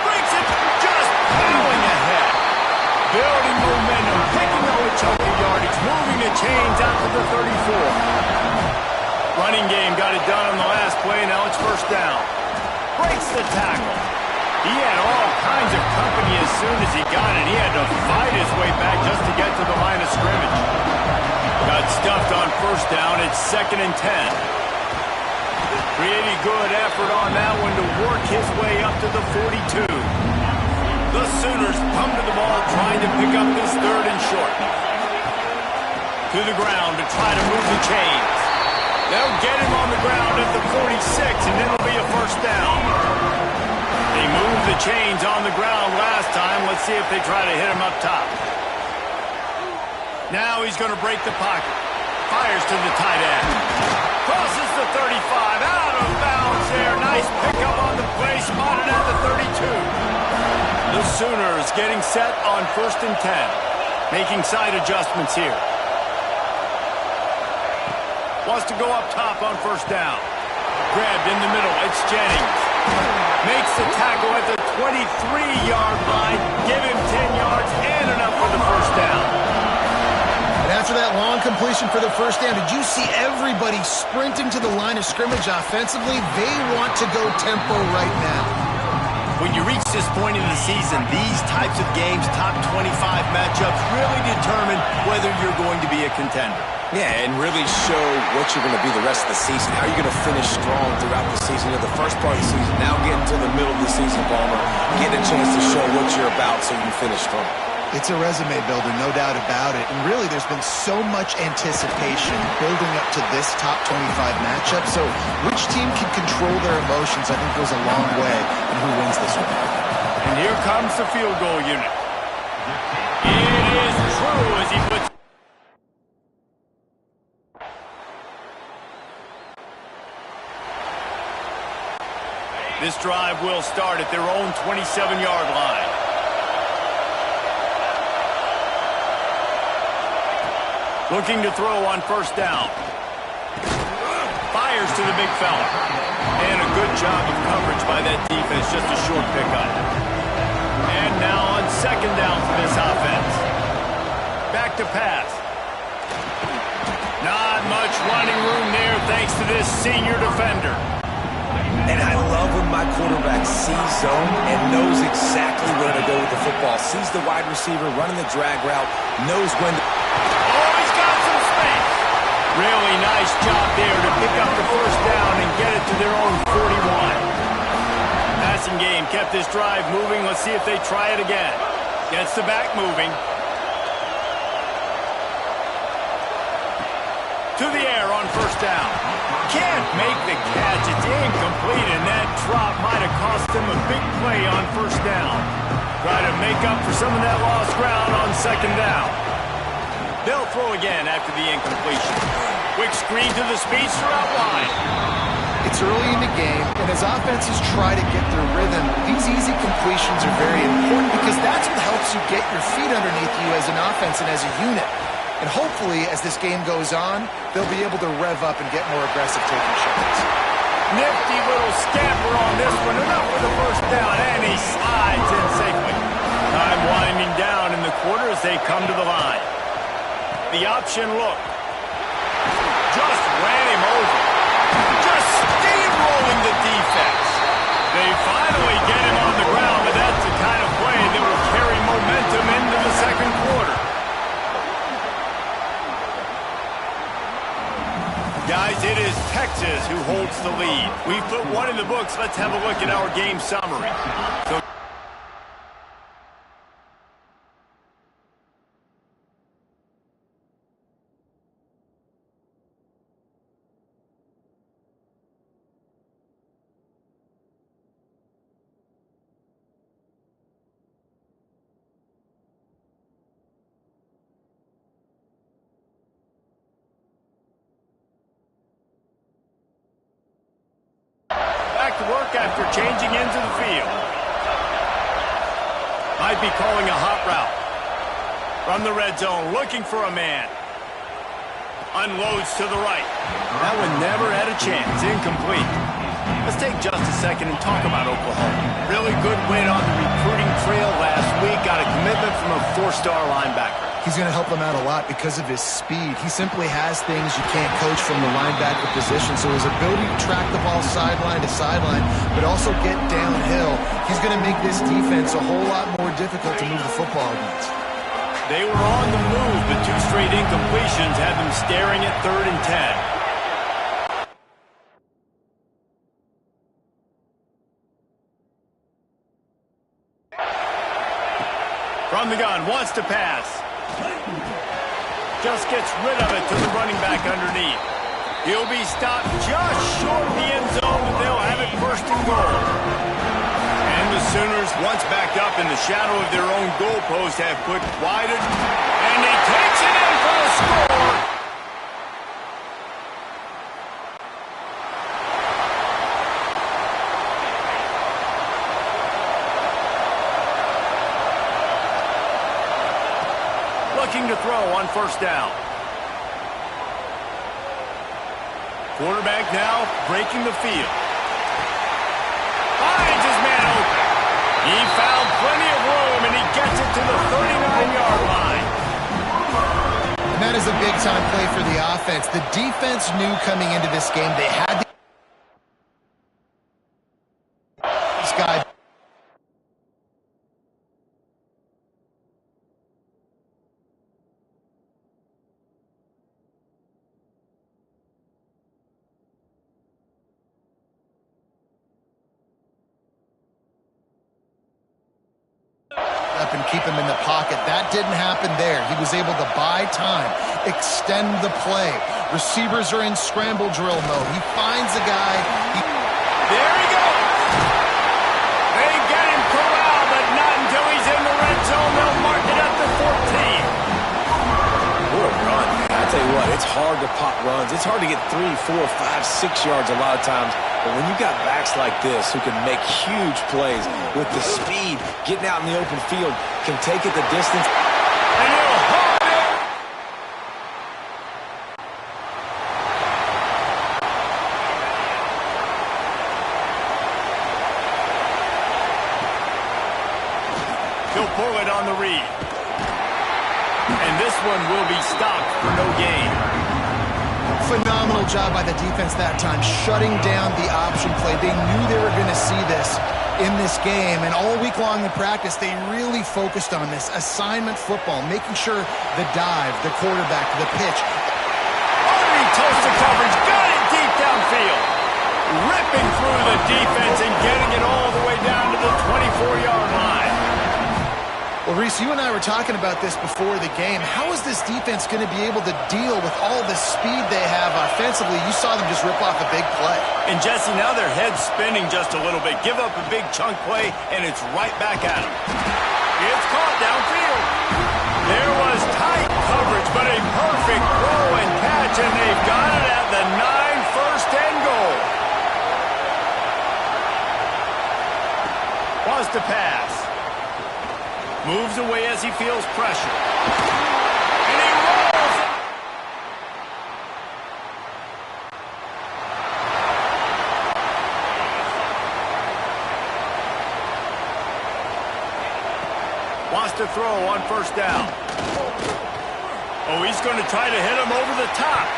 brings it just plowing ahead. Building momentum, picking up a chunk of yardage, moving the chains out to the 34. Running game got it done on the last play, now it's first down. Breaks the tackle. He had all kinds of company as soon as he got it. He had to fight his way back just to get to the line of scrimmage. Got stuffed on first down. It's 2nd and 10. Pretty good effort on that one to work his way up to the 42. The Sooners come to the ball trying to pick up this third and short. To the ground to try to move the chains. They'll get him on the ground at the 46, and then it'll be a first first down. They moved the chains on the ground last time. Let's see if they try to hit him up top. Now he's going to break the pocket. Fires to the tight end. Crosses the 35. Out of bounds there. Nice pickup on the play. Spotted at the 32. The Sooners getting set on 1st and 10. Making side adjustments here. Wants to go up top on 1st down. Grabbed in the middle. It's Jennings. Makes the tackle at the 23-yard line. Give him 10 yards and enough for the 1st down. And after that long completion for the 1st down, did you see everybody sprinting to the line of scrimmage offensively? They want to go tempo right now. When you reach this point in the season, these types of games, top 25 matchups, really determine whether you're going to be a contender. Yeah, and really show what you're going to be the rest of the season. How are you going to finish strong throughout the season? The first part of the season, now getting to the middle of the season, Palmer, getting a chance to show what you're about so you can finish strong. It's a resume builder, no doubt about it. And really, there's been so much anticipation building up to this top 25 matchup. So which team can control their emotions, I think, goes a long way in who wins this one. And here comes the field goal unit. It is true as he puts... This drive will start at their own 27-yard line. Looking to throw on 1st down. Fires to the big fella. And a good job of coverage by that defense. Just a short pickup. And now on 2nd down for this offense. Back to pass. Not much running room there thanks to this senior defender. And I love when my quarterback sees zone and knows exactly where to go with the football. Sees the wide receiver running the drag route, knows when to... Oh, he's got some space. Really nice job there to pick up the 1st down and get it to their own 41. Passing game kept this drive moving. Let's see if they try it again. Gets the back moving. To the air on 1st down. Can't make the catch. It's incomplete, and that drop might have cost him a big play on 1st down. Try to make up for some of that lost ground on 2nd down. They'll throw again after the incompletion. Quick screen to the speedster out wide. It's early in the game, and as offenses try to get their rhythm, these easy completions are very important because that's what helps you get your feet underneath you as an offense and as a unit. And hopefully, as this game goes on, they'll be able to rev up and get more aggressive taking shots. Nifty little scamper on this one. Enough for the 1st down, and he slides in safely. Time winding down in the quarter as they come to the line. The option look. Just ran him over. Just steamrolling the defense. They finally get him on the ground, but that's the kind of play that will carry momentum into the 2nd quarter. Guys, it is Texas who holds the lead. We've put one in the books. Let's have a look at our game summary. Back to work after changing into the field. Might be calling a hot route. From the red zone, looking for a man. Unloads to the right. That one never had a chance. Incomplete. Let's take just a second and talk about Oklahoma. Really good win on the recruiting trail last week. Got a commitment from a 4-star linebacker. He's going to help them out a lot because of his speed. He simply has things you can't coach from the linebacker position. So his ability to track the ball sideline to sideline, but also get downhill, he's going to make this defense a whole lot more difficult to move the football against. They were on the move, but 2 straight incompletions had them staring at 3rd and 10. From the gun, wants to pass. Just gets rid of it to the running back underneath. He'll be stopped just short of the end zone, and they'll have it 1st and Sooners, once backed up in the shadow of their own goalpost, have put wide, and he takes it in for the score. Looking to throw on first down. Quarterback now breaking the field. Finds his man open. He found plenty of room, and he gets it to the 39-yard line. And that is a big-time play for the offense. The defense knew coming into this game they had this guy. Up and keep him in the pocket. That didn't happen there. He was able to buy time, extend the play. Receivers are in scramble drill mode. He finds a guy. There he goes. They get him corralled, but not until he's in the red zone. They'll mark it up to 14. What a run, man. I tell you what, it's hard to pop runs. It's hard to get 3, 4, 5, 6 yards a lot of times. But when you got backs like this who can make huge plays with the speed, getting out in the open field, can take it the distance. And he'll hold it. He'll pull it on the read. And this one will be stopped for no gain. Phenomenal job by the defense that time, shutting down the option play. They knew they were going to see this in this game, and all week long in practice, they really focused on this assignment football, making sure the dive, the quarterback, the pitch. Army toast to coverage, got it deep downfield. Ripping through the defense and getting it all the way down to the 24-yard line. Well, Reese, you and I were talking about this before the game. How is this defense going to be able to deal with all the speed they have offensively? You saw them just rip off a big play. And Jesse, now their head's spinning just a little bit. Give up a big chunk play, and it's right back at them. It's caught downfield. There was tight coverage, but a perfect throw and catch, and they've got it at the 9, first and goal. Wants to pass. Moves away as he feels pressure. And he rolls it. Wants to throw on first down. Oh, he's going to try to hit him over the top.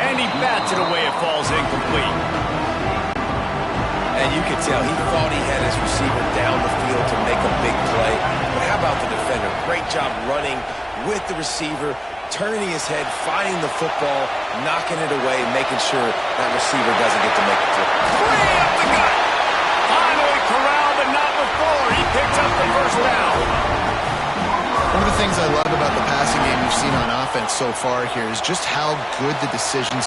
And he bats it away. It falls incomplete. And you could tell he thought he had his receiver down the field to make a big play. But how about the defender? Great job running with the receiver, turning his head, finding the football, knocking it away, making sure that receiver doesn't get to make the throw. Way up the gut. Finally corralled, but not before. He picks up the first down. One of the things I love about the passing game we've seen on offense so far here is just how good the decisions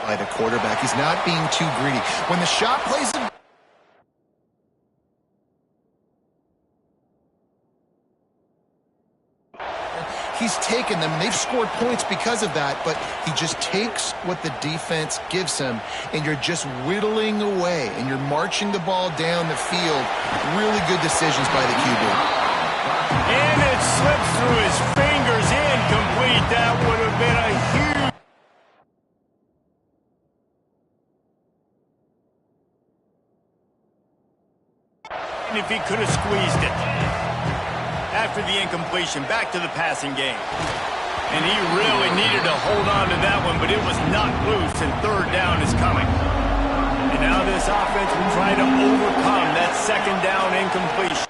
by the quarterback. He's not being too greedy. When the shot plays it, he's taken them. They've scored points because of that, but he just takes what the defense gives him, and you're just whittling away, and you're marching the ball down the field. Really good decisions by the QB. And it slips through his fingers, incomplete. That would have been a huge... if he could have squeezed it. After the incompletion, back to the passing game. And he really needed to hold on to that one, but it was knocked loose, and third down is coming. And now this offense will try to overcome that second down incompletion.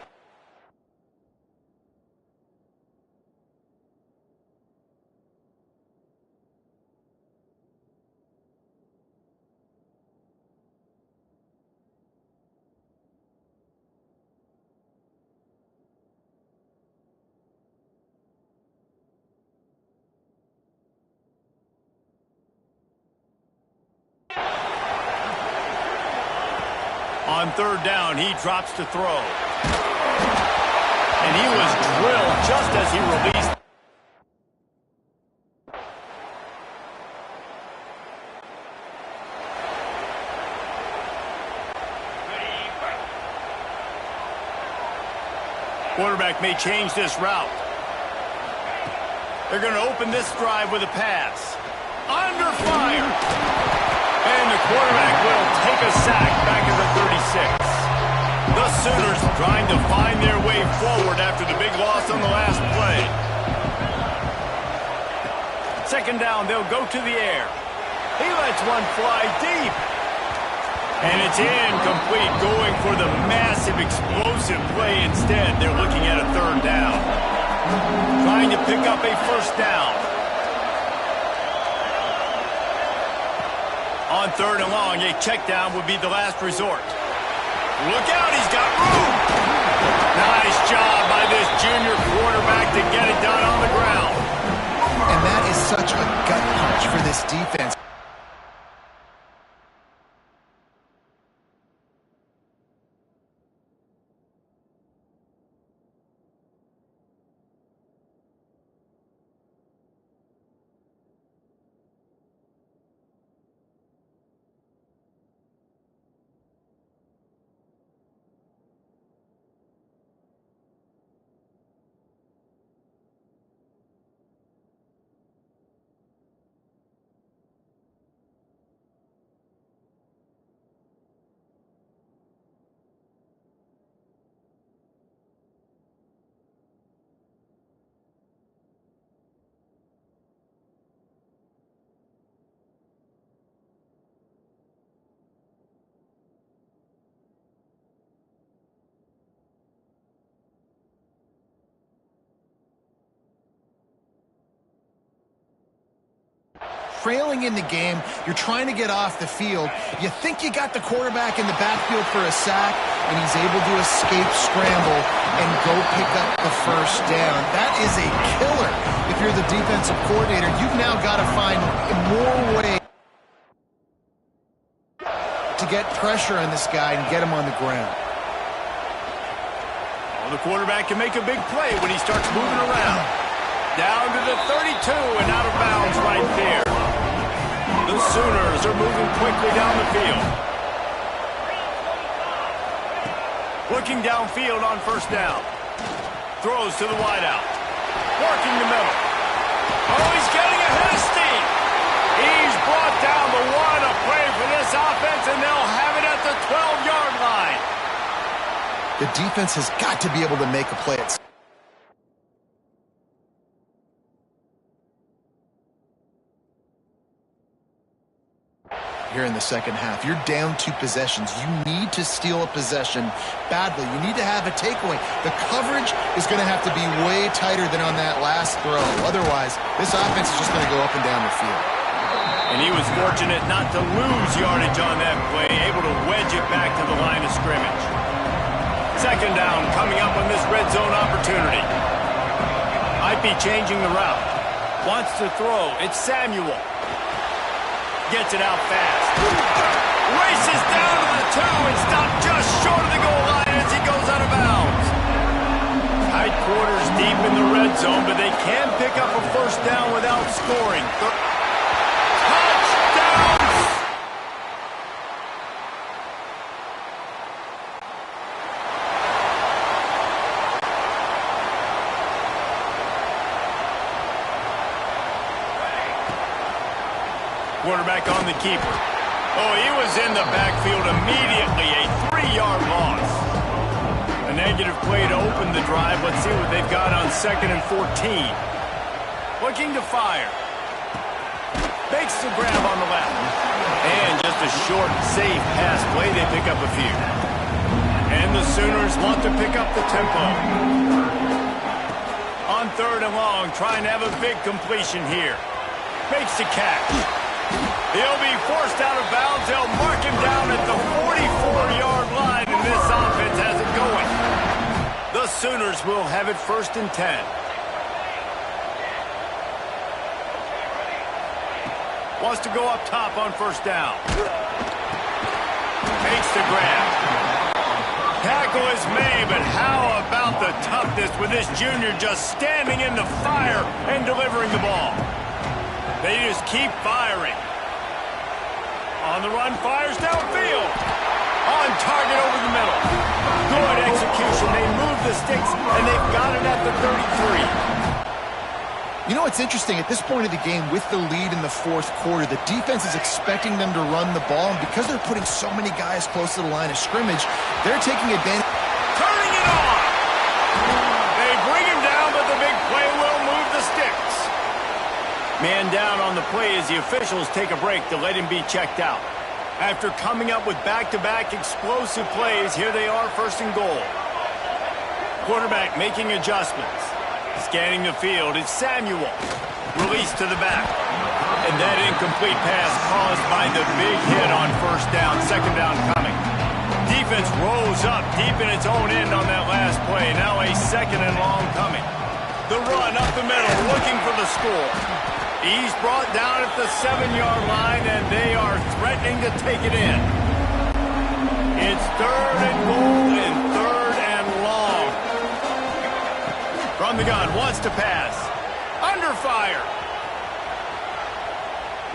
On third down, he drops to throw. And he was drilled just as he released. Quarterback may change this route. They're going to open this drive with a pass. Under fire. And the quarterback will take a sack back at the 36. The Sooners trying to find their way forward after the big loss on the last play. Second down, they'll go to the air. He lets one fly deep. And it's incomplete, going for the massive explosive play instead. They're looking at a third down. Trying to pick up a first down. On third and long, a check down would be the last resort. Look out, he's got room. Nice job by this junior quarterback to get it done on the ground. And that is such a gut punch for this defense. Trailing in the game, you're trying to get off the field. You think you got the quarterback in the backfield for a sack, and he's able to escape scramble and go pick up the first down. That is a killer. If you're the defensive coordinator, you've now got to find more ways to get pressure on this guy and get him on the ground. Oh, the quarterback can make a big play when he starts moving around. Down to the 32 and out of bounds right there. The Sooners are moving quickly down the field. Looking downfield on first down. Throws to the wideout. Working the middle. Oh, he's getting ahead of steam. He's brought down the one, a play for this offense, and they'll have it at the 12-yard line. The defense has got to be able to make a play. Here in the second half, you're down 2 possessions. You need to steal a possession badly. You need to have a takeaway. The coverage is going to have to be way tighter than on that last throw. Otherwise, this offense is just going to go up and down the field. And he was fortunate not to lose yardage on that play, able to wedge it back to the line of scrimmage. Second down coming up on this red zone opportunity. Might be changing the route. Wants to throw. It's Samuel. Gets it out fast. Races down to the 2 and stopped just short of the goal line as he goes out of bounds. Tight quarters deep in the red zone, but they can pick up a first down without scoring. Touchdown! Quarterback on the keeper. Oh, he was in the backfield immediately. A 3-yard loss. A negative play to open the drive. Let's see what they've got on 2nd and 14. Looking to fire. Makes the grab on the left. And just a short, safe pass play. They pick up a few. And the Sooners want to pick up the tempo. On 3rd and long, trying to have a big completion here. Makes the catch. He'll be forced out of bounds. They'll mark him down at the 44-yard line, and this offense has it going. The Sooners will have it 1st and 10. Wants to go up top on first down. Makes the grab. tackle is made, but how about the toughness with this junior just standing in the fire and delivering the ball? They just keep firing. On the run, fires downfield. On target over the middle. Good execution. They move the sticks, and they've got it at the 33. You know, it's interesting. At this point of the game, with the lead in the fourth quarter, the defense is expecting them to run the ball, and because they're putting so many guys close to the line of scrimmage, they're taking advantage. Turning it on! They bring him down, but the big play will move the sticks. Man down on the play as the officials take a break to let him be checked out. After coming up with back-to-back explosive plays, here they are, first and goal. Quarterback making adjustments. Scanning the field, it's Samuel. Released to the back. And that incomplete pass caused by the big hit on first down, second down coming. Defense rolls up deep in its own end on that last play. Now a second and long coming. The run up the middle, looking for the score. He's brought down at the 7-yard line, and they are threatening to take it in. It's third and goal and third and long. From the gun, wants to pass. Under fire.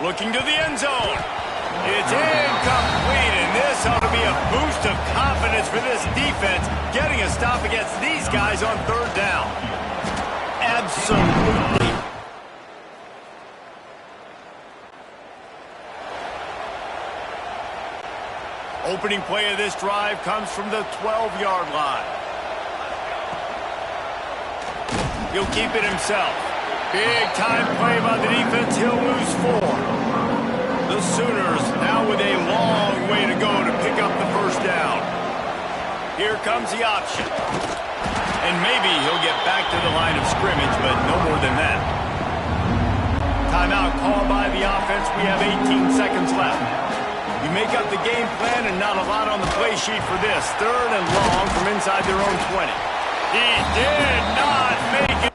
Looking to the end zone. It's incomplete, and this ought to be a boost of confidence for this defense, getting a stop against these guys on third down. Absolutely. Opening play of this drive comes from the 12-yard line. He'll keep it himself. Big-time play by the defense. He'll lose 4. The Sooners now with a long way to go to pick up the first down. Here comes the option. And maybe he'll get back to the line of scrimmage, but no more than that. Timeout called by the offense. We have 18 seconds left. You make up the game plan and not a lot on the play sheet for this. Third and long from inside their own 20. He did not make it.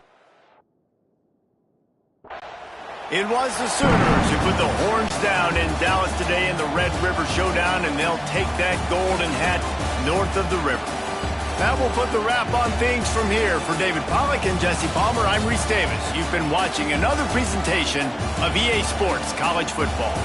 It was the Sooners who put the horns down in Dallas today in the Red River Showdown, and they'll take that golden hat north of the river. That will put the wrap on things from here. For David Pollack and Jesse Palmer, I'm Reese Davis. You've been watching another presentation of EA Sports College Football.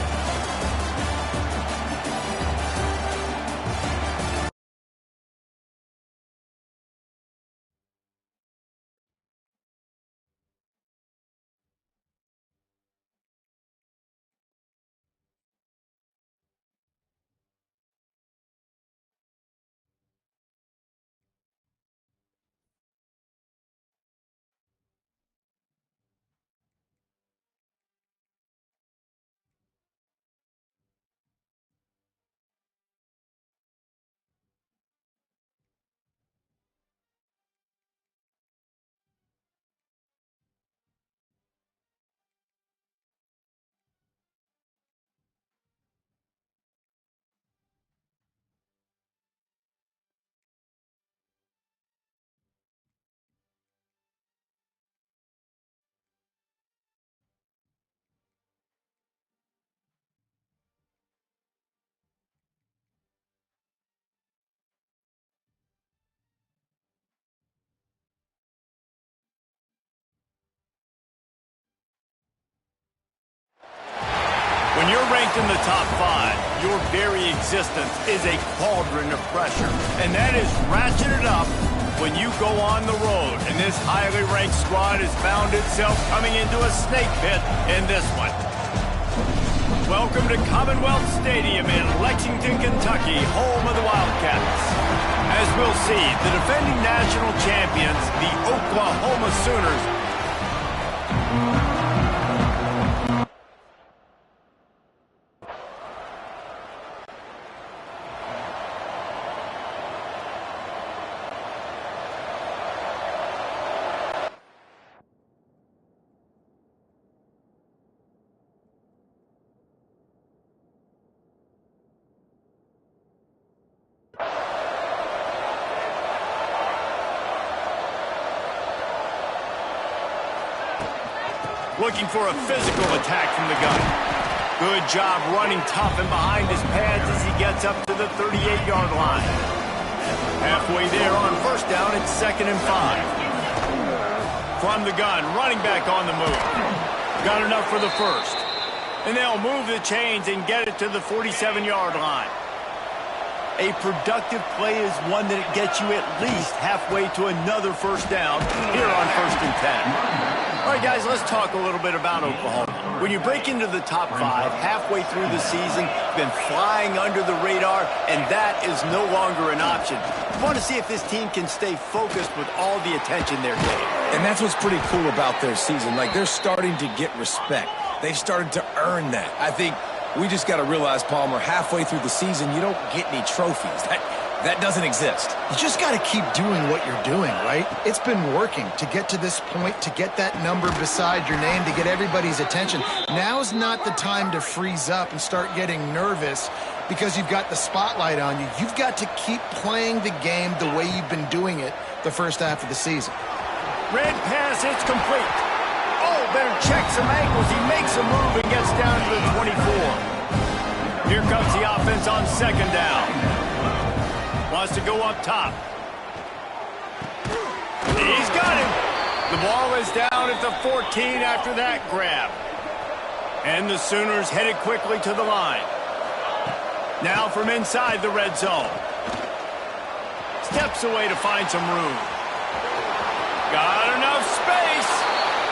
When you're ranked in the top 5, your very existence is a cauldron of pressure. And that is ratcheted up when you go on the road. And this highly ranked squad has found itself coming into a snake pit in this one. Welcome to Commonwealth Stadium in Lexington, Kentucky, home of the Wildcats. As we'll see, the defending national champions, the Oklahoma Sooners, looking for a physical attack from the gun. Good job running tough and behind his pads as he gets up to the 38-yard line. Halfway there on first down, it's 2nd and 5. From the gun, running back on the move. Got enough for the first. And they'll move the chains and get it to the 47-yard line. A productive play is one that gets you at least halfway to another first down here on 1st and 10. All right, guys, let's talk a little bit about Oklahoma. When you break into the top 5 halfway through the season, you've been flying under the radar, and that is no longer an option. You want to see if this team can stay focused with all the attention they're getting. And that's what's pretty cool about their season. Like, they're starting to get respect. They've started to earn that. I think we just got to realize, Palmer, halfway through the season, you don't get any trophies. That doesn't exist. You just got to keep doing what you're doing, right? It's been working to get to this point, to get that number beside your name, to get everybody's attention. Now's not the time to freeze up and start getting nervous because you've got the spotlight on you. You've got to keep playing the game the way you've been doing it the first half of the season. Red pass, it's complete. Oh, better check some ankles. He makes a move and gets down to the 24. Here comes the offense on 2nd down. Wants to go up top. He's got him. The ball is down at the 14 after that grab. And the Sooners headed quickly to the line. Now from inside the red zone. Steps away to find some room. Got enough space.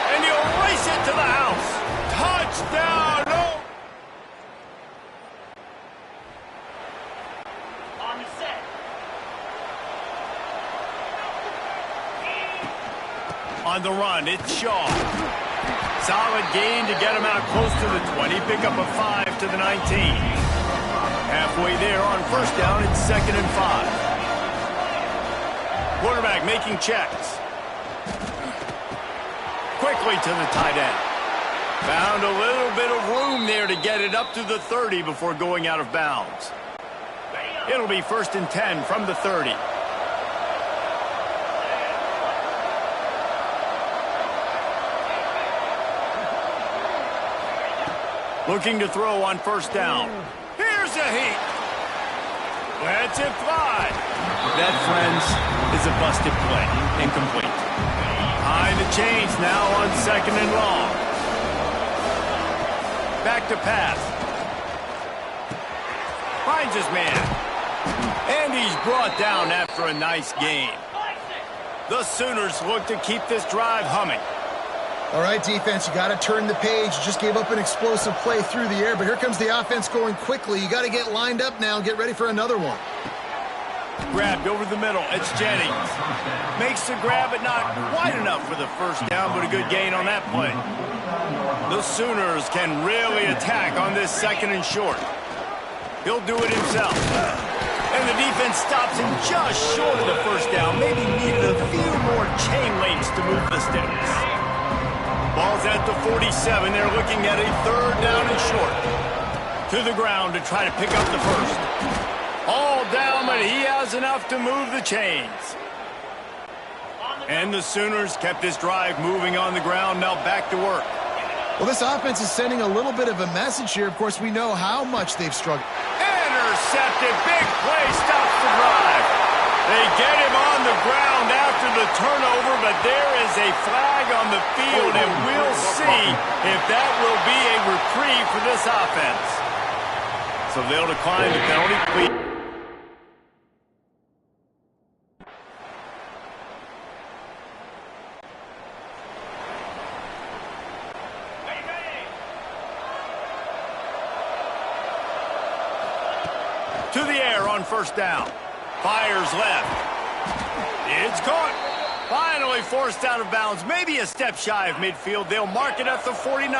And he'll race it to the house. Touchdown. Oh. On the set. On the run, it's Shaw. Solid gain to get him out close to the 20. Pick up a 5 to the 19. Halfway there on first down, it's 2nd and 5. Quarterback making checks. Quickly to the tight end. Found a little bit of room there to get it up to the 30 before going out of bounds. It'll be 1st and 10 from the 30. Looking to throw on first down. Here's a heat. Lets it fly. That, friends, is a busted play. Incomplete. Behind the chains now on 2nd and long. Back to pass. Finds his man. And he's brought down after a nice gain. The Sooners look to keep this drive humming. All right, defense, you got to turn the page. You just gave up an explosive play through the air, but here comes the offense going quickly. You got to get lined up now and get ready for another one. Grabbed over the middle. It's Jennings. Makes the grab, but not quite enough for the first down, but a good gain on that play. The Sooners can really attack on this 2nd and short. He'll do it himself. And the defense stops him just short of the first down. Maybe needed a few more chain links to move the sticks. Ball's at the 47. They're looking at a 3rd down and short. To the ground to try to pick up the first. All down, but he has enough to move the chains. And the Sooners kept this drive moving on the ground. Now back to work. Well, this offense is sending a little bit of a message here. Of course, we know how much they've struggled. Intercepted. Big play. Stops the drive. They get him on the ground after the turnover, but there is a flag on the field, and we'll see if that will be a reprieve for this offense. So they'll decline the penalty. To the air on first down. Fires left. It's caught. Finally forced out of bounds. Maybe a step shy of midfield. They'll mark it at the 49.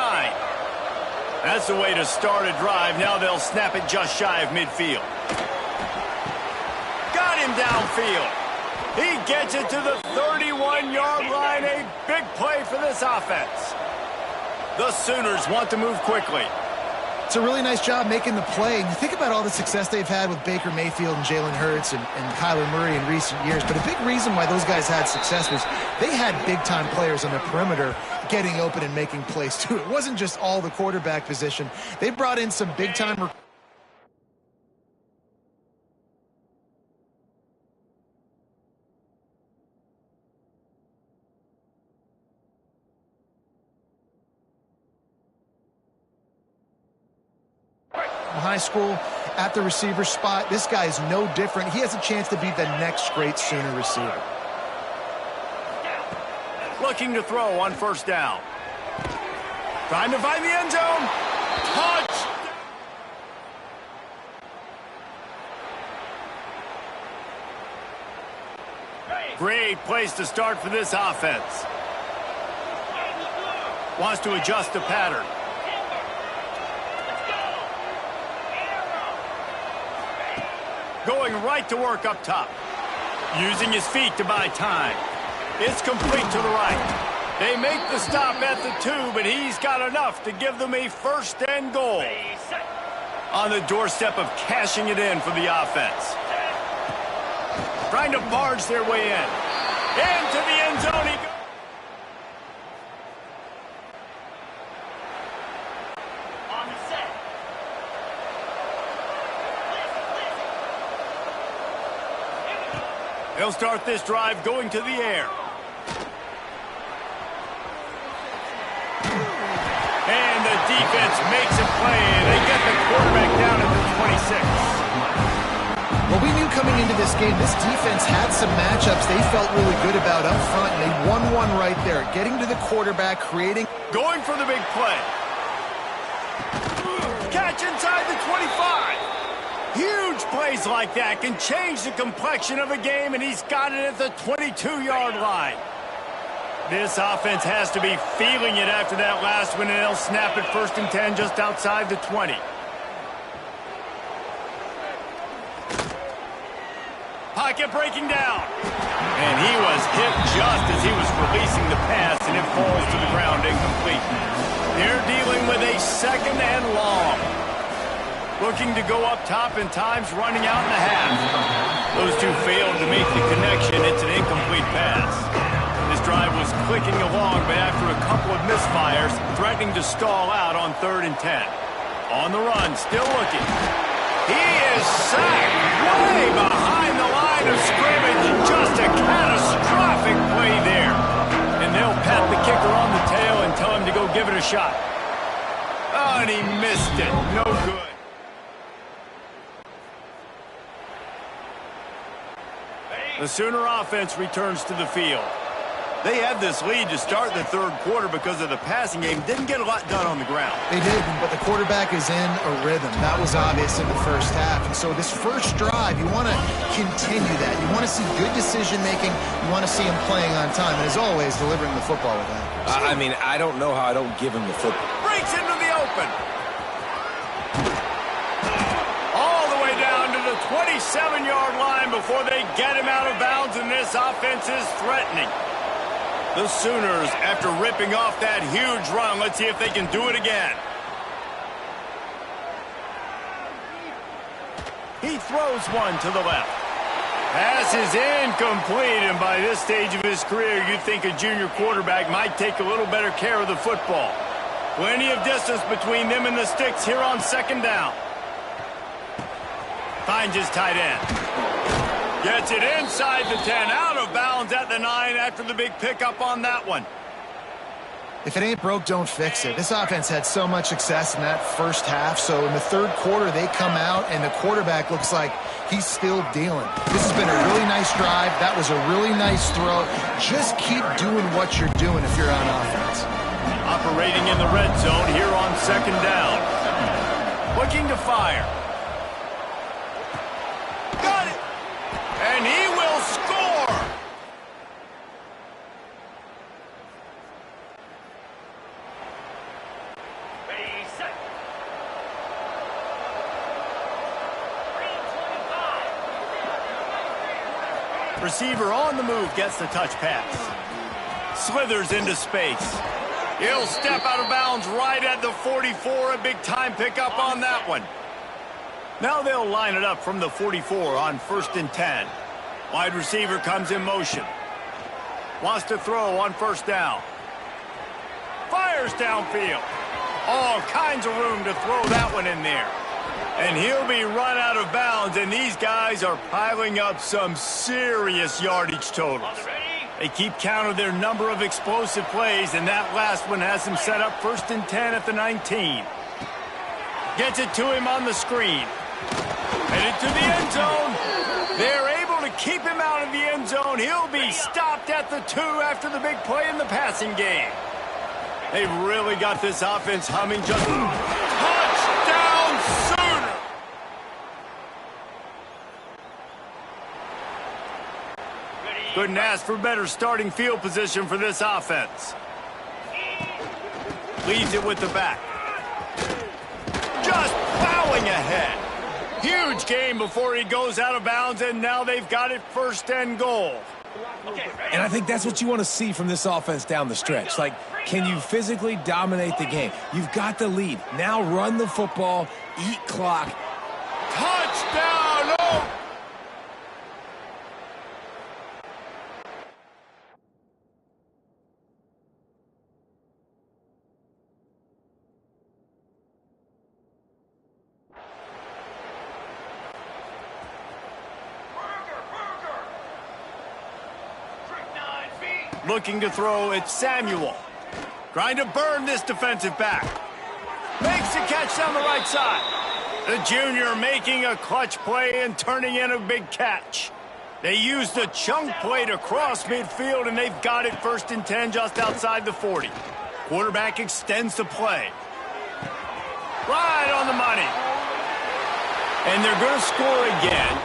That's the way to start a drive. Now they'll snap it just shy of midfield. Got him downfield. He gets it to the 31-yard line. A big play for this offense. The Sooners want to move quickly. It's a really nice job making the play. And you think about all the success they've had with Baker Mayfield and Jalen Hurts and Kyler Murray in recent years. But a big reason why those guys had success was they had big-time players on the perimeter getting open and making plays, too. It wasn't just all the quarterback position. They brought in some big-time high school at the receiver spot. This guy is no different. He has a chance to be the next great Sooner receiver. Looking to throw on first down. Trying to find the end zone. Touch! Great place to start for this offense. Wants to adjust the pattern. Going right to work up top. Using his feet to buy time. It's complete to the right. They make the stop at the 2, but he's got enough to give them a first and goal. On the doorstep of cashing it in for the offense. Trying to barge their way in. Into the end zone he goes. On the set. He'll start this drive going to the air. And the defense makes a play. They get the quarterback down at the 26. Well, we knew coming into this game, this defense had some matchups they felt really good about up front, and they won one right there. Getting to the quarterback, creating... Going for the big play. Catch inside the 25. Huge plays like that can change the complexion of a game, and he's got it at the 22-yard line. This offense has to be feeling it after that last one, and they'll snap it 1st and 10 just outside the 20. Pocket breaking down. And he was hit just as he was releasing the pass, and it falls to the ground incomplete. They're dealing with a 2nd and long. Looking to go up top, and time's running out in the half. Those two failed to make the connection. It's an incomplete pass. This drive was clicking along, but after a couple of misfires, threatening to stall out on 3rd and 10. On the run, still looking. He is sacked way behind the line of scrimmage. Just a catastrophic play there. And they'll pat the kicker on the tail and tell him to go give it a shot. Oh, and he missed it. No good. The Sooner offense returns to the field. They had this lead to start the 3rd quarter because of the passing game. Didn't get a lot done on the ground. They didn't, but the quarterback is in a rhythm. That was obvious in the first half. And so this first drive, you want to continue that. You want to see good decision-making. You want to see him playing on time. And as always, delivering the football with accuracy. I mean, I don't know how I don't give him the football. Breaks into the open. All the way down to the 27-yard line before they get him out of bounds, and this offense is threatening. The Sooners, after ripping off that huge run, let's see if they can do it again. He throws one to the left. Pass is incomplete, and by this stage of his career, you'd think a junior quarterback might take a little better care of the football. Plenty of distance between them and the sticks here on 2nd down. Finds his tight end. Gets it inside the 10, out of bounds at the 9 after the big pickup on that one. If it ain't broke, don't fix it. This offense had so much success in that first half, so in the 3rd quarter, they come out, and the quarterback looks like he's still dealing. This has been a really nice drive. That was a really nice throw. Just keep doing what you're doing if you're on offense. Operating in the red zone here on 2nd down. Looking to fire. Got it! And he will score! Ready, set. Receiver on the move gets the touch pass. Slithers into space. He'll step out of bounds right at the 44. A big time pickup on that one. Now they'll line it up from the 44 on 1st and 10. Wide receiver comes in motion. Wants to throw on 1st down. Fires downfield. All kinds of room to throw that one in there. And he'll be run out of bounds, and these guys are piling up some serious yardage totals. They keep count of their number of explosive plays, and that last one has them set up 1st and 10 at the 19. Gets it to him on the screen. Headed to the end zone. They're able to keep him out of the end zone. He'll be stopped at the 2 after the big play in the passing game. They've really got this offense humming. Just touchdown Sooner! Couldn't ask for better starting field position for this offense. Leads it with the back. Just plowing ahead. Huge game before he goes out of bounds, and now they've got it 1st and goal. And I think that's what you want to see from this offense down the stretch. Like, can you physically dominate the game? You've got the lead. Now run the football, eat clock. Touchdown! Oh! Looking to throw, it's Samuel. Trying to burn this defensive back. Makes the catch down the right side. The junior making a clutch play and turning in a big catch. They used the chunk play to cross midfield, and they've got it 1st and 10 just outside the 40. Quarterback extends the play. Right on the money. And they're going to score again.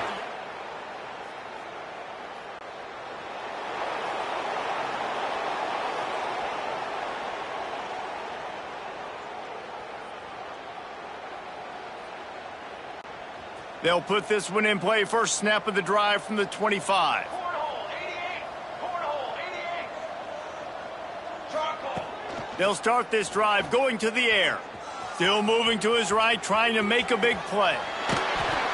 They'll put this one in play. First snap of the drive from the 25. They'll start this drive going to the air. Still moving to his right, trying to make a big play.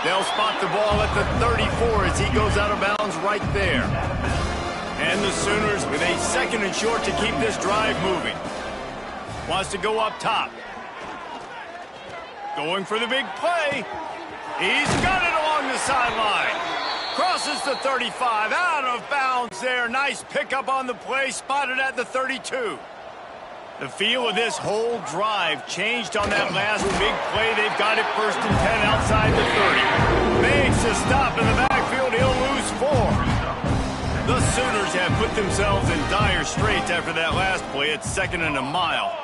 They'll spot the ball at the 34 as he goes out of bounds right there. And the Sooners with a 2nd and short to keep this drive moving. Wants to go up top. Going for the big play. He's got it along the sideline. Crosses the 35, out of bounds there. Nice pickup on the play, spotted at the 32. The feel of this whole drive changed on that last big play. They've got it 1st and 10 outside the 30. Makes a stop in the backfield. He'll lose 4. The Sooners have put themselves in dire straits after that last play. It's 2nd and a mile.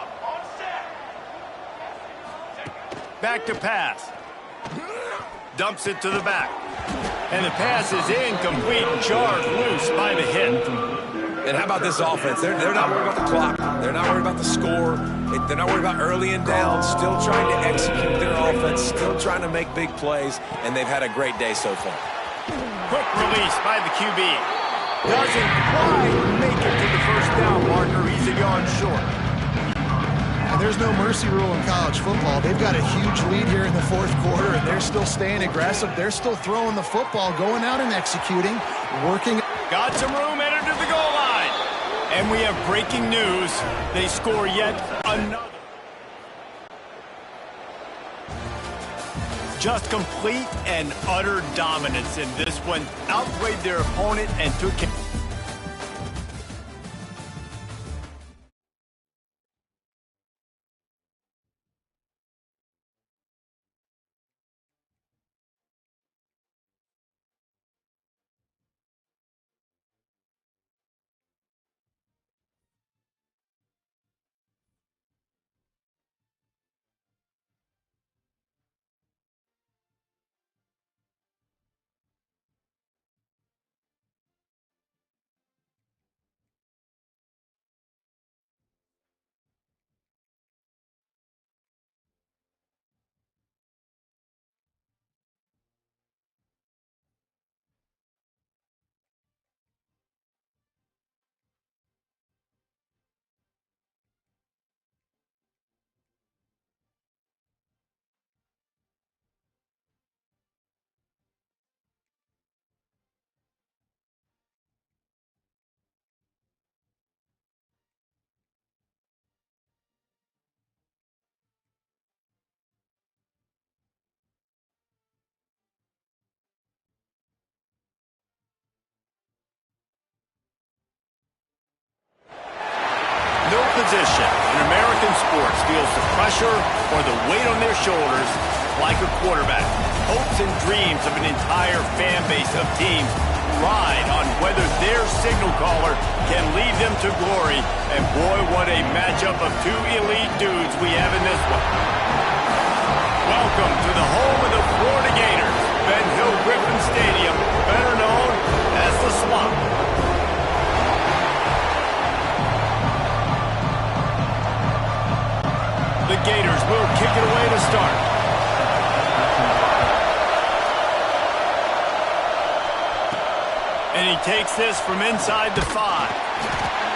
Back to pass. Dumps it to the back. And the pass is incomplete, jarred loose by the hit. And how about this offense? They're not worried about the clock. They're not worried about the score. They're not worried about early and down. Still trying to execute their offense. Still trying to make big plays. And they've had a great day so far. Quick release by the QB. Doesn't quite make it to the 1st down marker. He's a yard short. And there's no mercy rule in college football. They've got a huge lead here in the 4th quarter, and they're still staying aggressive. They're still throwing the football, going out and executing, working. Got some room, entered to the goal line. And we have breaking news. They score yet another. Just complete and utter dominance in this one. Outplayed their opponent and took it. Position in American earth in sports feels the pressure or the weight on their shoulders like a quarterback. Hopes and dreams of an entire fan base of teams ride on whether their signal caller can lead them to glory. And boy, what a matchup of two elite dudes we have in this one. Welcome to the home of the Florida Gators, Ben Hill Griffin Stadium, better known as the Swamp. The Gators will kick it away to start. And he takes this from inside the 5.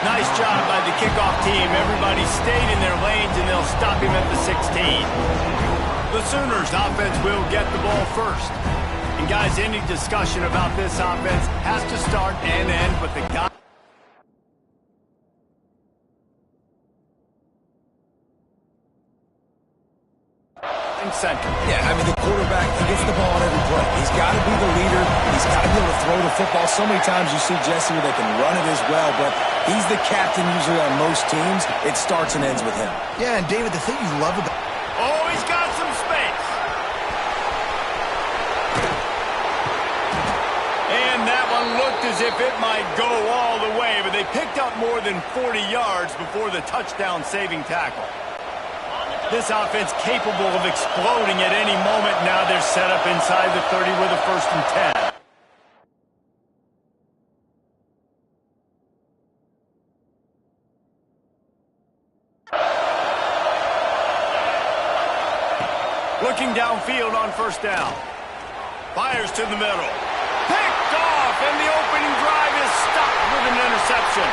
Nice job by the kickoff team. Everybody stayed in their lanes, and they'll stop him at the 16. The Sooners offense will get the ball first. And guys, any discussion about this offense has to start and end with the guy. Center. Yeah, I mean, the quarterback, he gets the ball on every play. He's got to be the leader. He's got to be able to throw the football. So many times you see Jesse where they can run it as well, but he's the captain usually on most teams. It starts and ends with him. Yeah, and David, the thing you love about... Oh, he's got some space. And that one looked as if it might go all the way, but they picked up more than 40 yards before the touchdown-saving tackle. This offense capable of exploding at any moment. Now they're set up inside the 30 with a 1st and 10. Looking downfield on 1st down. Fires to the middle. Picked off, and the opening drive is stopped with an interception.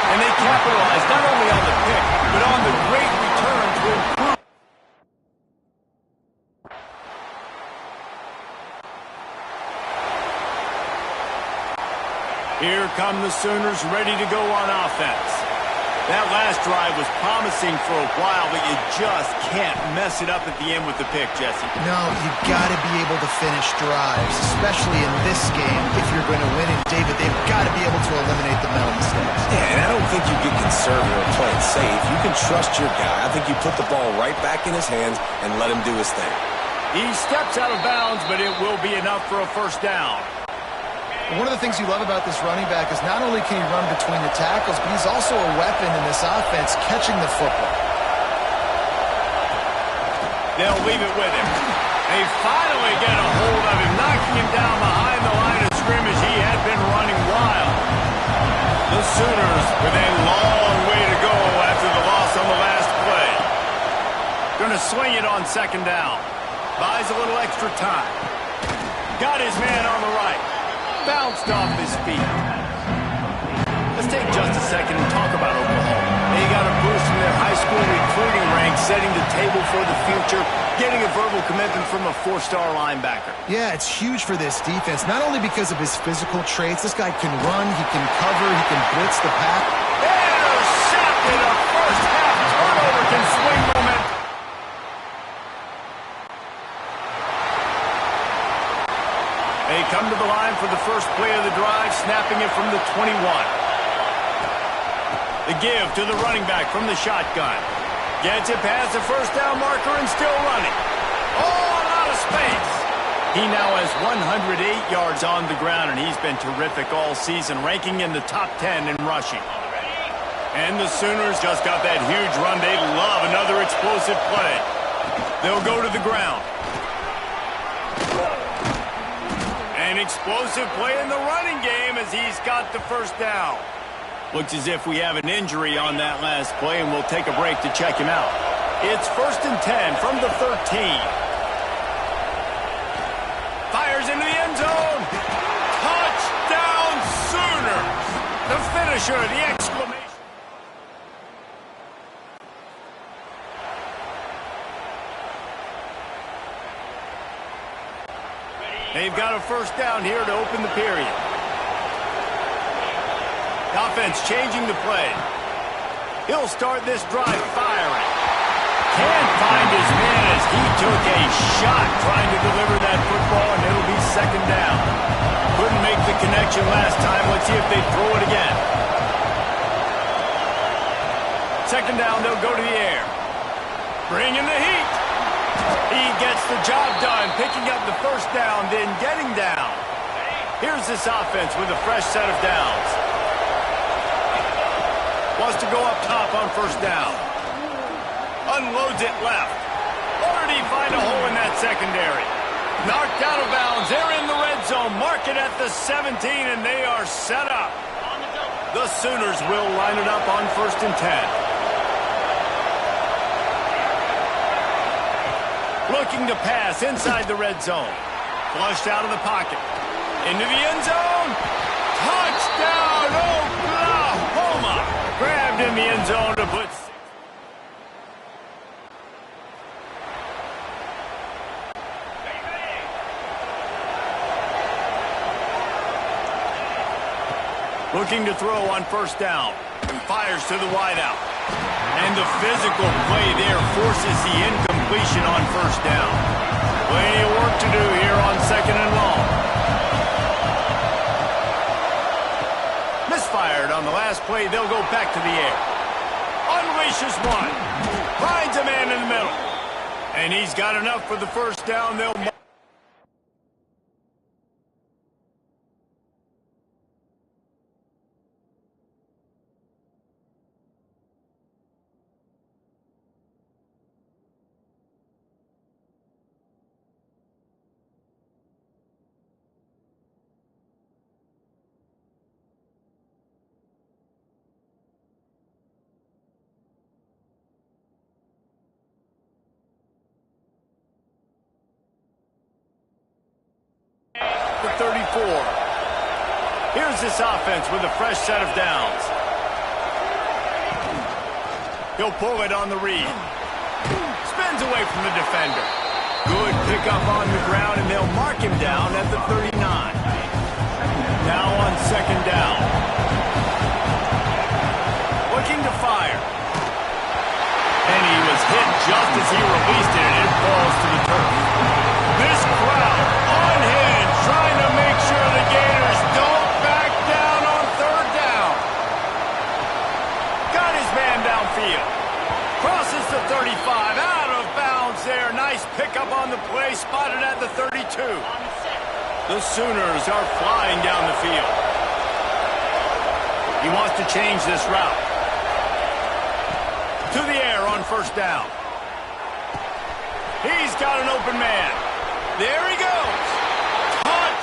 And they capitalize not only on the pick, but on the great return to improve. Here come the Sooners ready to go on offense. That last drive was promising for a while, but you just can't mess it up at the end with the pick, Jesse. No, you got to be able to finish drives, especially in this game. If you're going to win it, David, they've got to be able to eliminate the mental mistakes. Yeah, and I don't think you get conservative or play it safe. You can trust your guy. I think you put the ball right back in his hands and let him do his thing. He steps out of bounds, but it will be enough for a 1st down. One of the things you love about this running back is not only can he run between the tackles, but he's also a weapon in this offense catching the football. They'll leave it with him. They finally get a hold of him, knocking him down behind the line of scrimmage. He had been running wild. The Sooners with a long way to go after the loss on the last play. Going to swing it on 2nd down. Buys a little extra time. Got his man on the right. Bounced off his feet. Let's take just a second and talk about Oklahoma. They got a boost from their high school recruiting ranks, setting the table for the future, getting a verbal commitment from a 4-star linebacker. Yeah, it's huge for this defense, not only because of his physical traits. This guy can run, he can cover, he can blitz the pack. Intercepted. A first-half turnover can swing momentum. They come to the line for the first play of the drive, snapping it from the 21. The give to the running back from the shotgun. Gets it past the 1st down marker and still running. Oh, a lot of space. He now has 108 yards on the ground, and he's been terrific all season, ranking in the top 10 in rushing. And the Sooners just got that huge run. They love another explosive play. They'll go to the ground. An explosive play in the running game as he's got the 1st down. Looks as if we have an injury on that last play, and we'll take a break to check him out. It's 1st and 10 from the 13. Fires into the end zone. Touchdown Sooners. The finisher, the exclamation. They've got a 1st down here to open the period. The offense changing the play. He'll start this drive firing. Can't find his man as he took a shot trying to deliver that football, and it'll be 2nd down. Couldn't make the connection last time. Let's see if they throw it again. Second down, they'll go to the air. Bringing the heat. He gets the job done, picking up the first down, then getting down. Here's this offense with a fresh set of downs. Wants to go up top on first down. Unloads it left. Or did he find a hole in that secondary? Knocked out of bounds. They're in the red zone. Mark it at the 17, and they are set up. The Sooners will line it up on 1st and 10. Looking to pass inside the red zone. Flushed out of the pocket. Into the end zone. Touchdown, Oklahoma! Grabbed in the end zone to put... Looking to throw on first down. And fires to the wideout. And the physical play there forces the incompletion on first down. Plenty of work to do here on 2nd and long. Misfired on the last play. They'll go back to the air. Unleashes one. Finds a man in the middle. And he's got enough for the first down. They'll... The 34. Here's this offense with a fresh set of downs. He'll pull it on the read. Spins away from the defender. Good pickup on the ground, and they'll mark him down at the 39. Now on 2nd down. Looking to fire. And he was hit just as he released it, and it falls to the turf. This crowd on hand, trying to make sure the Gators don't back down on 3rd down. Got his man downfield. Crosses the 35, out of bounds there. Nice pickup on the play, spotted at the 32. The Sooners are flying down the field. He wants to change this route. To the air on first down. He's got an open man. There he goes. Touch.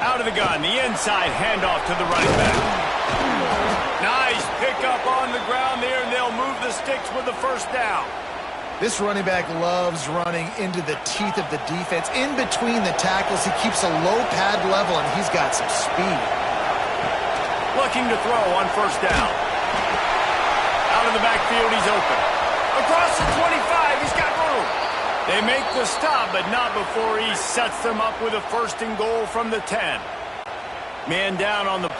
Out of the gun, the inside handoff to the running back. Nice pickup on the ground there, and they'll move the sticks with the first down. This running back loves running into the teeth of the defense. In between the tackles, he keeps a low pad level, and he's got some speed. Looking to throw on first down. Out of the backfield, he's open. Across the 25, he's got room. They make the stop, but not before he sets them up with a 1st and goal from the 10. Man down on the...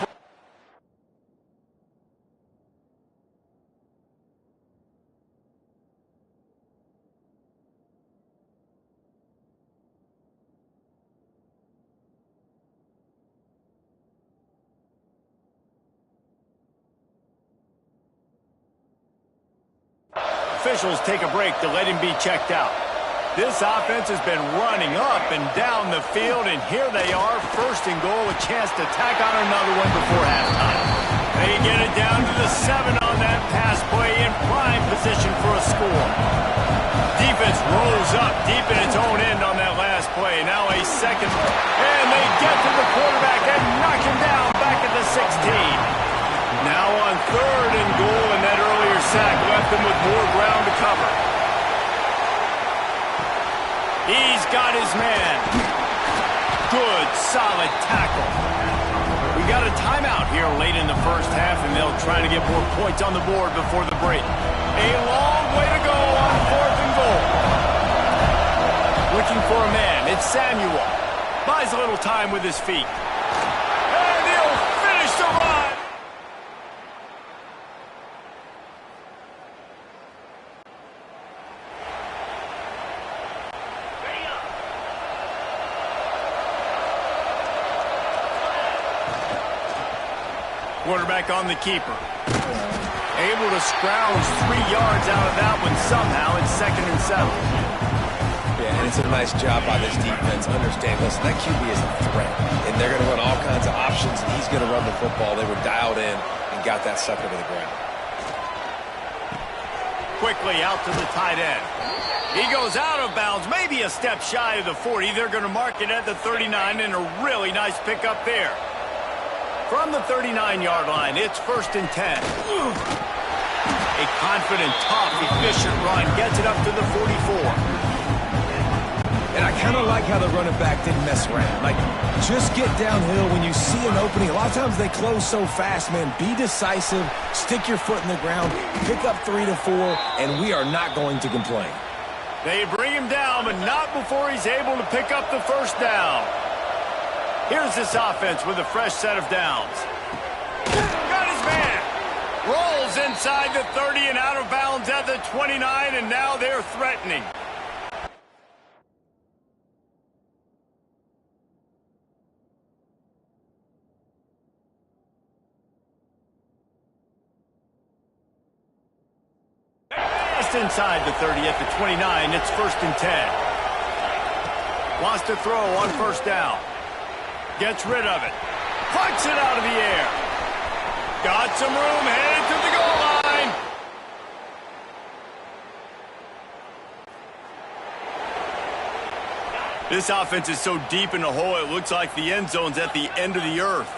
Officials take a break to let him be checked out. This offense has been running up and down the field, and here they are, 1st and goal, a chance to tack on another one before halftime. They get it down to the 7 on that pass play, in prime position for a score. Defense rolls up deep in its own end on that last play. Now a 2nd, and they get to the quarterback and knock him down back at the 16. Now on 3rd and goal, and that earlier sack left them with more ground to cover. He's got his man. Good, solid tackle. We got a timeout here late in the first half, and they'll try to get more points on the board before the break. A long way to go on 4th and goal. Looking for a man. It's Samuel. Buys a little time with his feet. And he'll finish the run. Quarterback on the keeper. Able to scrounge 3 yards out of that one somehow. It's 2nd and 7. Yeah, and it's a nice job by this defense. Understand, listen, that QB is a threat, and they're going to run all kinds of options, and he's going to run the football. They were dialed in and got that sucker to the ground. Quickly out to the tight end. He goes out of bounds, maybe a step shy of the 40. They're going to mark it at the 39, and a really nice pickup there. From the 39-yard line, it's 1st and 10. A confident, tough, efficient run gets it up to the 44. And I kind of like how the running back didn't mess around. Like, just get downhill when you see an opening. A lot of times they close so fast, man. Be decisive, stick your foot in the ground, pick up 3 to 4, and we are not going to complain. They bring him down, but not before he's able to pick up the 1st down. Here's this offense with a fresh set of downs. Got his man. Rolls inside the 30 and out of bounds at the 29, and now they're threatening. Inside the 30 at the 29, it's 1st and 10. Wants to throw on 1st down. Gets rid of it. Plucks it out of the air. Got some room, headed to the goal line. This offense is so deep in the hole, it looks like the end zone's at the end of the earth.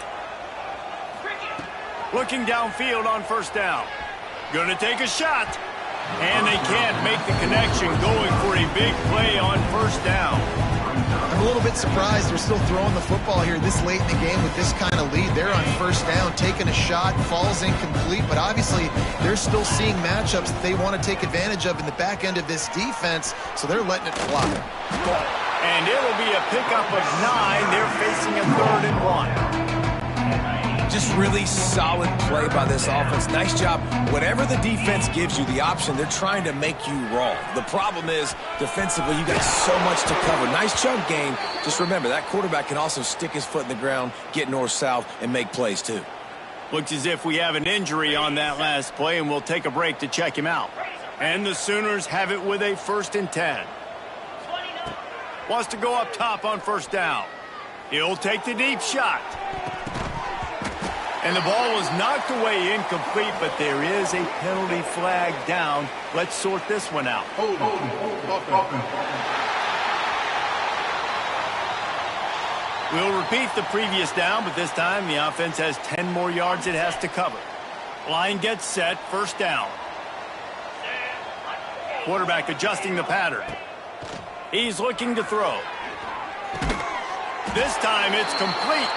Looking downfield on 1st down. Gonna take a shot. And they can't make the connection, going for a big play on 1st down. I'm a little bit surprised they're still throwing the football here this late in the game with this kind of lead. They're on 1st down, taking a shot, falls incomplete, but obviously they're still seeing matchups that they want to take advantage of in the back end of this defense, so they're letting it fly. And it'll be a pickup of 9. They're facing a 3rd and 1. Just really solid play by this offense. Nice job. Whatever the defense gives you the option, they're trying to make you wrong. The problem is, defensively, you got so much to cover. Nice chunk gain. Just remember, that quarterback can also stick his foot in the ground, get north-south, and make plays too. Looks as if we have an injury on that last play, and we'll take a break to check him out. And the Sooners have it with a 1st and 10. Wants to go up top on 1st down. He'll take the deep shot. And the ball was knocked away incomplete, but there is a penalty flag down. Let's sort this one out. We'll repeat the previous down, but this time the offense has 10 more yards it has to cover. Line gets set, 1st down. Quarterback adjusting the pattern. He's looking to throw. This time it's complete.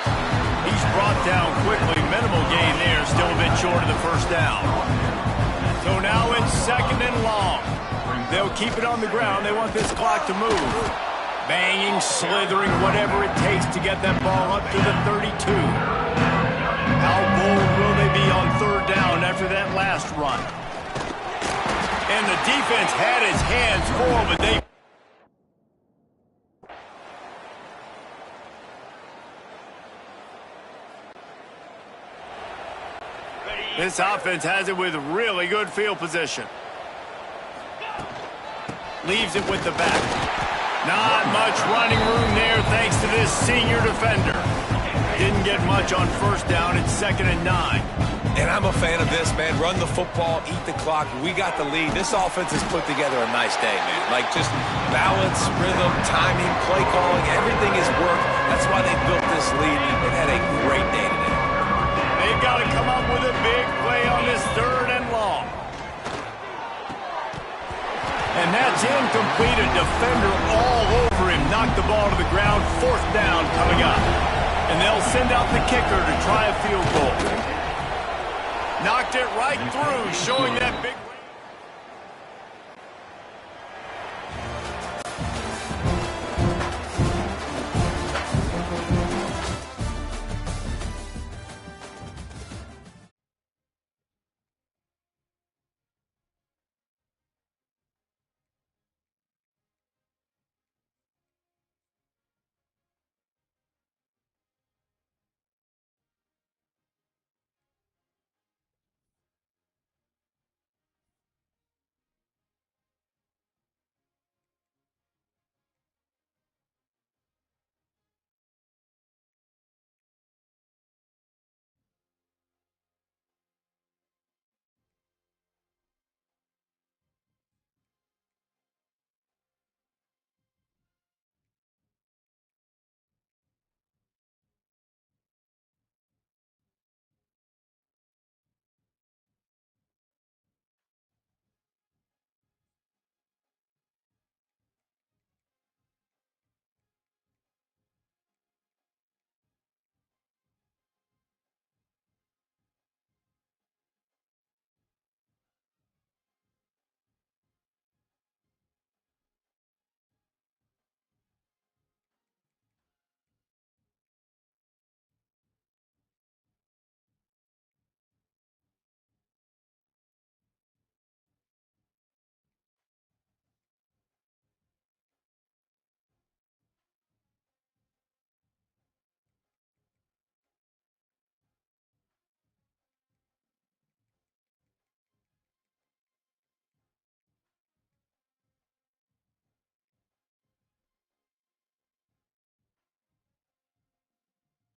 He's brought down quickly. Minimal gain there. Still a bit short of the 1st down. So now it's 2nd and long. They'll keep it on the ground. They want this clock to move. Banging, slithering, whatever it takes to get that ball up to the 32. How bold will they be on 3rd down after that last run? And the defense had his hands full, but they... This offense has it with really good field position. Leaves it with the back. Not much running room there thanks to this senior defender. Didn't get much on 1st down. It's 2nd and 9. And I'm a fan of this, man. Run the football, eat the clock. We got the lead. This offense has put together a nice day, man. Like, just balance, rhythm, timing, play calling, everything has worked. That's why they built this lead and had a great day today. They've got to come up with a big play on this 3rd and long. And that's incomplete. A defender all over him. Knocked the ball to the ground. 4th down coming up. And they'll send out the kicker to try a field goal. Knocked it right through, showing that big...